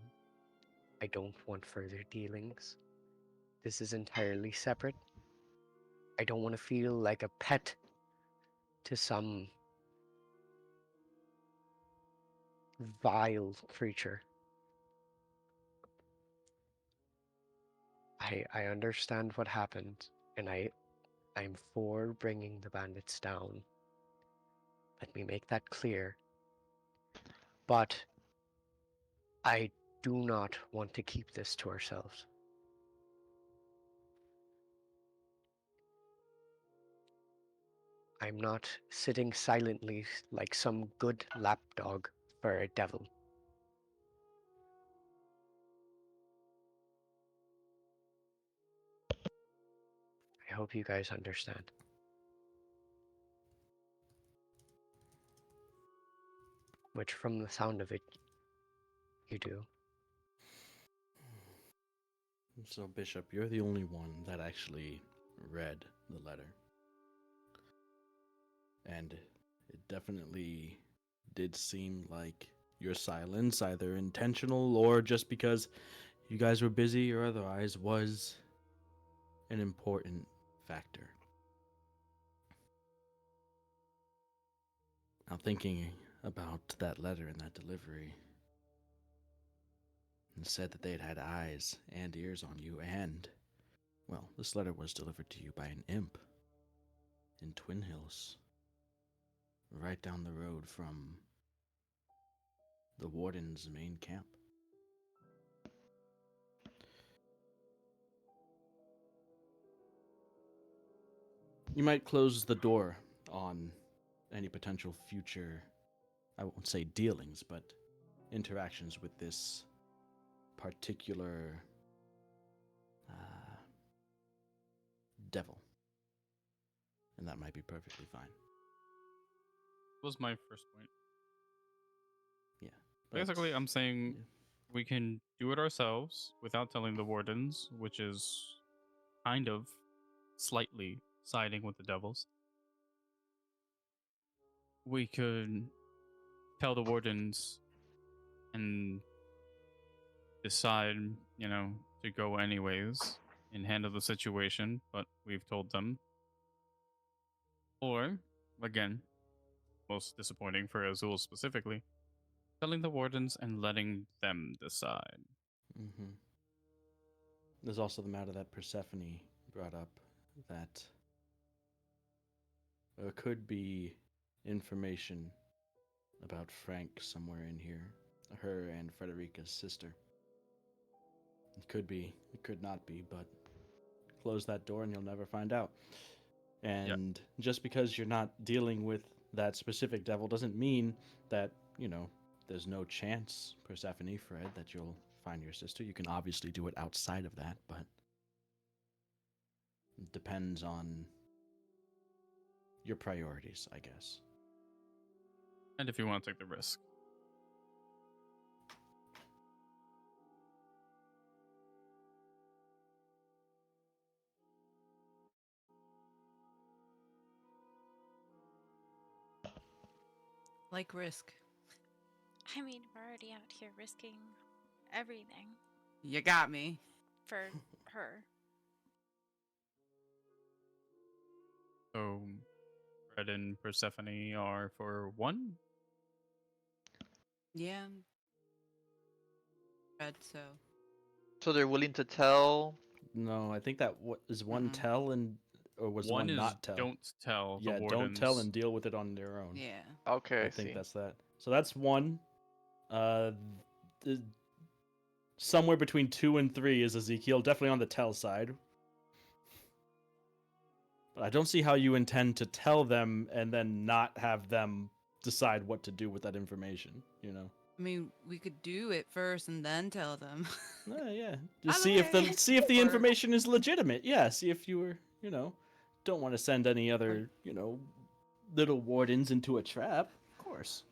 I don't want further dealings. This is entirely separate. I don't want to feel like a pet to some vile creature. I understand what happened, and I'm for bringing the bandits down. Let me make that clear. But I do not want to keep this to ourselves. I'm not sitting silently like some good lapdog for a devil. I hope you guys understand. Which, from the sound of it, you do. So, Bishop, you're the only one that actually read the letter. And it definitely did seem like your silence, either intentional or just because you guys were busy or otherwise, was an important factor. Now, thinking about that letter and that delivery, and said that they had eyes and ears on you, and, well, this letter was delivered to you by an imp in Twinhills, right down the road from the warden's main camp. You might close the door on any potential future, I won't say dealings, but interactions with this particular devil. And that might be perfectly fine. Was my first point. Yeah. Basically, I'm saying yeah. we can do it ourselves without telling the wardens, which is kind of slightly siding with the devils. We could tell the wardens and decide, to go anyways and handle the situation, but we've told them. Or, again, most disappointing for Azul specifically, telling the wardens and letting them decide. Mm-hmm. There's also the matter that Persephone brought up, that there could be information about Frank somewhere in here. Her and Frederica's sister. It could be, it could not be, but close that door and you'll never find out. And just because you're not dealing with that specific devil doesn't mean that, there's no chance, Persephone, Fred, that you'll find your sister. You can obviously do it outside of that, but it depends on your priorities, I guess. And if you want to take the risk. Like risk. I mean, we're already out here risking everything You got me. for her. So, Fred and Persephone are for one? Yeah. Read so. So they're willing to tell. No, I think that is one Mm-mm. tell and or was One one is not tell. don't tell the Yeah, wardens. don't tell and deal with it on their own. Yeah. Okay, I think see. that's that. So that's one. Somewhere between 2 and 3 is Ezekiel, definitely on the tell side. But I don't see how you intend to tell them and then not have them decide what to do with that information, I mean, we could do it first and then tell them. Yeah. By Just the way, see if the or- information is legitimate. Yeah, see if you were, don't want to send any other, little wardens into a trap. Of course.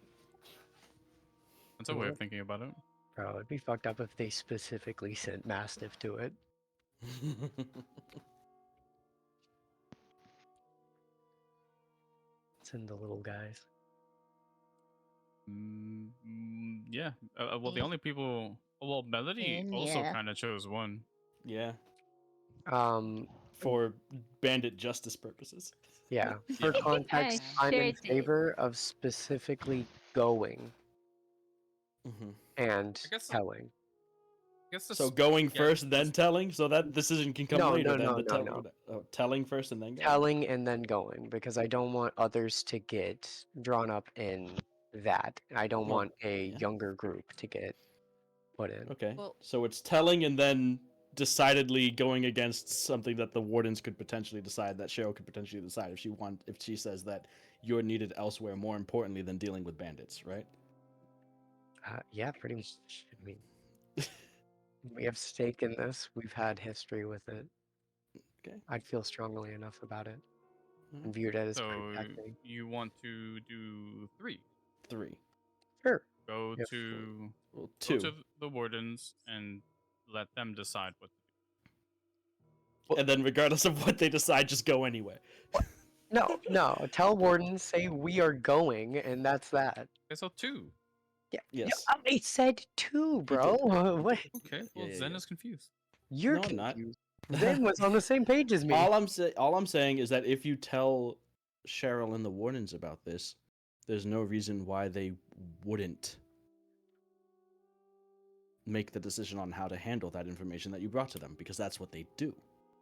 That's a way of thinking about it. Bro, it'd be fucked up if they specifically sent Mastiff to it. It's in the little guys. Yeah. Well, the only people. Well, Melody And also yeah. kind of chose one. Yeah, Um, for bandit justice purposes. yeah. For Yeah. I think I context, I'm sure in did. favor of specifically going Hmm. and I guess. telling. I guess this. So going yeah, first, then this- telling, so that decision can come No, later. no, Then no, the no, no. telling first and then going. Telling and then going because I don't want others to get drawn up in that. I don't Well, want a yeah. younger group to get put in. Okay. Well- So it's telling and then decidedly going against something that the wardens could potentially decide, that Cheryl could potentially decide if she says that you're needed elsewhere more importantly than dealing with bandits, right? Yeah, pretty much. I mean, we have stake in this. We've had history with it. Okay. I'd feel strongly enough about it Mhm. and view it as So protecting. you want to do 3? 3. Sure. Go If- to Well, go 2. to the wardens and let them decide what. And then regardless of what they decide, just go anyway. No, no. Tell Warden, say we are going, and that's that. Okay, so 2. Yeah. Yes. I said two, bro. What? Okay. Well, Yeah, Zen yeah. is confused. You're No, I'm not. confused. Zen was on the same page as me. All I'm saying is that if you tell Cheryl and the wardens about this, there's no reason why they wouldn't make the decision on how to handle that information that you brought to them, because that's what they do.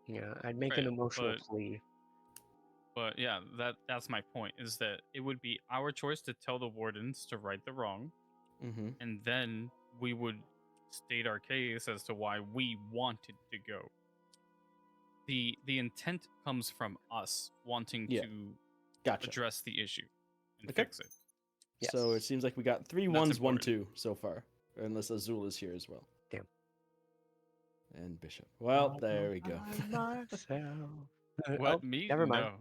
Yeah, I'd make an Right, emotional but- plea. But yeah, that's my point. Is that it would be our choice to tell the wardens to right the wrong, Mm-hmm. and then we would state our case as to why we wanted to go. The intent comes from us wanting Yeah. to Gotcha. address the issue and Okay. fix it. So it Yes. seems like we got 3 That's ones, 1 important. 2 so far, unless Azul is here as well. Damn. And Bishop. Well, there we go. Myself. What, Oh, me? never mind. No.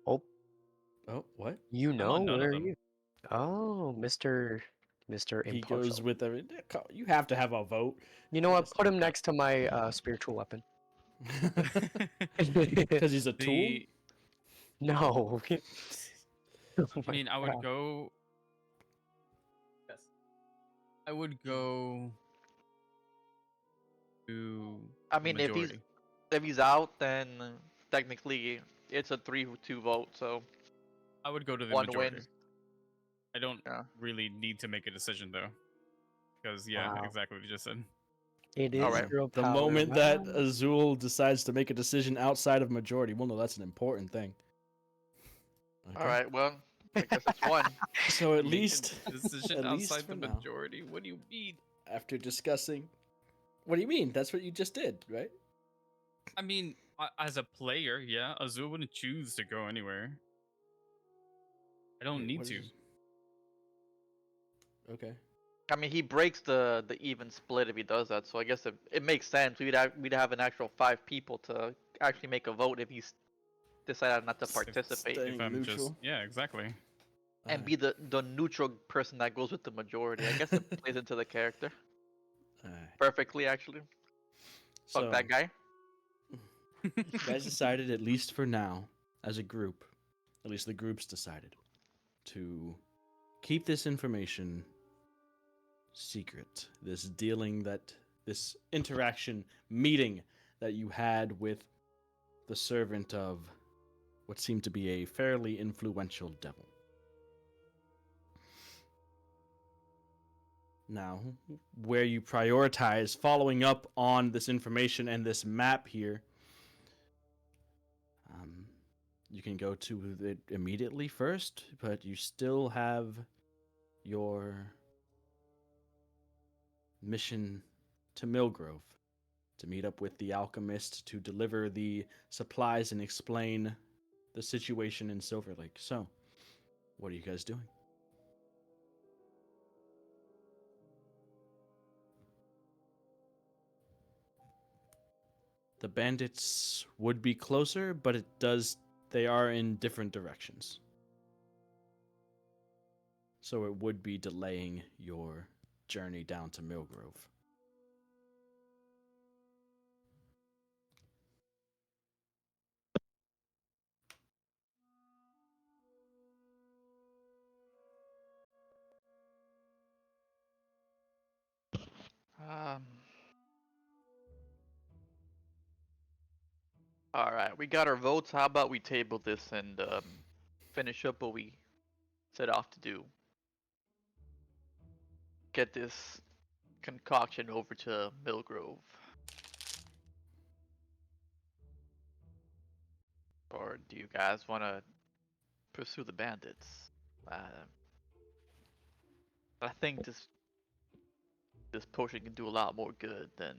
Oh, Oh, what? you I'm know on none of where are them. you? Oh, Mr. He Impartial. goes with every. You have to have a vote. You know what? Yes. Put him next to my spiritual weapon. Because he's a tool. The No. Oh I my mean, I would God. go. Yes. I would go to. I the mean, if majority. he's out, then technically it's a 3-2 vote. So I would go to the one majority. wins. I don't Yeah. really need to make a decision though, because yeah, Wow. exactly what you just said. It is Alright. girl The power. moment that Wow. Azul decides to make a decision outside of majority, well, no, that's an important thing. Okay. All right. Well, I guess it's one. So at Make a least, decision at least outside for the now. majority. What do you mean? after discussing, what do you mean? That's what you just did, right? I mean, as a player, yeah, Azul wouldn't choose to go anywhere. I don't Wait, need what to. is- Okay. I mean, he breaks the even split if he does that. So I guess it makes sense. We'd have an actual 5 people to actually make a vote if he's decided not to participate staying If I'm just neutral. yeah, exactly. and be the neutral person that goes with the majority. I guess it plays into the character Alright. perfectly, actually. Fuck So, that guy. you guys decided, at least for now, as a group, at least the groups decided, to keep this information secret. This interaction, meeting that you had with the servant of what seemed to be a fairly influential devil. Now, where you prioritize following up on this information and this map here, you can go to it immediately first, but you still have your mission to Millgrove to meet up with the alchemist to deliver the supplies and explain the situation in Silver Lake. So, what are you guys doing? The bandits would be closer, but they are in different directions. So it would be delaying your journey down to Millgrove. All right, we got our votes. How about we table this and finish up what we set off to do? Get this concoction over to Millgrove. Or do you guys want to pursue the bandits? I think this potion can do a lot more good than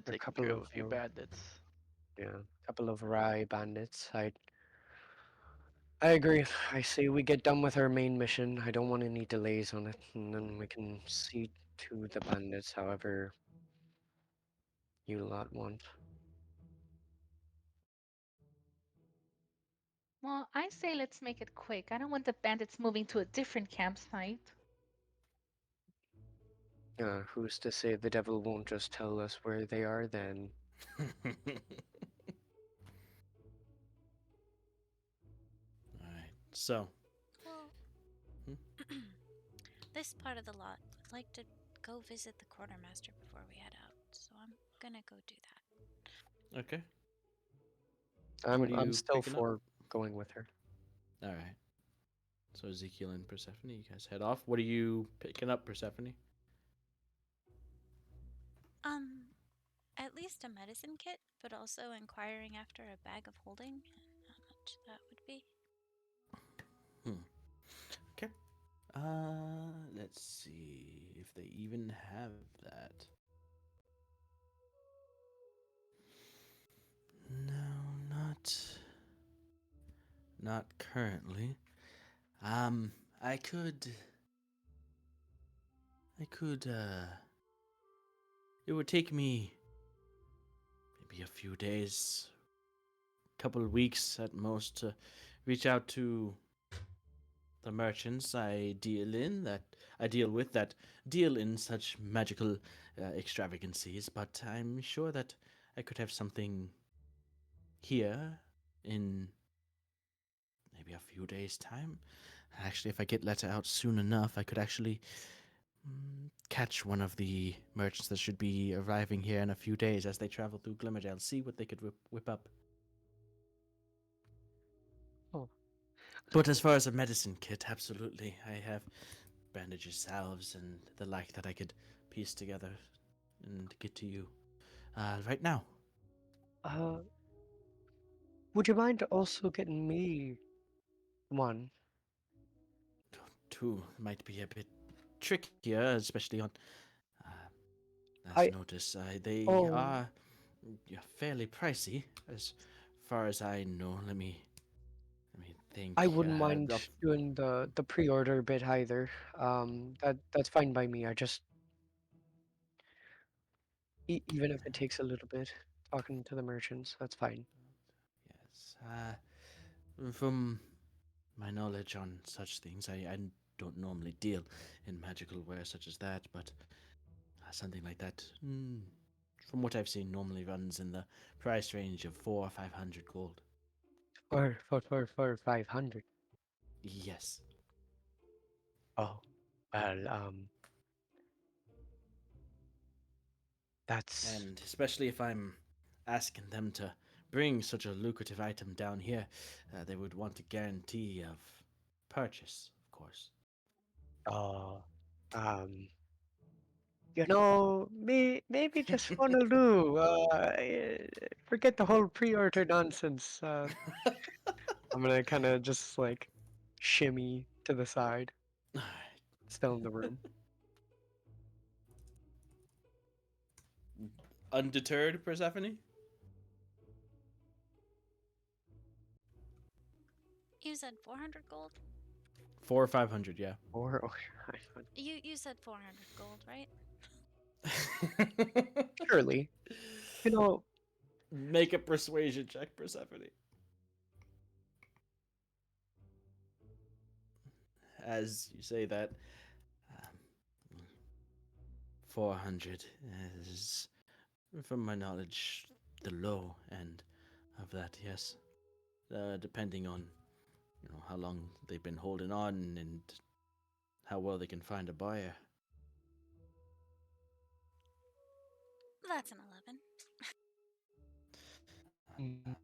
A taking couple care of of a few bandits. yeah, couple of rye bandits. I agree. I say we get done with our main mission. I don't want any delays on it, and then we can see to the bandits however you lot want. Well, I say let's make it quick. I don't want the bandits moving to a different campsite. Who's to say the devil won't just tell us where they are then? Alright, so. Well, Hmm? this part of the lot, I'd like to go visit the quartermaster before we head out, so I'm gonna go do that. Okay. I'm What are I'm you still picking up? for going with her. Alright. So Ezekiel and Persephone, you guys head off. What are you picking up, Persephone? Um, at least a medicine kit, but also inquiring after a bag of holding and how much that would be. Okay. Let's see if they even have that. No, not currently. Um, I could it would take me maybe a few days, couple of weeks at most to reach out to the merchants I deal with that deal in such magical extravagancies, but I'm sure that I could have something here in maybe a few days' time. Actually, if I get letter out soon enough, I could actually catch one of the merchants that should be arriving here in a few days as they travel through Glimmerdale, see what they could whip up. Oh, But as far as a medicine kit, absolutely. I have bandages, salves, and the like that I could piece together and get to you right now. uh, would you mind also getting me one? Two might be a bit trickier, especially on last I notice. They oh are fairly pricey, as far as I know. Let me I think. wouldn't mind Rough. doing the pre-order bit either. That's fine by me. I just even if it takes a little bit talking to the merchants, that's fine. Yes. From my knowledge on such things, I don't normally deal in magical wear such as that, but something like that, from what I've seen, normally runs in the price range of 400 or 500 gold. For 500. Yes. Oh, well, that's And especially if I'm asking them to bring such a lucrative item down here, they would want a guarantee of purchase, of course. uh um maybe just Honolulu. Forget the whole pre-order nonsense. I'm gonna kind of just like shimmy to the side, still in the room. Undeterred, Persephone? You said 400 gold? 400 or 500, yeah. Or You said 400 gold, right? surely, you know, Make a persuasion check, Persephone. As you say that, um, 400 is, from my knowledge, the low end of that, yes. Depending on, how long they've been holding on and how well they can find a buyer. That's an 11. Mm,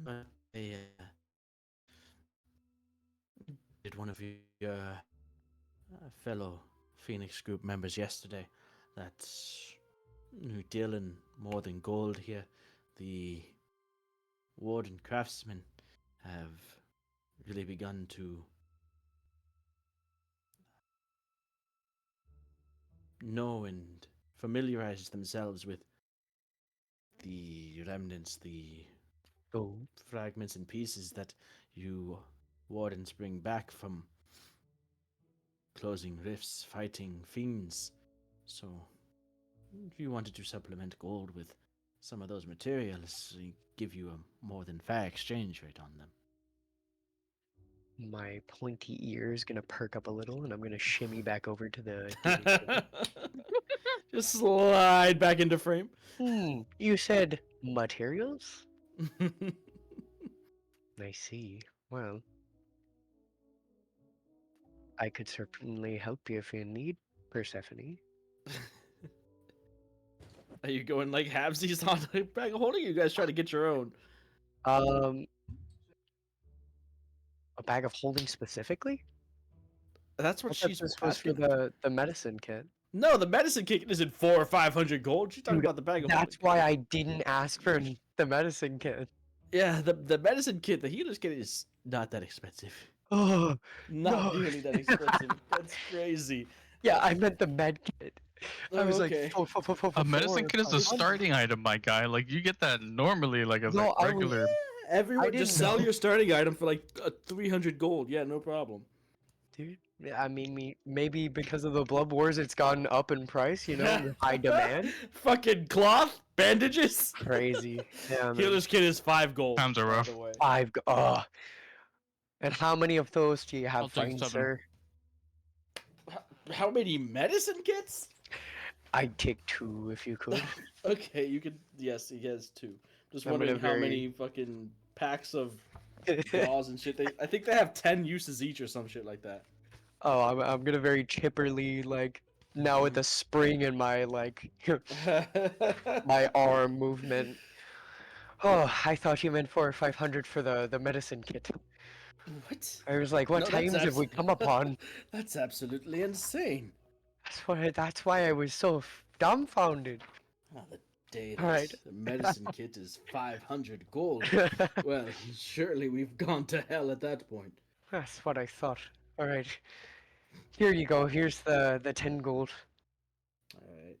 But did one of your fellow Phoenix group members yesterday that who deal in more than gold here, the warden craftsmen have really begun to know and familiarize themselves with the remnants, the oh, fragments and pieces that you wardens bring back from closing rifts, fighting fiends. So, if you wanted to supplement gold with some of those materials, we give you a more than fair exchange rate on them. my pointy ear is gonna perk up a little, and I'm gonna shimmy back over to the dealing table. Just slide back into frame. You said materials? I see. Well, I could certainly help you if you need, Persephone. Are you going like halvesies on the bag of holding? You guys try to get your own? Um, a bag of holding specifically? That's what I thought she's this was for asking. the medicine kit. No, the medicine kit isn't 400 or 500 gold. She's talking Dude, about the bag of that's holding. why I didn't ask for the medicine kit. Yeah, the medicine kit, the healer's kit is not that expensive. Oh, Not no. nearly that expensive. That's crazy. Yeah, I meant the med kit. I Oh, was like, okay. A medicine four, kit is a 500. starting item, my guy. Like you get that normally, like as a No, I was. regular. Everyone, just didn't sell know. your starting item for like 300 gold. Yeah, no problem. Dude, yeah, I mean, maybe because of the blood wars, it's gone up in price, with high demand. Fucking cloth, bandages. Crazy. Yeah, man. Healer's kit is 5 gold. Times are by rough. the way. And how many of those do you I'll have, take fine 7. sir? How many medicine kits? I'd take 2 if you could. Okay, you could. Yes, he has 2. Just I'm wondering gonna how very- many fucking packs of gauze and shit. I think they have 10 uses each or some shit like that. Oh, I'm gonna very chipperly now with the spring in my my arm movement. Oh, I thought you meant 400 or 500 for the medicine kit. What? I was like, what No, times have we come upon? That's absolutely insane. That's why I was so dumbfounded. Oh, the day All that right. the medicine kit is 500 gold. Well, surely we've gone to hell at that point. That's what I thought. All right. Here you go. Here's the 10 gold. Alright.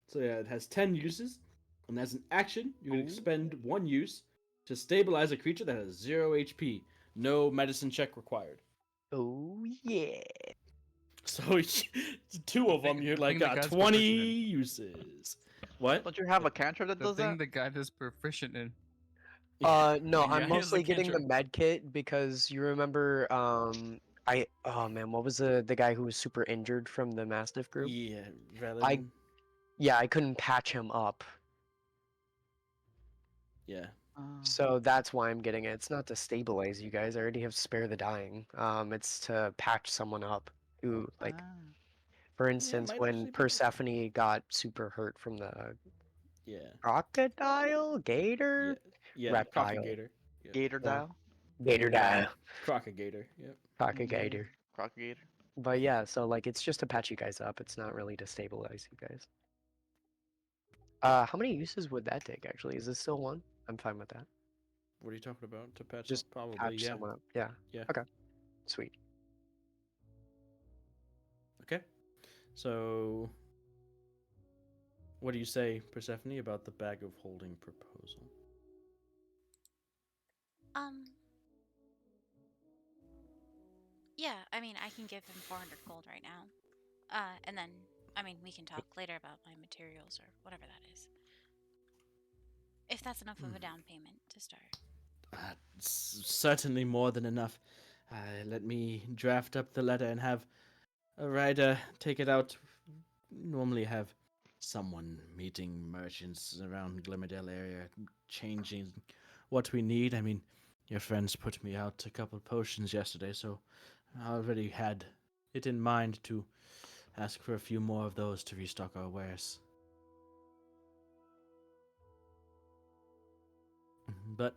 So yeah, it has 10 uses, and as an action, you can Ooh. expend 1 use to stabilize a creature that has 0 HP. No medicine check required. Oh yeah. So 2 of them, you're the like, thing the got guy's 20 proficient in. uses. What? Don't you have a cantrip that The does thing that? the guy is proficient in. No, Yeah, I'm he has a mostly getting the cantrip. med kit because you remember oh man, what was the guy who was super injured from the Mastiff group? Yeah, Velen. I- Yeah, I couldn't patch him up. Yeah. So that's why I'm getting it. It's not to stabilize you guys. I already have spare the dying. It's to patch someone up who for instance might when actually be- Persephone got super hurt from the Yeah. crocodile, gator, Yeah. reptile. Crocagator. Yep. Gator Yeah. dial? gator dial, Crocagator. Yep. crocagator. Crocagator. But yeah, so it's just to patch you guys up. It's not really to stabilize you guys. How many uses would that take actually? Is this still 1? I'm fine with that. What are you talking about? To patch Just up? Probably, patch yeah. someone up. Yeah. Yeah. Okay. Sweet. Okay. So, what do you say, Persephone, about the bag of holding proposal? Yeah, I mean, I can give him 400 gold right now. And then, I mean, we can talk later about my materials or whatever that is. If that's enough of a down payment to start. Certainly more than enough. Let me draft up the letter and have a writer take it out. Normally have someone meeting merchants around Glimmerdale area, changing what we need. I mean, your friends put me out a couple potions yesterday, so I already had it in mind to ask for a few more of those to restock our wares. But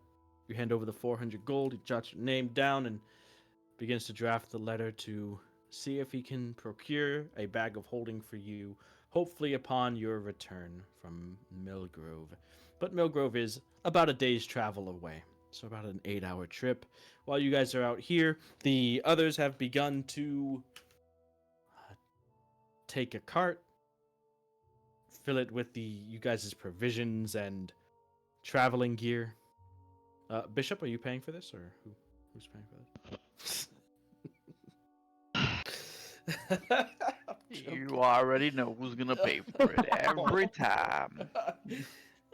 you hand over the 400 gold, he jots your name down, and begins to draft the letter to see if he can procure a bag of holding for you, hopefully upon your return from Millgrove. But Millgrove is about a day's travel away, so about an 8-hour trip. While you guys are out here, the others have begun to take a cart, fill it with you guys' provisions and traveling gear. Bishop, are you paying for this, or who's paying for this? You already know who's gonna pay for it every time.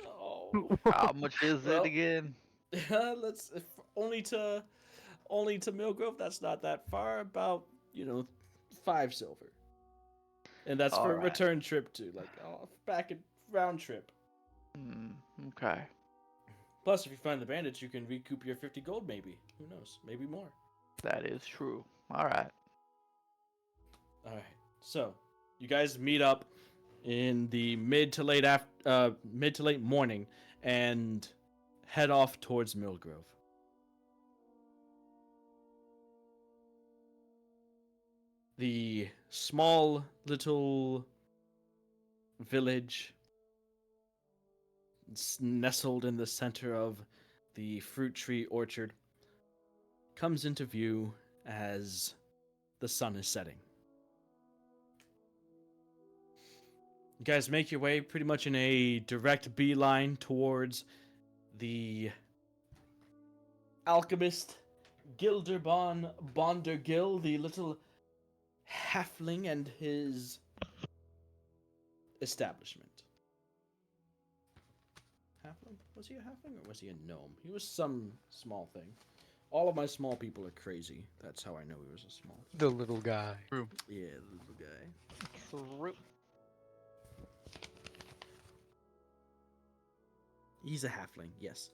Oh. How much is Well, it again? Let's only to Millgrove. That's not that far. About 5 silver, and that's for a Alright. return trip too. Like back and round trip. Okay. Plus, if you find the bandits, you can recoup your 50 gold. Maybe. Who knows? Maybe more. That is true. Alright. All right. So, you guys meet up in the mid to late morning and head off towards Millgrove. The small little village nestled in the center of the fruit tree orchard comes into view as the sun is setting. You guys make your way pretty much in a direct beeline towards the alchemist Gilderbon Bondergill, the little halfling, and his establishment. Halfling? Was he a halfling or was he a gnome? He was some small thing. All of my small people are crazy. That's how I know he was a small. The little guy. True. Yeah, the little guy. True. He's a halfling, yes.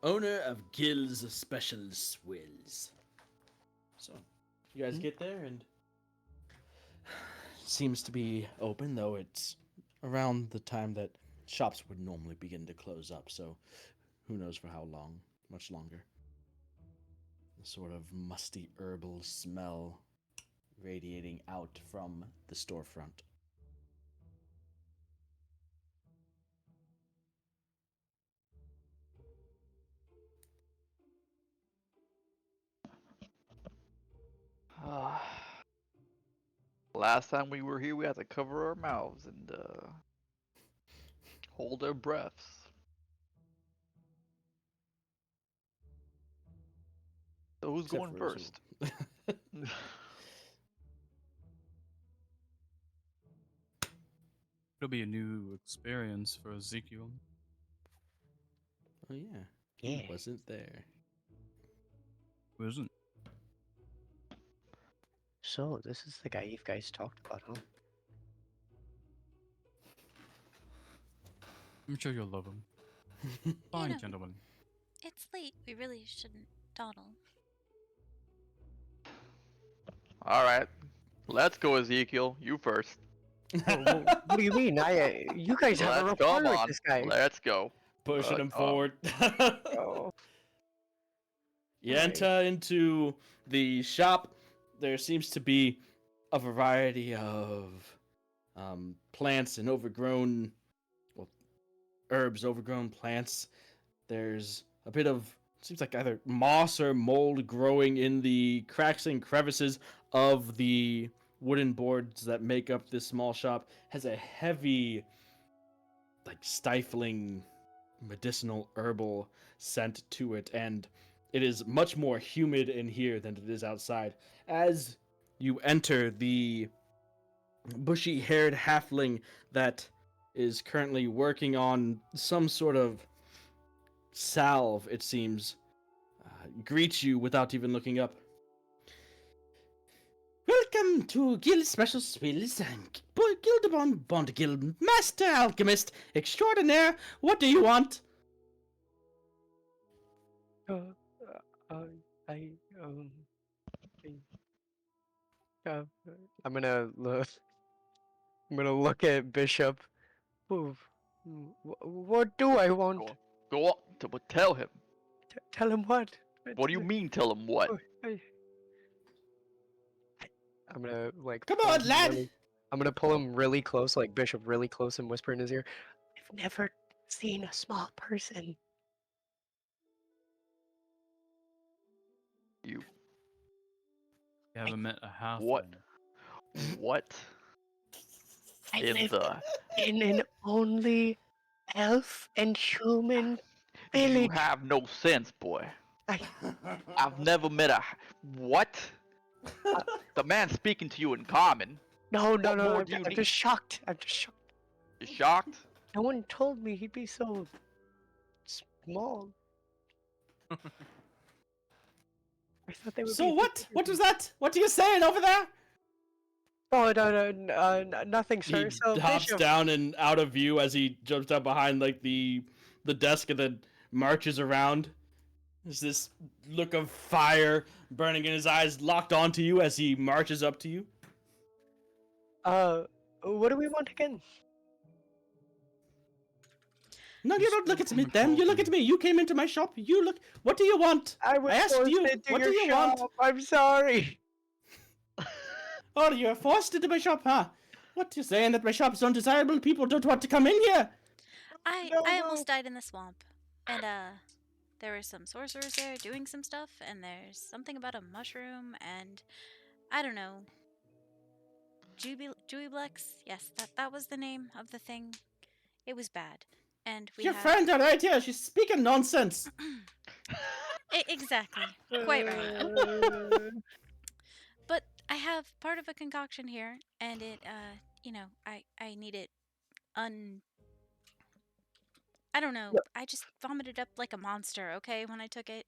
Owner of Gill's Special Swills. So, you guys get there and seems to be open, though it's around the time that shops would normally begin to close up, so who knows for how long, much longer. The sort of musty herbal smell radiating out from the storefront. Last time we were here, we had to cover our mouths and hold our breaths. So who's Except going for first? It'll be a new experience for Ezekiel. Oh yeah, Yeah. he wasn't there. Who isn't? So, this is the guy you guys talked about, huh? I'm sure you'll love him. Fine, know- gentlemen. It's late. We really shouldn't dawdle. Alright. Let's go, Ezekiel. You first. What do you mean? You guys have a Let's go, rapport with on. this guy. Let's go. Pushing him Oh. forward. Oh, You Alright. enter into the shop. There seems to be a variety of plants and herbs, overgrown plants. There's a bit of, seems like either moss or mold growing in the cracks and crevices of the wooden boards that make up this small shop. Has a heavy, like stifling medicinal herbal scent to it, and it is much more humid in here than it is outside. As you enter, the bushy haired halfling that is currently working on some sort of salve, it seems, greets you without even looking up. Welcome to Guild Special Swills and Gildebon Bondgill, Master Alchemist Extraordinaire. What do you want? uh, I, um, uh, I'm gonna look. I'm gonna look at Bishop. Ooh, what do I want? Go. Go on, tell him. Tell him what? What do you mean? Tell him what? I'm gonna like. Come pull on, him lad! really- I'm gonna pull him really close, like Bishop, really close, and whisper in his ear. I've never seen a small person. You You haven't met a half. what? What? I In live the in an only elf and human you village. have no sense, boy. I, I've never met a what? The man speaking to you in common. no, What more I'm, do you I'm need? just shocked. I'm just shocked. You shocked? No one told me he'd be so small. I thought they would So be. what? What was that? What are you saying over there? Oh nothing, He sir. So hops Bishop, down and out of view as he jumps down behind like the desk and then marches around. There's this look of fire burning in his eyes, locked onto you as he marches up to you. what do we want again? No, you don't look at me. Someone Then you called look at me. me. You came into my shop. You look. What do you want? I was asked forced you, into what do your you want? shop. I'm sorry. Oh, you're forced into my shop, huh? What, you saying that my shop is undesirable? People don't want to come in here? I No, I no. almost died in the swamp, and there were some sorcerers there doing some stuff, and there's something about a mushroom, and I don't know. Juiblex? Yes, that was the name of the thing. It was bad, and we Your had friend right here. She's speaking nonsense. Exactly, quite right. But I have part of a concoction here, and it I need it un. I don't know. No, I just vomited up like a monster, okay, when I took it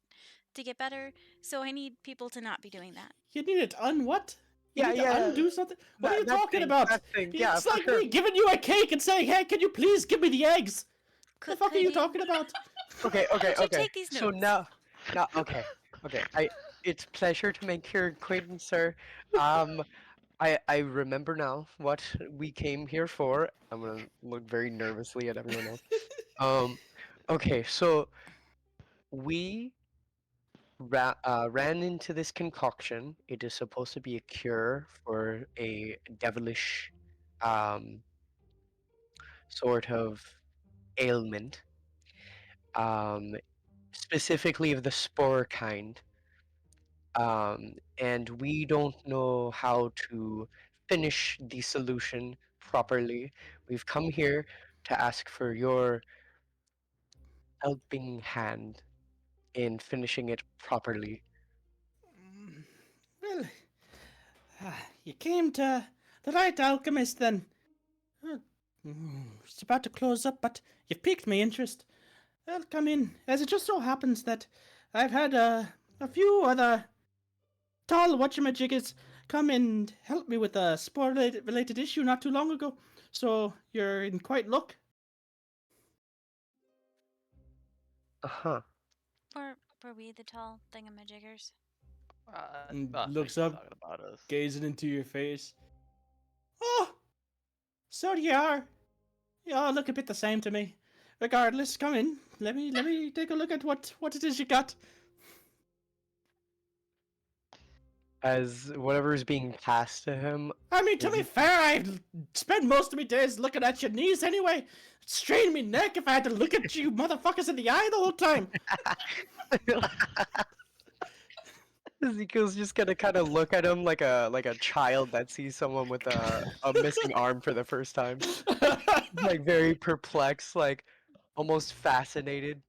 to get better. So I need people to not be doing that. You need it what? You Yeah, need to yeah. undo something? What are you That talking thing, about? that thing. Yeah, It's for like sure. me giving you a cake and saying, hey, can you please give me the eggs? The fuck are you talking about? Okay. Could you take these So notes? now, okay. It's pleasure to make your acquaintance, sir. Um, I remember now what we came here for. I'm gonna look very nervously at everyone else. Okay, so we ran into this concoction. It is supposed to be a cure for a devilish, um, sort of ailment. Um, specifically of the spore kind. And we don't know how to finish the solution properly. We've come here to ask for your helping hand in finishing it properly. Mm, Well, you came to the right alchemist then. Uh, It's about to close up, but you've piqued my interest. Well, come in. As it just so happens that I've had a few other tall whatchamajiggers come and help me with a sport-related issue not too long ago. So you're in quite luck. Uh-huh. Were we the tall thingamajiggers? And I looks think up, he's talking about us. gazing into your face. Oh, so you are. You all look a bit the same to me. Regardless, come in. Let me take a look at what it is you got. As whatever is being passed to him. I mean, to Is be it- fair, I spend most of my days looking at your knees anyway. Strain me neck if I had to look at you motherfuckers in the eye the whole time. Ezekiel's just gonna kind of look at him like a child that sees someone with a missing arm for the first time. Like very perplexed, like almost fascinated.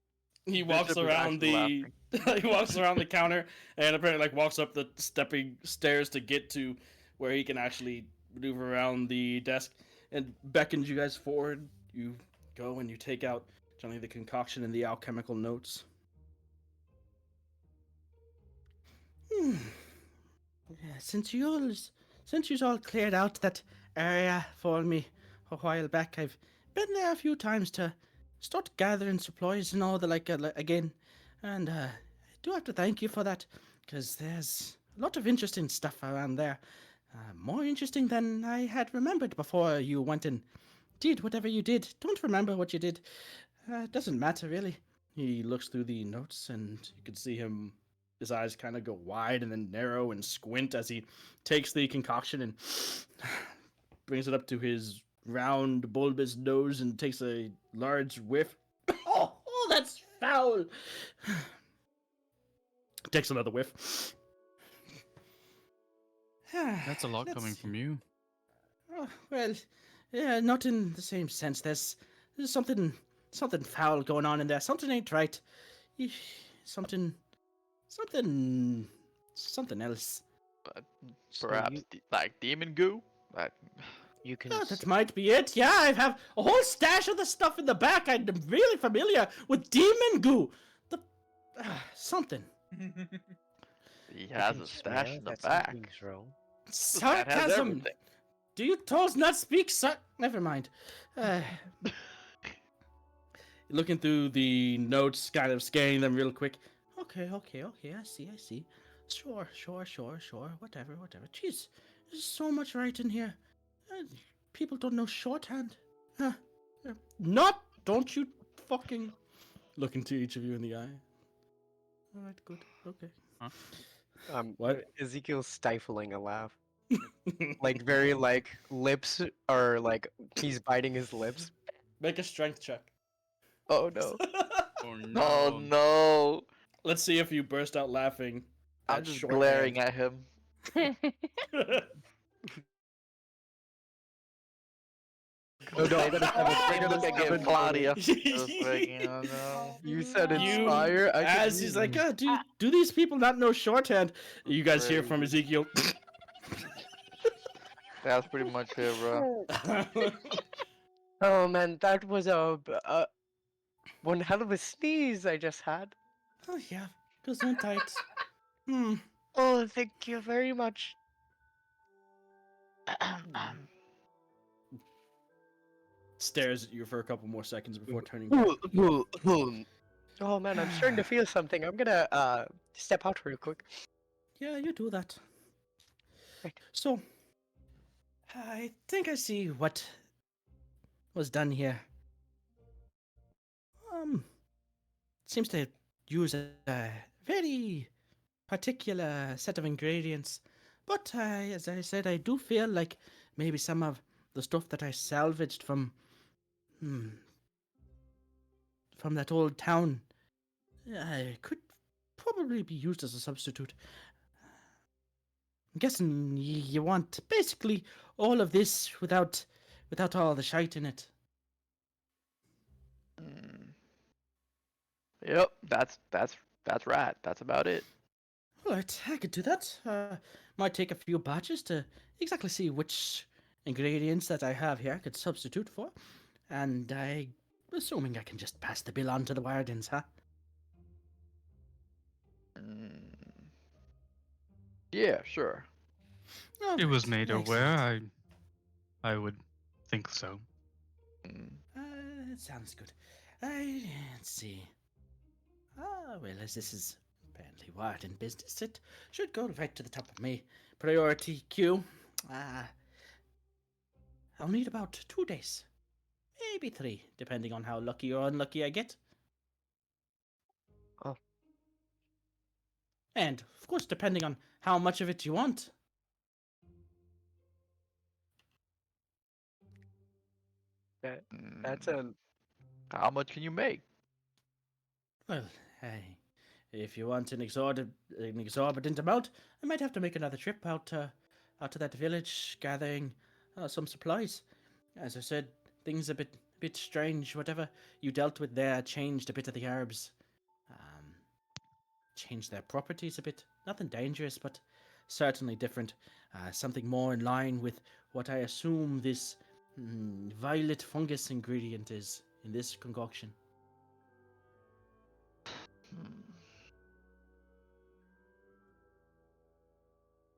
He walks Bishop is around actually the he walks around the counter and apparently like walks up the stepping stairs to get to where he can actually maneuver around the desk and beckons you guys forward. You go and you take out generally the concoction and the alchemical notes. Hmm. Yeah, since you's all cleared out that area for me a while back, I've been there a few times to start gathering supplies and all the again, and I do have to thank you for that, because there's a lot of interesting stuff around there, more interesting than I had remembered before you went and did whatever you did. Don't remember what you did. It doesn't matter really. He looks through the notes, and you can see his eyes kind of go wide and then narrow and squint as he takes the concoction and brings it up to his round, bulbous nose and takes a large whiff. Oh, that's foul! Takes another whiff. That's a lot coming Let's- from you. Oh, well, yeah, not in the same sense. There's something foul going on in there. Something ain't right. Eesh, Something, something else. So Perhaps like demon goo. Like, you can Oh, that might be it. Yeah, I have a whole stash of the stuff in the back. I'm really familiar with demon goo. The something he you has can a stash in the that back. something's wrong. This man has sarcasm. everything. Do you trolls not speak Never mind. Looking through the notes, kind of scanning them real quick. Okay. I see. Sure. Whatever. Jeez, there's so much right in here. Uh, People don't know shorthand. Huh. Not. Don't you fucking look into each of you in the eye. All right. Good. Okay. What? Ezekiel's stifling a laugh. Like very like lips are like he's biting his lips. Make a strength check. Oh no. Oh Oh no! Let's see if you burst out laughing. I'm at just shorthand. glaring at him. Oh no, I gotta look again, Claudia. Just like, you no. You said You, inspire. I can as he's like, oh, do these people not know shorthand? You guys hear from Ezekiel. That's pretty much it, bro. Oh man, that was one hell of a sneeze I just had. Oh yeah, gesundheit. Hmm. Oh, thank you very much. Stares at you for a couple more seconds before turning. Oh man, I'm starting to feel something. I'm gonna step out real quick. Yeah, you do that. Right. So, I think I see what was done here. Seems to use a very particular set of ingredients. But as I said, I do feel like maybe some of the stuff that I salvaged from that old town could probably be used as a substitute. I'm guessing you want basically all of this without all the shite in it. Mm. Yep, that's right. That's about it. Alright, I could do that. Might take a few batches to exactly see which ingredients that I have here I could substitute for. And assuming I can just pass the bill on to the wardens, huh? Mm. Yeah, sure. It was Alright, made aware. excellent. I would think so. Mm. It sounds good. Let's see. Well, as this is apparently warden business, it should go right to the top of my priority queue. I'll need about 2 days. Maybe 3, depending on how lucky or unlucky I get. Oh. And, of course, depending on how much of it you want. That's a How much can you make? Well, hey, if you want an exorbitant amount, I might have to make another trip out to that village, gathering some supplies. As I said, things a bit strange. Whatever you dealt with there changed a bit of the herbs, changed their properties a bit. Nothing dangerous, but certainly different. Something more in line with what I assume this violet fungus ingredient is in this concoction. Hmm.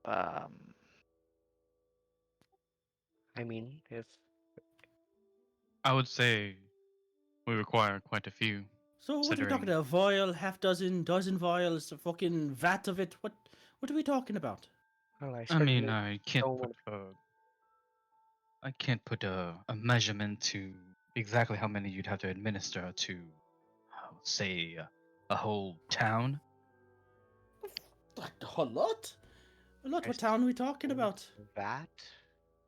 Um, I mean, if I would say we require quite a few. So what are we talking Considering- about? A vial, half dozen, dozen vials, a fucking vat of it? What are we talking about? well, I I mean, certainly I can't don't put want a measurement to exactly how many you'd have to administer to say, a whole town? Like a whole lot? A lot? I What town are we talking about? Vat,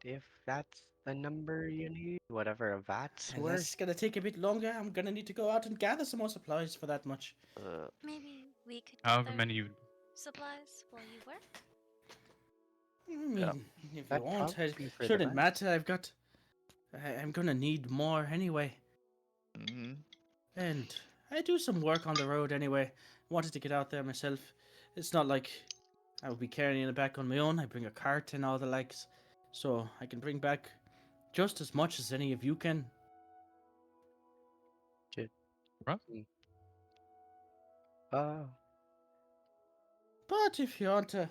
if that's the number you need, whatever a vat's And worth. that's gonna take a bit longer. I'm gonna need to go out and gather some more supplies for that much. Maybe we could However gather many you supplies while you work. I mean, Yeah, if you that'd want, probably it be for the shouldn't best. matter. I'm gonna need more anyway. Mm-hmm. And I do some work on the road anyway. Wanted to get out there myself. It's not like I would be carrying it back on my own. I bring a cart and all the likes. So I can bring back just as much as any of you can. Oh, But if you want to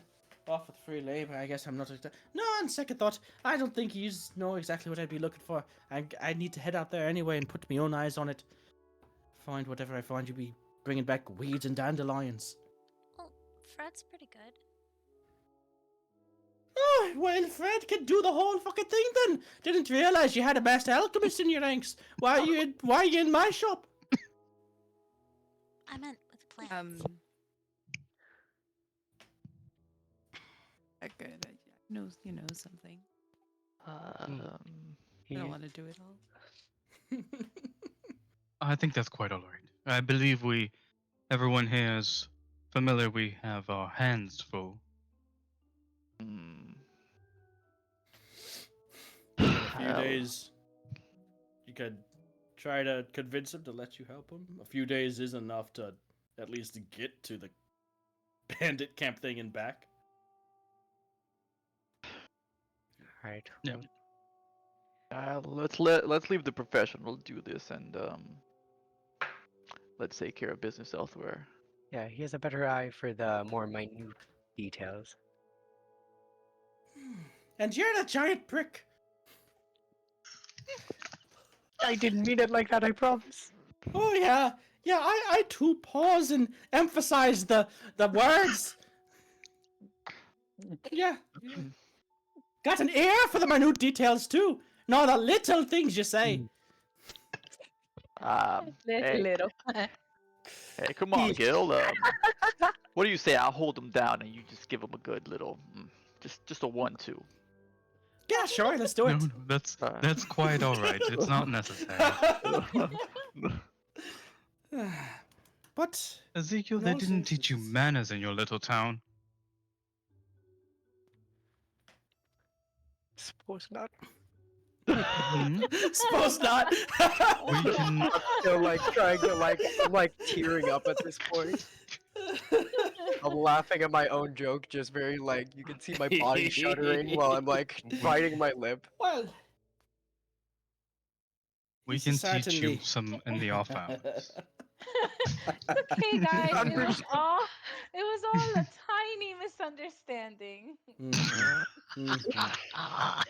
offer the free labor, I guess I'm not. No, on second thought, I don't think you know exactly what I'd be looking for. I need to head out there anyway and put my own eyes on it. Find whatever I find. You be bringing back weeds and dandelions. Well, Fred's pretty good. Oh, well, Fred can do the whole fucking thing then. Didn't realize you had a master alchemist in your ranks. Why are you in my shop? I meant with plants. Good. Knows something. I he, don't want to do it all. I think that's quite alright. I believe everyone here is familiar. We have our hands full. Mm. In a few days, you could try to convince him to let you help him. A few days is enough to at least get to the bandit camp thing and back. right. Yeah. Let's leave the professional do this, and let's take care of business elsewhere. Yeah, he has a better eye for the more minute details. And you're the giant prick. I didn't mean it like that, I promise. Oh yeah. Yeah, I too pause and emphasize the words. Yeah. Got an ear for the minute details too. No, the little things you say. Hey, Little. hey, come on, Gil. What do you say? I'll hold him down, and you just give him a good little, just a 1-2. Yeah, sure, let's do it. No, that's quite alright. It's not necessary. But Ezekiel, in they all didn't teach you seriousness- manners in your little town. Suppose not. Hmm? Suppose not. We can. I'm still like trying to I'm like tearing up at this point. I'm laughing at my own joke, just very like you can see my body shuddering while I'm like biting my lip. Well, We This can is teach you certainly- some in the off hours. Okay, guys, it Under- was all a tiny misunderstanding.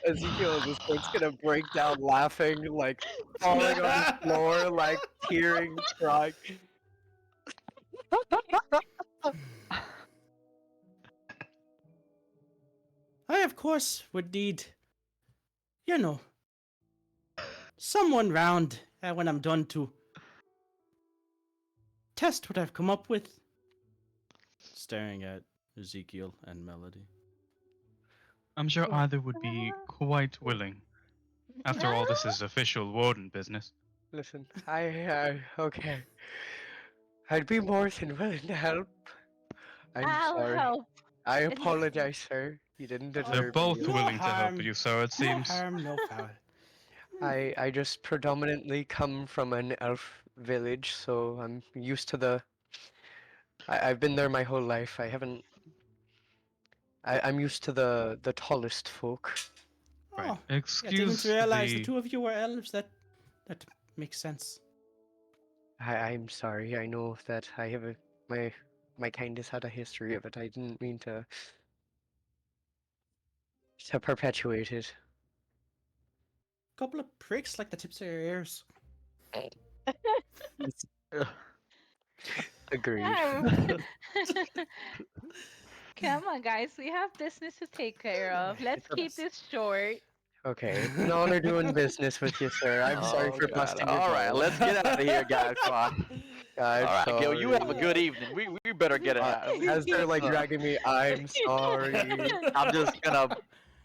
Ezekiel at this point's gonna break down laughing, like falling on the floor, like tearing, crying. I of course would need, someone round when I'm done to test what I've come up with. Staring at Ezekiel and Melody. I'm sure either would be quite willing. After all, this is official warden business. Listen, okay. I'd be more than willing to help. I'm I'll sorry. help. I apologize, sir. You didn't deserve They're both it. No willing to harm. help you, so it No seems. harm, no foul. I just predominantly come from an elf village, so I'm used to I've been there my whole life. I'm used to the tallest folk. Right. Oh, I Excuse didn't realize the the. two of you were elves. That makes sense. I'm sorry. I know that I have my kind has had a history of it. I didn't mean to perpetuate it. Couple of pricks like the tips of your ears. Agreed. Come on, guys. We have business to take care of. Let's It's a keep mess. this short. Okay, it's an honor doing business with you, sir. I'm sorry Oh, for God. busting your All right, balls. let's get out of here, guys. Come on. I'm All right, Gil, you have a sorry. good evening. We better get it. As they're like dragging me, I'm sorry. I'm just gonna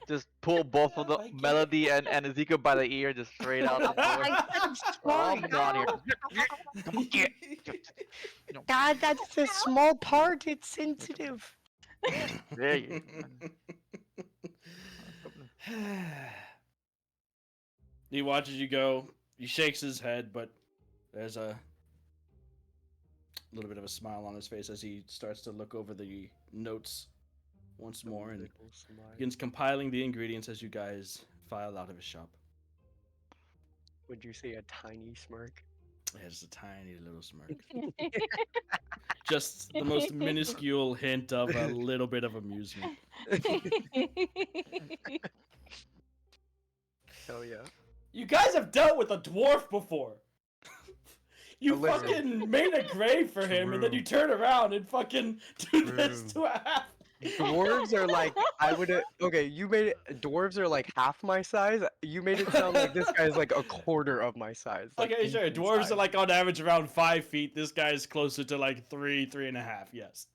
just pull both of the Like it. Melody and Ezekiel by the ear, just straight out the door. I said I'm Oh, sorry. I'm gone here. Come on, get. God, that's a small part. It's sensitive. There you He watches you go. He shakes his head, but there's a little bit of a smile on his face as he starts to look over the notes once more and begins compiling the ingredients as you guys file out of his shop. Would you say a tiny smirk? It has a tiny little smirk. Just the most minuscule hint of a little bit of amusement. Hell yeah. You guys have dealt with a dwarf before. You Listen. fucking made a grave for him, and then you turn around and fucking do this True. to a half. Dwarves are like I would okay. You made it. Dwarves are like half my size. You made it sound like this guy's like a quarter of my size. Like Okay, sure. infant Dwarves size. are like on average around 5 feet. This guy's closer to like 3.5. Yes.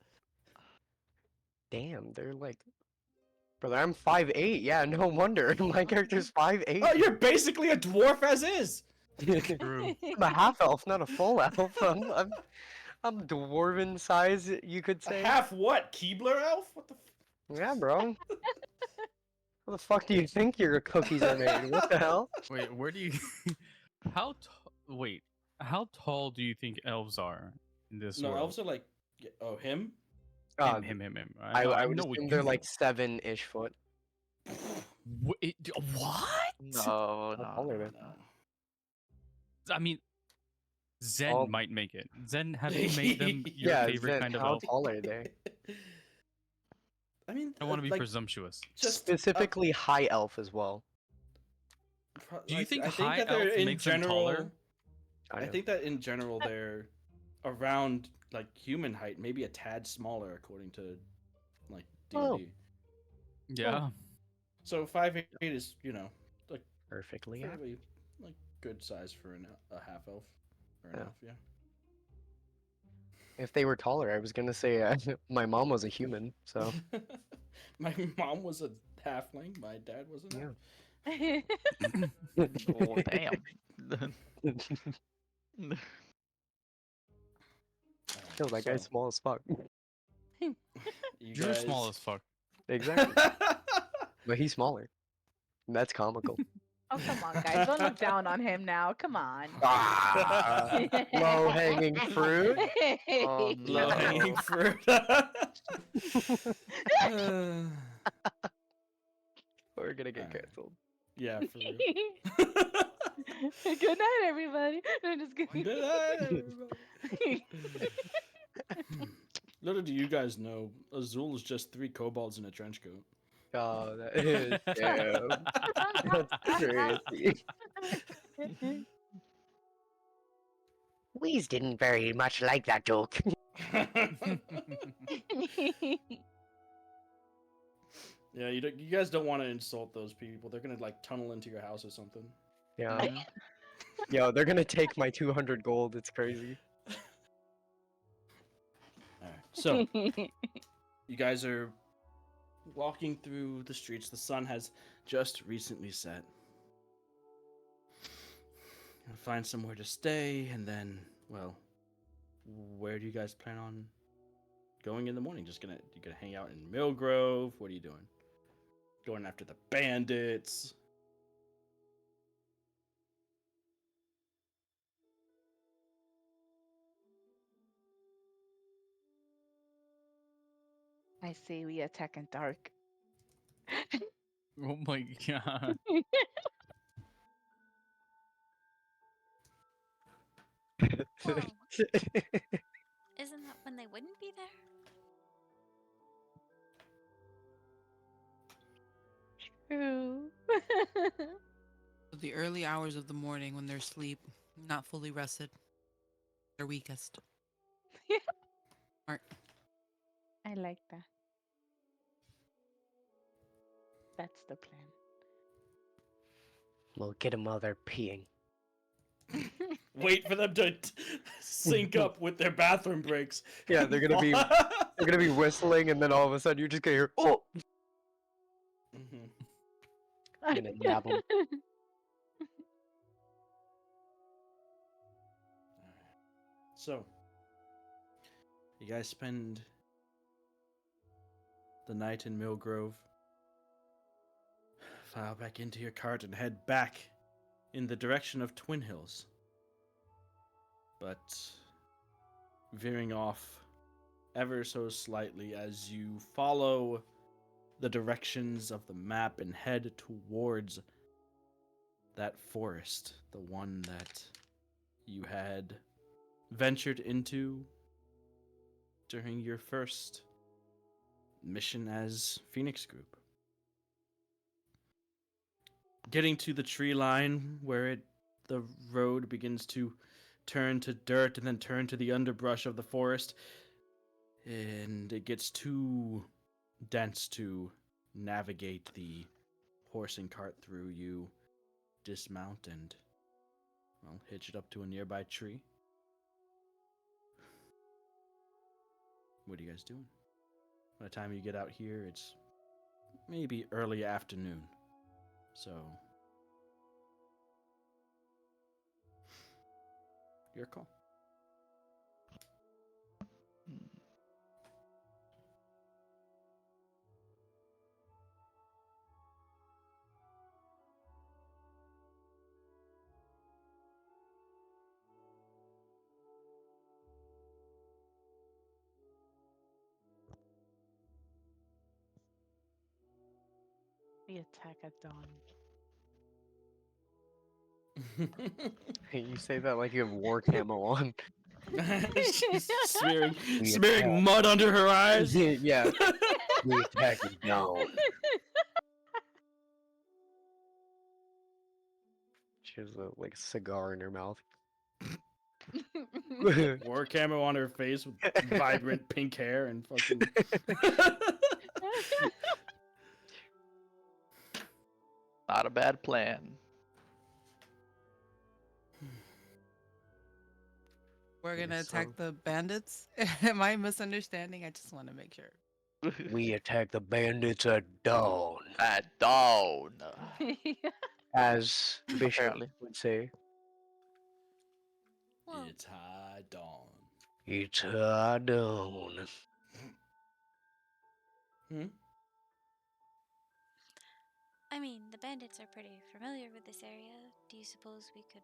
Damn, they're like. Brother, I'm 5'8". Yeah, no wonder. My character's 5'8". Oh, you're basically a dwarf as is. True. I'm a half elf, not a full elf. I'm dwarven size, you could A say. half what? Keebler elf? What the? Yeah, bro. How the fuck do you think your cookies are made? What the hell? Wait, where do you? Wait, how tall do you think elves are in this No, world? elves are like. Oh, him? Him. I would know what assume you they're like know. 7-ish foot. What? No, How no, tall are no, they? no. I mean, Zen All- might make it. Zen, have you made them your Yeah, favorite Zen, kind of how elf? tall are they? I mean, I don't want to be like, presumptuous. just Specifically high elf as well. Do you think I think high that they're elf in makes them general. taller? I think that in general they're around like human height, maybe a tad smaller according to like Oh. D&D. Yeah. So 5'8" is like Perfectly accurate. fairly like good size for a half elf or an Yeah. elf, yeah. If they were taller, I was gonna say my mom was a human, so My mom was a halfling. My dad was an elf. Oh, damn. Yo, that guy's So, small as fuck. you You're small as fuck. Exactly. But he's smaller. And that's comical. Oh, come on, guys. Don't look down on him now. Come on. Ah, low hanging fruit. Oh, Low hanging no. fruit. We're gonna get Alright. canceled. Yeah, for real. Good night, everybody. No, I'm just kidding. Good night, everybody. Little do you guys know, Azul is just 3 kobolds in a trench coat. Oh, that is damn. That's crazy. Weez didn't very much like that joke. Yeah, you guys don't want to insult those people. They're gonna like tunnel into your house or something. Yeah. Yo, they're gonna take my 200 gold. It's crazy. Alright, so you guys are walking through the streets. The sun has just recently set. You'll find somewhere to stay, and then, well, where do you guys plan on going in the morning? You gonna hang out in Millgrove? What are you doing? Going after the bandits? I say we attack in dark. Oh my god. Well, isn't that when they wouldn't be there? True. The early hours of the morning when they're asleep, not fully rested, they're weakest. Smart. I like that. That's the plan. We'll get them while they're peeing. Wait for them to sync up with their bathroom breaks. Yeah, they're gonna be whistling, and then all of a sudden you're just gonna hear oh, Mhm. and then nab 'em. So, you guys spend the night in Millgrove, file back into your cart, and head back in the direction of Twinhills. But veering off ever so slightly as you follow the directions of the map and head towards that forest, the one that you had ventured into during your first mission as Phoenix Group. Getting to the tree line where the road begins to turn to dirt and then turn to the underbrush of the forest, and it gets too dense to navigate the horse and cart through. You dismount and, well, hitch it up to a nearby tree. What are you guys doing? By the time you get out here, it's maybe early afternoon. So, your call. We attack at dawn. You say that like you have war camo on. She's smearing, We smearing attack. mud under her eyes. Yeah, we attack it down. She has a like cigar in her mouth. War camo on her face with vibrant pink hair and fucking. Not a bad plan. We're Okay, gonna attack so- the bandits. Am I misunderstanding? I just want to make sure. We attack the bandits at dawn, At dawn. as Bishop Apparently. would say. Well, It's high dawn. It's dawn. Hmm? I mean, the bandits are pretty familiar with this area. Do you suppose we could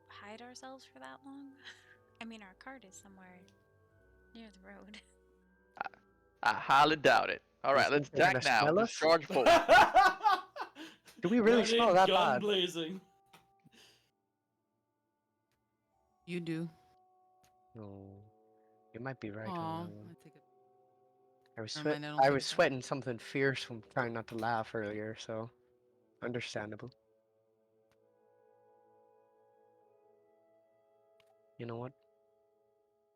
hide ourselves for that long? I mean, our cart is somewhere near the road. I highly doubt it. All right, let's They're gonna attack now. smell Let's us? charge forward. Do we really Run smell in, that gun bad? blazing. You do. No, you might be right. Aw, on I that one. take it. I was Never mind, I don't I think was so. sweating something fierce from trying not to laugh earlier, so understandable. You know what,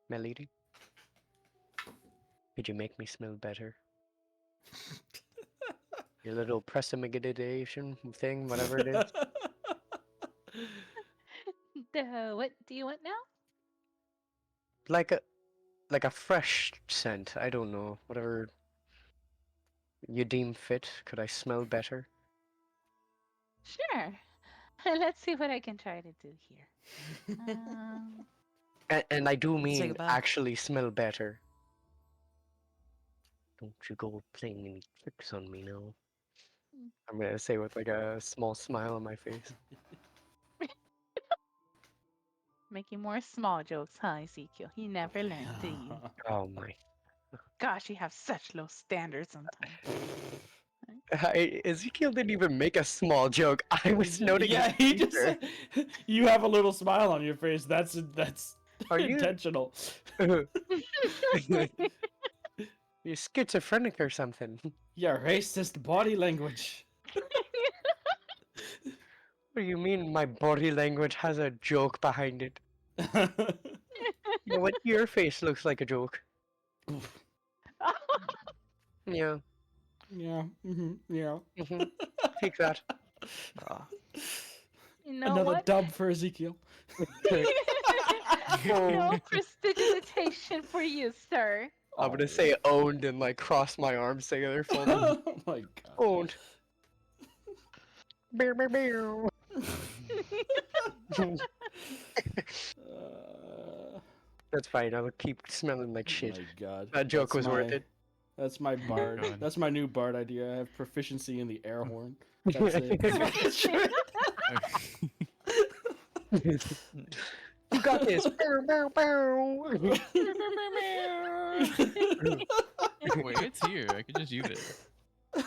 Melody? Could you make me smell better? Your little prestidigitation thing, whatever it is. What do you want now? Like a fresh scent. I don't know. Whatever you deem fit. Could I smell better? Sure. Let's see what I can try to do here. And I do Let's take mean a bath. actually smell better. Don't you go playing any tricks on me now. I'm gonna say with like a small smile on my face. Making more small jokes, huh, Ezekiel? You never learn, do you? Oh my. Gosh, you have such low standards sometimes. Ezekiel didn't even make a small joke. I was noting Yeah, his he just feature. said, you have a little smile on your face. That's Are you intentional. you schizophrenic or something? Yeah, racist body language. What do you mean my body language has a joke behind it? You know what? Your face looks like a joke. Yeah. Yeah. Yeah. Take that. Ah, You know Another what? dub for Ezekiel. No prestidigitation for you, sir. I'm gonna say owned and like cross my arms together, folded. Oh my god. Owned. Beow, beow, beow. That's fine. I'll keep smelling like Oh shit. my god. That joke That's was worth my- it. That's my bard. God. That's my new bard idea. I have proficiency in the air horn. That's it. You got this. Bow, bow, bow. Wait, it's here. I could just use it.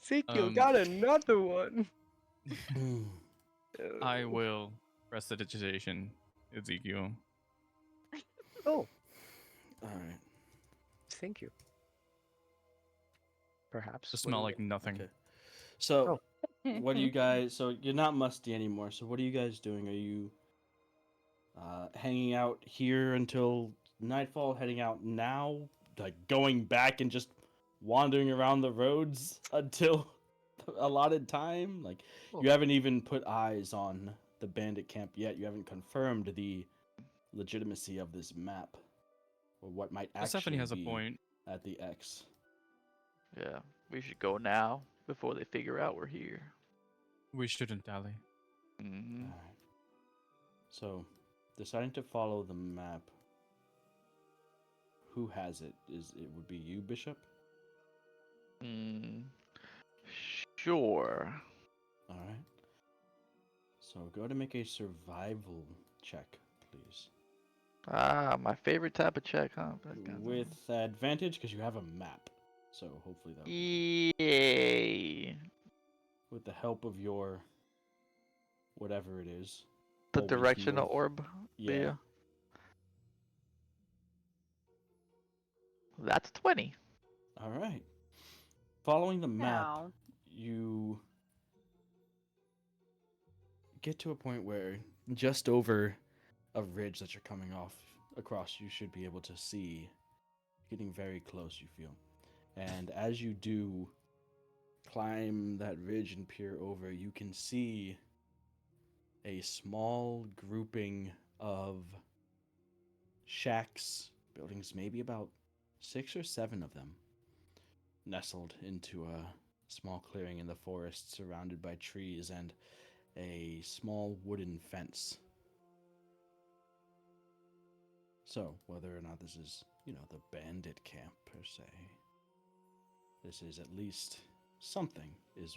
Ezekiel got another one. I will prestidigitation, Ezekiel. Oh, Alright. thank you. Perhaps. To smell like nothing. Okay. So, what do you guys... So, you're not musty anymore, so what are you guys doing? Are you hanging out here until nightfall, heading out now? Like, going back and just wandering around the roads until the allotted time? Like, you haven't even put eyes on the bandit camp yet. You haven't confirmed the legitimacy of this map. Or what might actually Stephanie has a be point. at the X. Yeah, we should go now before they figure out we're here. We shouldn't dally. Mm-hmm. Alright. So, deciding to follow the map. Who has it? It would be you, Bishop? Sure. Alright. So go to make a survival check, please. Ah, my favorite type of check, huh? With advantage, because you have a map. So hopefully that Yay! with the help of your whatever it is. The always directional north. orb. Yeah. That's 20. Alright. Following the map, Now, you get to a point where just over a ridge that you're coming across, you should be able to see, getting very close, you feel. And as you do climb that ridge and peer over, you can see a small grouping of shacks, buildings, maybe about 6 or 7 of them, nestled into a small clearing in the forest surrounded by trees and a small wooden fence. So, whether or not this is, the bandit camp per se, this is at least something is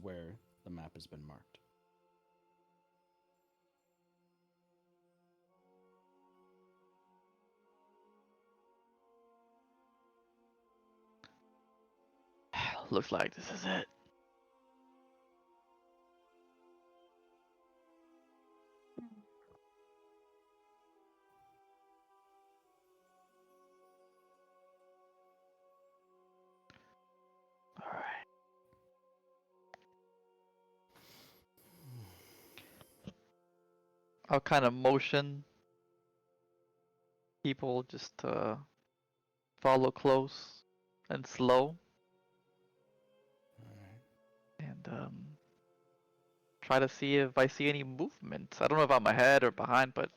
where the map has been marked. Looks like this is it. Alright. I'll kind of motion people just to follow close and slow and try to see if I see any movement. I don't know if I'm ahead or behind, but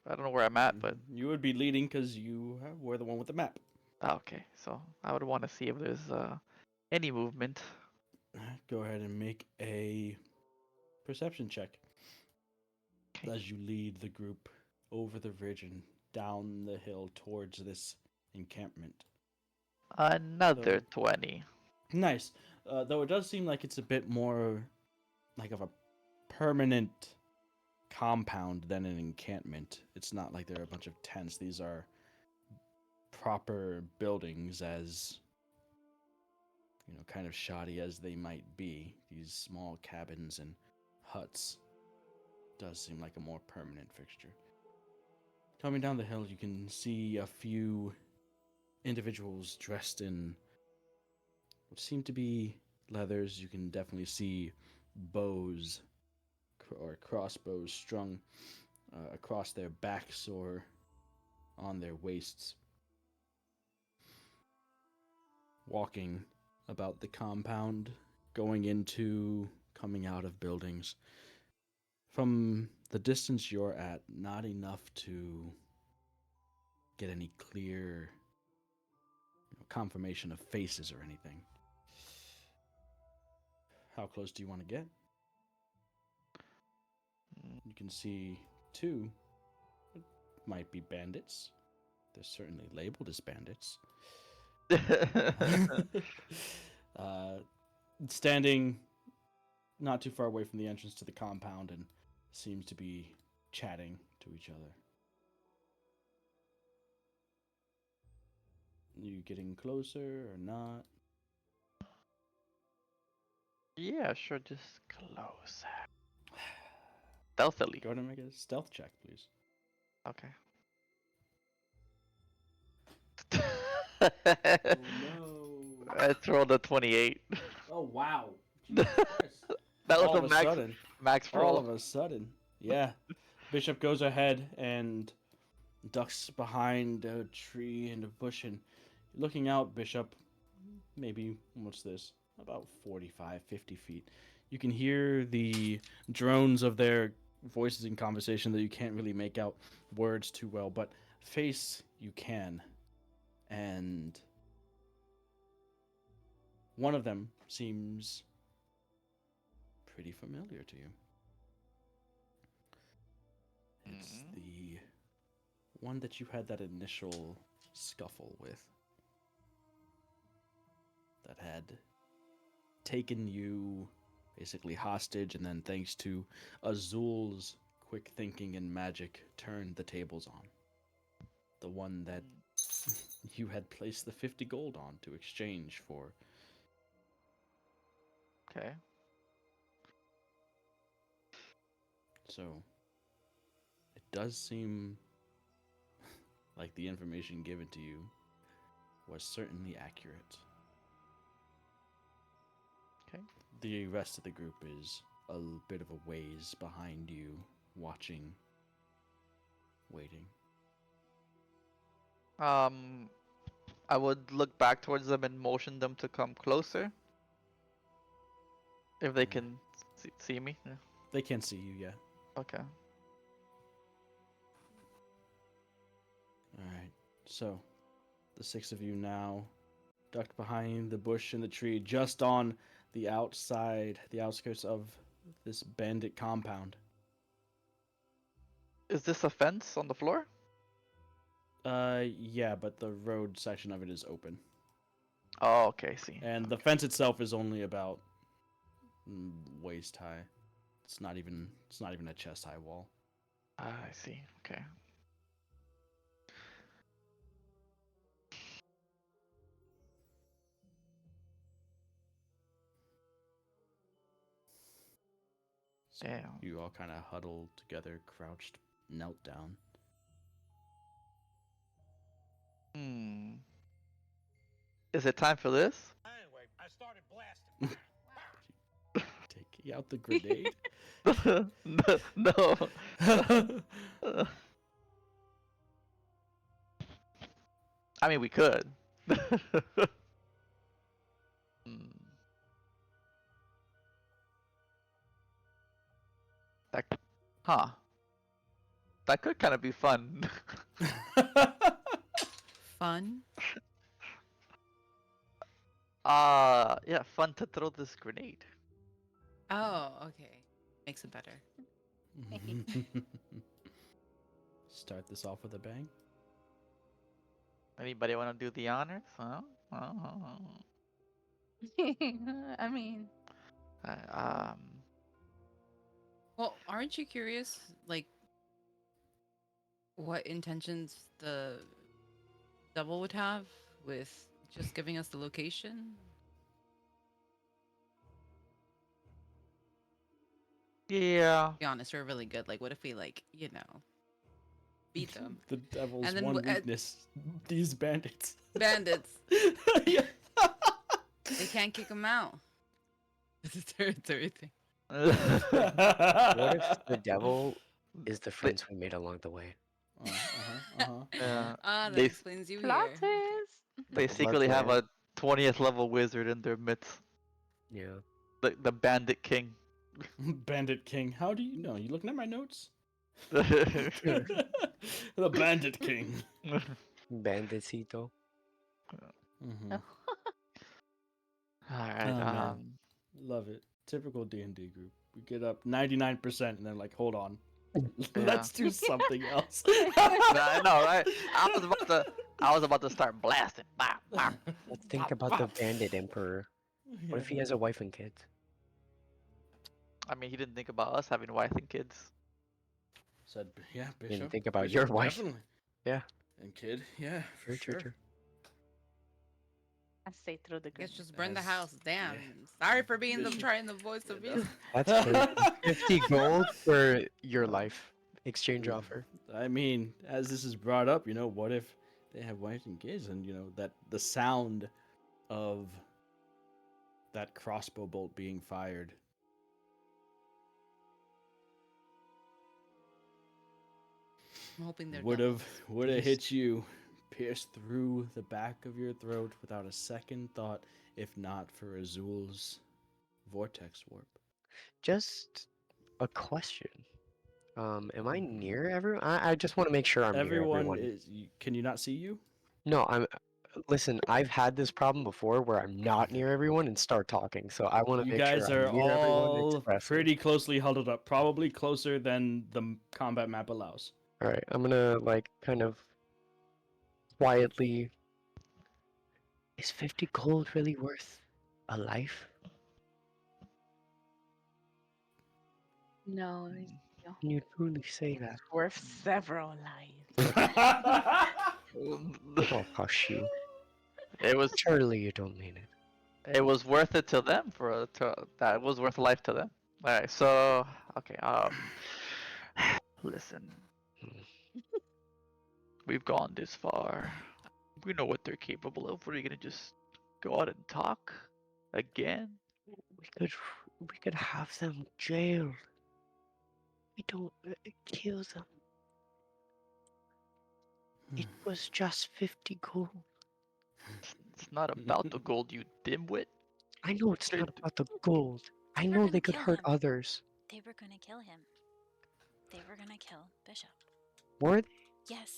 I don't know where I'm at, but You would be leading because you were the one with the map. okay, so I would want to see if there's any movement. Go ahead and make a perception check Okay. as you lead the group over the ridge and down the hill towards this encampment. Another 20. Nice. Though it does seem like it's a bit more like of a permanent compound than an encampment. It's not like there are a bunch of tents. These are proper buildings, as kind of shoddy as they might be. These small cabins and huts does seem like a more permanent fixture. Coming down the hill, you can see a few individuals dressed in what seem to be leathers. You can definitely see bows or crossbows strung across their backs or on their waists. walking about the compound, going into, coming out of buildings. From the distance you're at, not enough to get any clear confirmation of faces or anything. How close do you want to get? You can see two. It might be bandits. They're certainly labeled as bandits. Standing not too far away from the entrance to the compound and seems to be chatting to each other. You getting closer or not? Yeah, sure, just closer. Stealthily. Go ahead and make a stealth check, please. Okay. Oh no! I rolled a 28. Oh wow! Jesus Christ. That was All a of a max sudden, max all roll. of a sudden, yeah. Bishop goes ahead and ducks behind a tree and a bush, and looking out, Bishop, maybe, what's this? About 45, 50 feet. You can hear the drones of their voices in conversation that you can't really make out words too well, but face you can. And one of them seems pretty familiar to you. It's the one that you had that initial scuffle with, that had taken you basically hostage, and then thanks to Azul's quick thinking and magic, turned the tables on. The one that you had placed the 50 gold on to exchange for. Okay. So it does seem like the information given to you was certainly accurate. Okay. The rest of the group is a bit of a ways behind you, watching, waiting. I would look back towards them and motion them to come closer. If they Yeah. can see me. Yeah. They can't see you yet. Okay. Alright, so the six of you now ducked behind the bush and the tree, just on the outside, the outskirts of this bandit compound. Is this a fence on the floor? Yeah, but the road section of it is open. Oh, okay, see. And the fence itself is only about waist high. It's not even a chest high wall. I see. Okay. So Damn. you all kind of huddled together, crouched, knelt down. Is it time for this? Anyway, I started blasting. Taking out the grenade. No. I mean, we could. That, huh? That could kind of be fun. Fun. Yeah, fun to throw this grenade. Oh, okay. Makes it better. Start this off with a bang. Anybody want to do the honors? Huh? I mean, Uh, Well, aren't you curious, like, what intentions the devil would have with just giving us the location? yeah. To be honest, we're really good. Like, what if we, like, beat them? The devil's And then one w- weakness. These bandits. Bandits. Yeah. They can't kick them out. It's a territory thing. What if the devil is the friends we made along the way? Uh-huh. Yeah. Ah, that They- explains you plot here. twist. They secretly have a 20th level wizard in their midst. Yeah. The bandit king. Bandit King. How do you know? You looking at my notes? Alright, The Bandit King. Bandicito. Mm-hmm. Oh. Oh man, love it. Typical D&D group. We get up 99% and then like, hold on, let's do something else. I know, right? I was about to start blasting. Bah, bah. Let's think about the Bandit Emperor. What if he has a wife and kids? I mean, he didn't think about us having wife and kids. Said, yeah, You Bishop. didn't think about Bishop, your wife? definitely. Yeah. And kid, yeah, for True, sure. true. I say through the Guess green. just burn the As- house. Damn. yeah. Sorry for being the Bishop- trying the voice of Yeah, reason. That's crazy. 50 gold for your life. Exchange Yeah. offer. I mean, as this is brought up, what if they have wives and kids, and that the sound of that crossbow bolt being fired. I'm hoping they're would have Please. hit you, pierced through the back of your throat without a second thought, if not for Azul's vortex warp. Just a question. Am I near everyone? I just want to make sure I'm near Everyone everyone. is. Can you not see you? No, listen, I've had this problem before where I'm not near everyone and start talking, so I want to You make guys sure are I'm near everyone all expressing. pretty closely huddled up, probably closer than the combat map allows. All right, I'm gonna like kind of quietly. Is 50 gold really worth a life? No, Can you truly say that? it's worth several lives. Oh, hush you. It was Surely you don't mean it. it was worth it to them that was worth life to them. All right, so okay, listen, we've gone this far. We know what they're capable of. What are you gonna just go out and talk again? We could have them jailed. We don't kill them. It was just 50 gold. It's not about the gold, you dimwit. I know it's not Straight- about the gold. I They were know gonna they could kill hurt him. others. They were gonna kill him. They were gonna kill Bishop. Were they? Yes.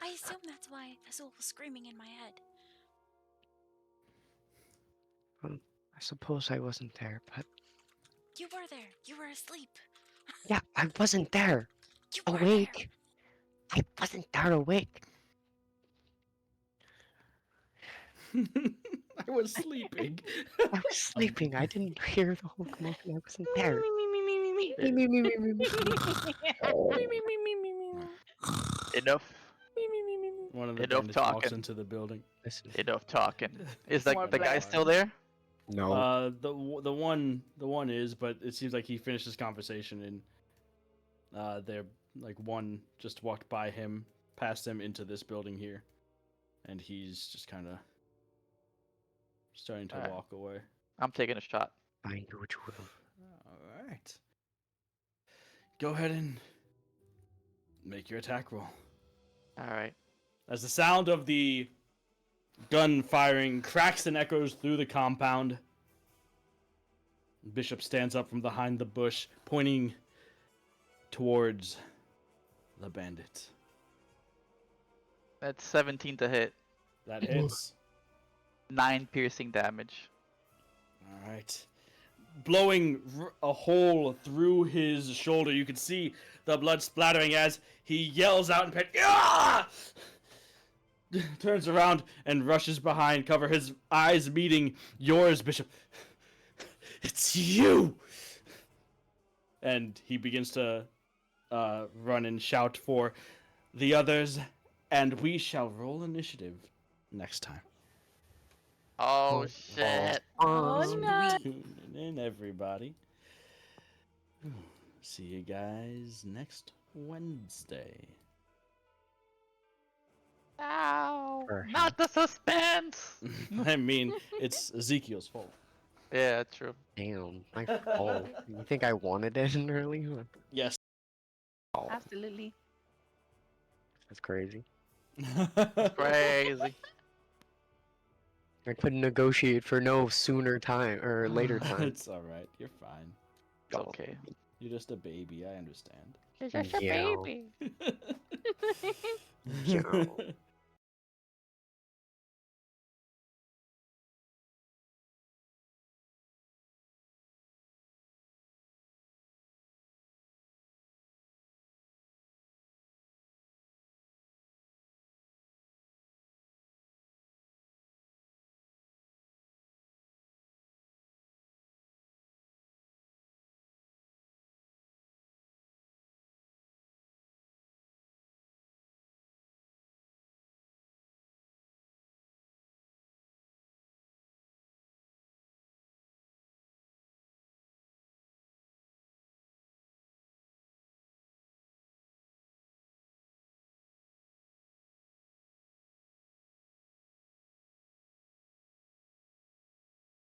I assume that's why Azul was screaming in my head. I suppose I wasn't there, but You were there. You were asleep. yeah, I wasn't there. You were Awake. I wasn't there awake. I was sleeping. I was sleeping. I didn't hear the whole commotion. I wasn't there. Enough. One of the Enough bandits walks talking. into the building. Listen. Enough talking. Is More the guy blast. still there? No. The one is, but it seems like he finished his conversation and they're like one just walked by him, past him into this building here, and he's just kind of starting to Alright. walk away. I'm taking a shot. I do what you will. All right. Go ahead and make your attack roll. All right. As the sound of the gun firing cracks and echoes through the compound, Bishop stands up from behind the bush, pointing towards the bandit. That's 17 to hit. That hits. 9 piercing damage. All right. Blowing a hole through his shoulder, you can see the blood splattering as he yells out in pain. "Ah!" Turns around and rushes behind cover, his eyes meeting yours, Bishop. It's you! And he begins to run and shout for the others, and we shall roll initiative next time. Oh shit. Oh So no. Tune in, everybody. See you guys next Wednesday. Ow. Perhaps. Not the suspense. I mean, it's Ezekiel's fault. Yeah, true. Damn, my fault. You think I wanted it in early? Yes. Absolutely. That's crazy. Crazy. I couldn't negotiate for no sooner time or later time. It's all right. You're fine. It's okay. You're just a baby. I understand. She's just a Yeah. baby. Yeah.